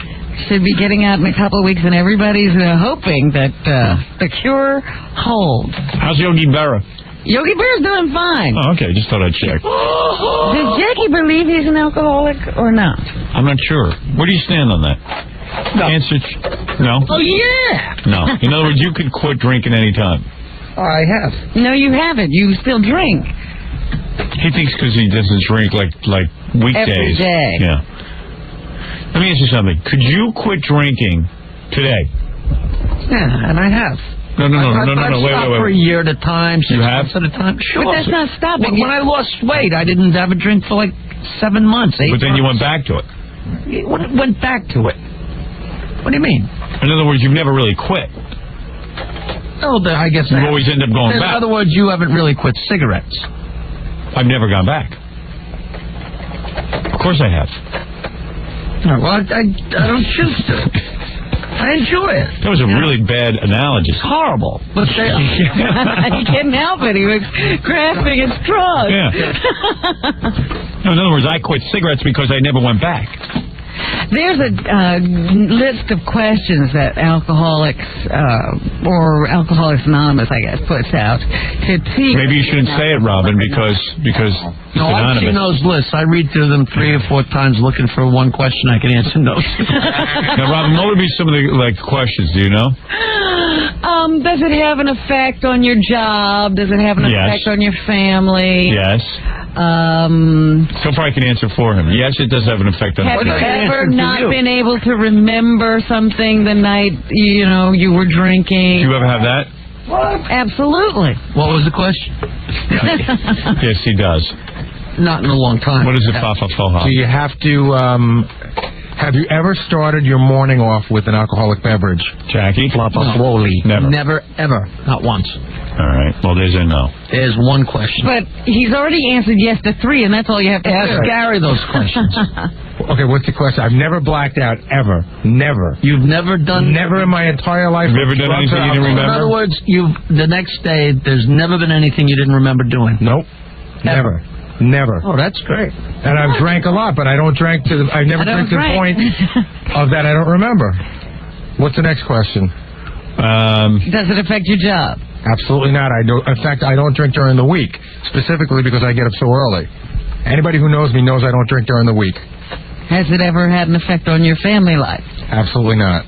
Should be getting out in a couple of weeks, and everybody's hoping that the cure holds. How's Yogi Berra? Yogi Berra's doing fine. Oh, okay, just thought I'd check. Does Jackie believe he's an alcoholic or not? I'm not sure. Where do you stand on that? No. Answer, no? Oh, yeah. No. In other words, you could quit drinking any time. I have. No, you haven't. You still drink. He thinks because he doesn't drink like weekdays. Every day. Yeah. Let me ask you something. Could you quit drinking today? Yeah, and I have. No. Wait. For a year at a time, 6 months at a time. Sure. But that's not stopping. When I lost weight, I didn't have a drink for like 7 months, 8 But then months. you went back to it. Went back to it. What do you mean? In other words, you've never really quit. Oh, I guess you always end up going back. In other words, you haven't really quit cigarettes. I've never gone back. Of course I have. Well, I don't choose to. I enjoy it. That was a really bad analogy. It's horrible. But He couldn't help it. He was grasping at straws. Yeah. No, in other words, I quit cigarettes because I never went back. There's a list of questions that alcoholics, or Alcoholics Anonymous, I guess, puts out to teach. Maybe you shouldn't say it, Robin, because it's no, I've seen anonymous. those lists. I read through them 3 or 4 times looking for one question I can answer no. Now, Robin, what would be some of the questions? Do you know? Does it have an effect on your job? Does it have an effect on your family? Yes. So far, I can answer for him. Yes, it does have an effect on Have him. you ever not been able to remember something the night you were drinking? Do you ever have that? Absolutely. What was the question? Yes, he does. Not in a long time. What is it, 𝗮𝗮𝗮? Do you have to, have you ever started your morning off with an alcoholic beverage? Jackie? 𝗮𝗮𝗮𝗋. Never. Never, ever. Not once. All right. Well, there's a no. There's one question. But he's already answered yes to 3, and that's all you have to ask Gary those questions. Okay, what's the question? I've never blacked out, ever. Never. You've never done... Never in my entire life. Have you ever done anything you didn't remember? In other words, the next day, there's never been anything you didn't remember doing. Nope. Never. Never. Oh, that's great. And I've drank a lot, but I don't drink to the... I've never drank to the point of that I don't remember. What's the next question? Does it affect your job? Absolutely not. In fact, I don't drink during the week, specifically because I get up so early. Anybody who knows me knows I don't drink during the week. Has it ever had an effect on your family life? Absolutely not.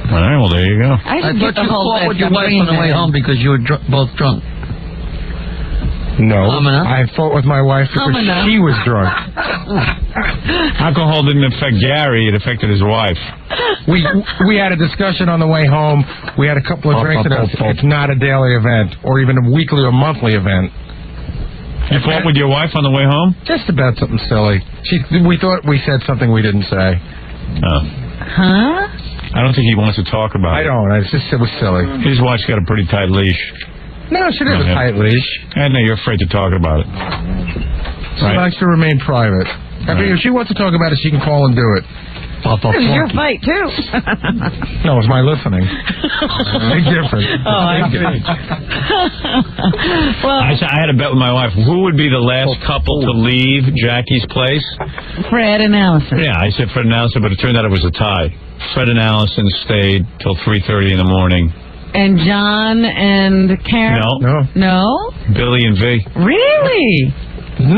All right, well, there you go. I thought you fought with your wife on the way home because you were both drunk. No, I fought with my wife because she was drunk. Alcohol didn't affect Gary; it affected his wife. We had a discussion on the way home. We had a couple of drinks, and it's not a daily event, or even a weekly or monthly event. You fought with your wife on the way home? Just about something silly. We thought we said something we didn't say. Oh. Huh? I don't think he wants to talk about it. I don't. It was silly. His wife's got a pretty tight leash. No, she doesn't have a tight leash. I know you're afraid to talk about it. She likes to remain private. I mean, if she wants to talk about it, she can call and do it. It was your fight, too. No, it was my listening. Big difference. Oh, I see. Well, I had a bet with my wife. Who would be the last couple to leave Jackie's place? Fred and Allison. Yeah, I said Fred and Allison, but it turned out it was a tie. Fred and Allison stayed till 3:30 in the morning. And John and Karen? No? Billy and V. Really?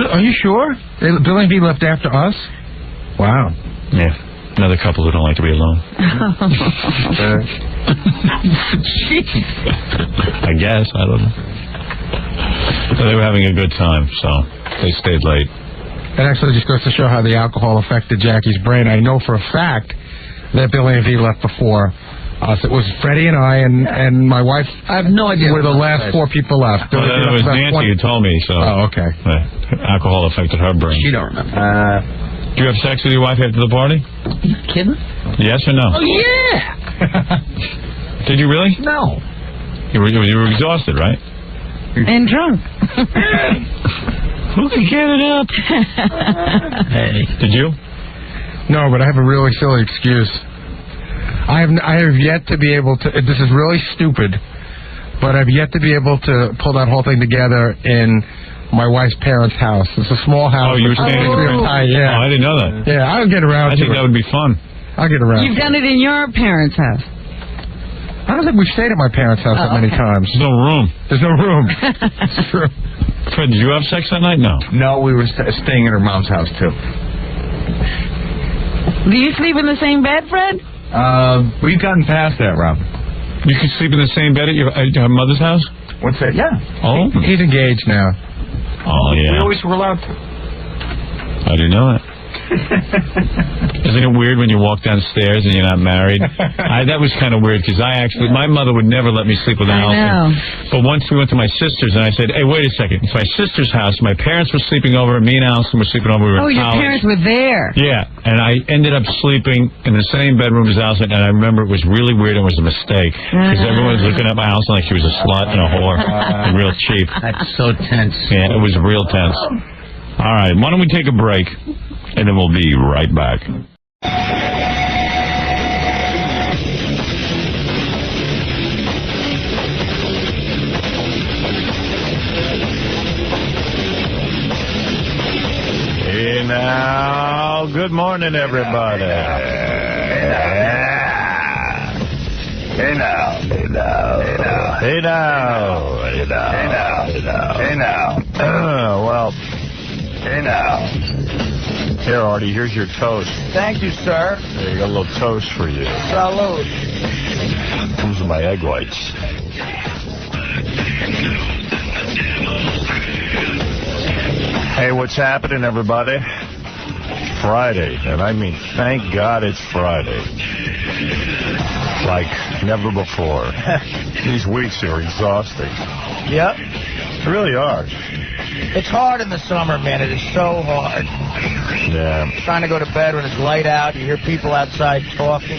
Are you sure? Billy and V left after us? Wow. Yeah. Another couple who don't like to be alone. I guess. I don't know. But they were having a good time, so they stayed late. It actually just goes to show how the alcohol affected Jackie's brain. I know for a fact that Billy and V left before us. It was Freddie and I and my wife. I have no idea. Were the last 4 people left. Well, it was Nancy who told me, so. Oh, okay. Alcohol affected her brain. She don't remember. Did you have sex with your wife after the party? You kidding? Yes or no? Oh, yeah. Did you really? No. You were exhausted, right? And drunk. Who can get it up? Hey. Did you? No, but I have a really silly excuse. I have yet to be able to. This is really stupid, but I've yet to be able to pull that whole thing together in my wife's parents' house. It's a small house. Oh, you were standing Yeah. Oh, I didn't know that. Yeah, I'll get around to it. I think that would be fun. I'll get around. You've done it in your parents' house. I don't think we've stayed at my parents' house that many times. There's no room. There's no room. It's true. Fred, did you have sex that night? No. No, we were staying at her mom's house, too. Do you sleep in the same bed, Fred? We've gotten past that, Rob. You could sleep in the same bed at your mother's house? What's that? Yeah. Oh. He's engaged now. Oh, yeah. We always were allowed to. I didn't know it. Isn't it weird when you walk downstairs and you're not married? That was kind of weird because my mother would never let me sleep with Allison. But once we went to my sister's and I said, hey, wait a second. It's my sister's house. My parents were sleeping over. Me and Allison were sleeping over. We were in your college. parents were there. Yeah. And I ended up sleeping in the same bedroom as Allison. And I remember it was really weird and it was a mistake because everyone was looking at my Allison like she was a slut and a whore and real cheap. That's so tense. Yeah, it was real tense. All right. Why don't we take a break? And then we'll be right back. now. Good morning, everybody. Hey now. Hey now. Hey now. Hey now. Hey now. Hey now. Hey now. Hey now. Well, Hey now. here, Artie, here's your toast. Thank you, sir. There you got a little toast for you. Salud. Those are my egg whites. Hey, what's happening, everybody? Friday, and I mean, thank God it's Friday. Like never before. These weeks are exhausting. Yep. They really are. It's hard in the summer, man. It is so hard. Yeah. Trying to go to bed when it's light out. You hear people outside talking.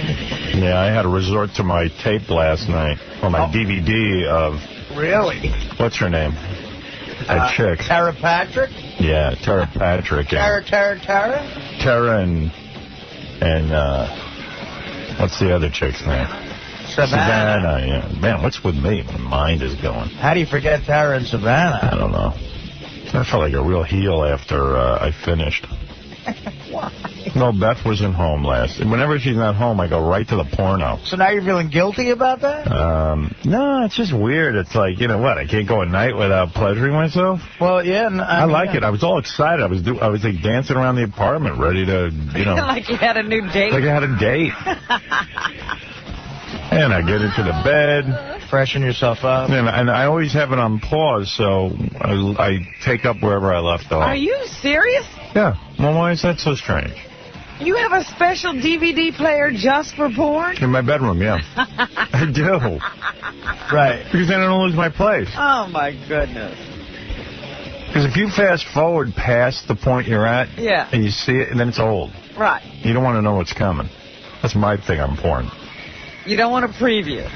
Yeah, I had to resort to my tape last night, or my DVD of... Really? What's her name? That chick. Tara Patrick? Yeah, Tara Patrick. Tara? Tara and what's the other chick's name? Savannah, yeah. Man, what's with me? My mind is going. How do you forget Tara and Savannah? I don't know. I felt like a real heel after I finished. Why? No, Beth wasn't home last. Whenever she's not home, I go right to the porno. So now you're feeling guilty about that? No, it's just weird. It's like, you know what, I can't go a night without pleasuring myself? Well, yeah. I like it. I was all excited. I was like dancing around the apartment, ready to, you know. Like you had a new date. Like I had a date. And I get into the bed. Freshen yourself up. And I always have it on pause, so I take up wherever I left off. Are you serious? Yeah. Well, why is that so strange? You have a special DVD player just for porn? In my bedroom, yeah. I do. Right. Because then I don't lose my place. Oh, my goodness. Because if you fast forward past the point you're at, yeah, and you see it, and then it's old. Right. You don't want to know what's coming. That's my thing on porn. You don't want to preview.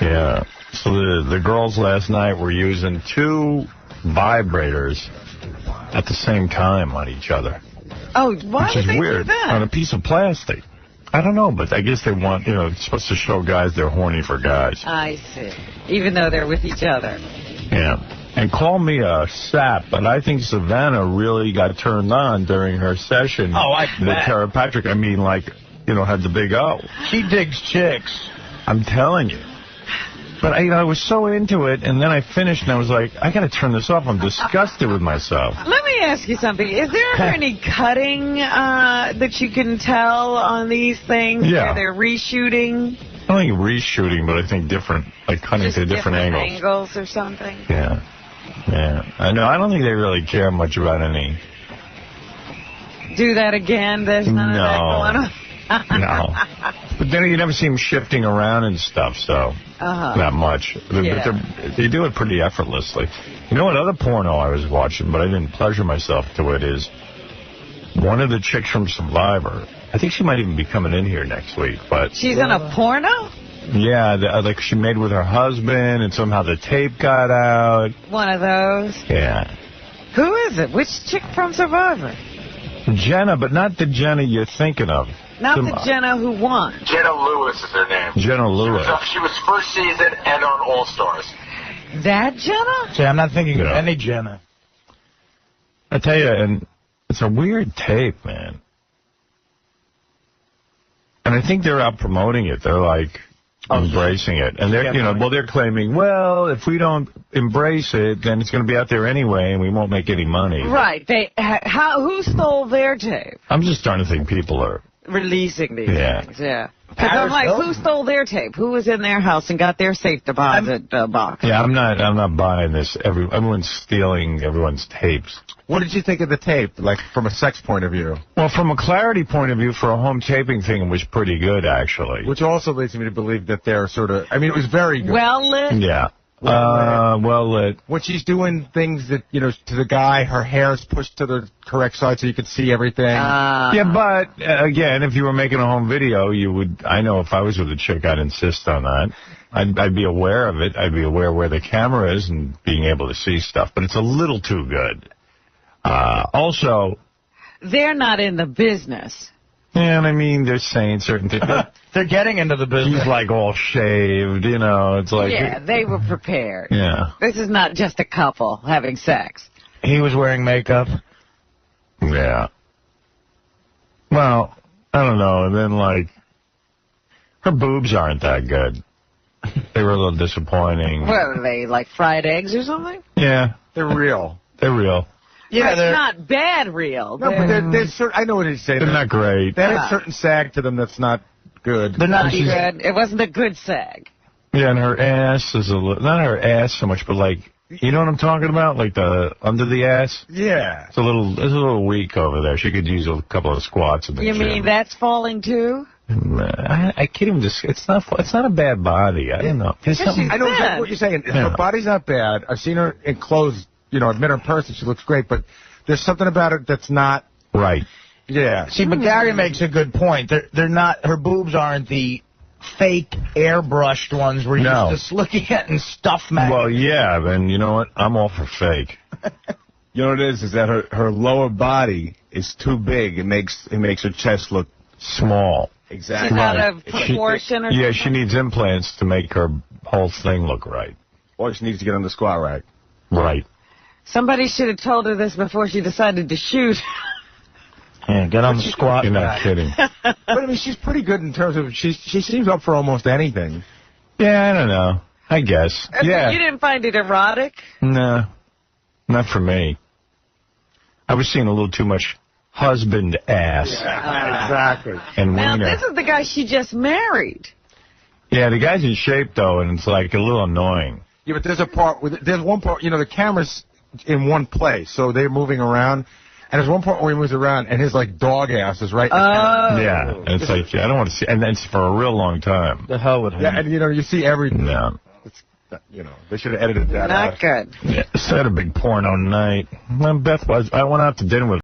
Yeah. So the girls last night were using 2 vibrators at the same time on each other. Oh, why Which would is they weird. do that? On a piece of plastic. I don't know, but I guess they want, you know, it's supposed to show guys they're horny for guys. I see. Even though they're with each other. Yeah. And call me a sap, but I think Savannah really got turned on during her session. Oh, I bet. With Tara Patrick. I mean, like, you know, had the big O. She digs chicks. I'm telling you. But, I was so into it, and then I finished, and I was like, I got to turn this off. I'm disgusted with myself. Let me ask you something. Is there ever any cutting that you can tell on these things? Yeah. Where they're reshooting? I don't think reshooting, but I think different, like cutting to different angles. Angles or something? Yeah. Yeah. I know. I don't think they really care much about any. Do that again? There's none of that going on? No. But then you never see them shifting around and stuff, so not much. They do it pretty effortlessly. You know what other porno I was watching, but I didn't pleasure myself to it, is one of the chicks from Survivor. I think she might even be coming in here next week. But she's in a porno? Yeah, like she made with her husband, and somehow the tape got out. One of those? Yeah. Who is it? Which chick from Survivor? Jenna, but not the Jenna you're thinking of. Not the Jenna who won. Jenna Lewis is her name. Jenna Lewis. She was first season and on All Stars. That Jenna? See, I'm not thinking of any Jenna. I tell you, and it's a weird tape, man. And I think they're out promoting it. They're like embracing it. And they're, they're claiming, well, if we don't embrace it, then it's going to be out there anyway, and we won't make any money. Right. Who stole their tape? I'm just starting to think people are releasing these things, yeah. Because I'm like, who stole their tape? Who was in their house and got their safe deposit box? Yeah, I'm not buying this. Everyone's stealing everyone's tapes. What did you think of the tape, like from a sex point of view? Well, from a clarity point of view, for a home taping thing, it was pretty good, actually. Which also leads me to believe that they're sort of, I mean, it was very good. Well lit? Yeah. Well lit. When she's doing things that, to the guy, her hair's pushed to the correct side so you can see everything. Yeah, but, again, if you were making a home video, I know if I was with a chick, I'd insist on that. I'd be aware of it. I'd be aware where the camera is and being able to see stuff. But it's a little too good. Also, they're not in the business. Yeah, and I mean, they're saying certain things. They're getting into the business. He's like all shaved, it's like... Yeah, they were prepared. Yeah. This is not just a couple having sex. He was wearing makeup. Yeah. Well, I don't know. And then, like, her boobs aren't that good. They were a little disappointing. What are they, like fried eggs or something? Yeah. They're real. They're real. Yeah, it's they're not bad real. No, but there's I know what he's saying. They're not great. They have a certain sag to them that's not good. They're not good. It wasn't a good sag. Yeah, and her ass is a little, not her ass so much, but like, you know what I'm talking about? Like the, under the ass? Yeah. It's a little weak over there. She could use a couple of squats in the You gym. mean that's falling too? I can't even just, it's not a bad body. I don't know. There's something. I know exactly what you're saying. Yeah. Her body's not bad. I've seen her in clothes, you know, I've met her in person. She looks great, but there's something about her that's not right. Yeah. See, but Gary makes a good point. They're not, her boobs aren't the fake airbrushed ones where you're just looking at and stuff magazines. Well, yeah, and you know what? I'm all for fake. You know what it is that her lower body is too big. It makes her chest look small. Exactly. She's out of proportion or something? Yeah, she needs implants to make her whole thing look right. Or she needs to get on the squat rack. Right. Somebody should have told her this before she decided to shoot. Yeah, get on the squat. You're not kidding. But I mean, she's pretty good in terms of she seems up for almost anything. Yeah, I don't know. I guess. Yeah. You didn't find it erotic? No, not for me. I was seeing a little too much husband ass. Yeah, exactly. And Now, wiener. this is the guy she just married. Yeah, the guy's in shape, though, and it's like a little annoying. Yeah, but there's one part, you know, the camera's in one place, so they're moving around. And there's one part where he moves around, and his, like, dog ass is right in the camera. Yeah, and it's like, I don't want to see, and it's for a real long time. The hell with him. Yeah, and, you know, you see everything. No. You know, they should have edited that out. Not good. Yeah, it's had a big porno night. When Beth was, I went out to dinner with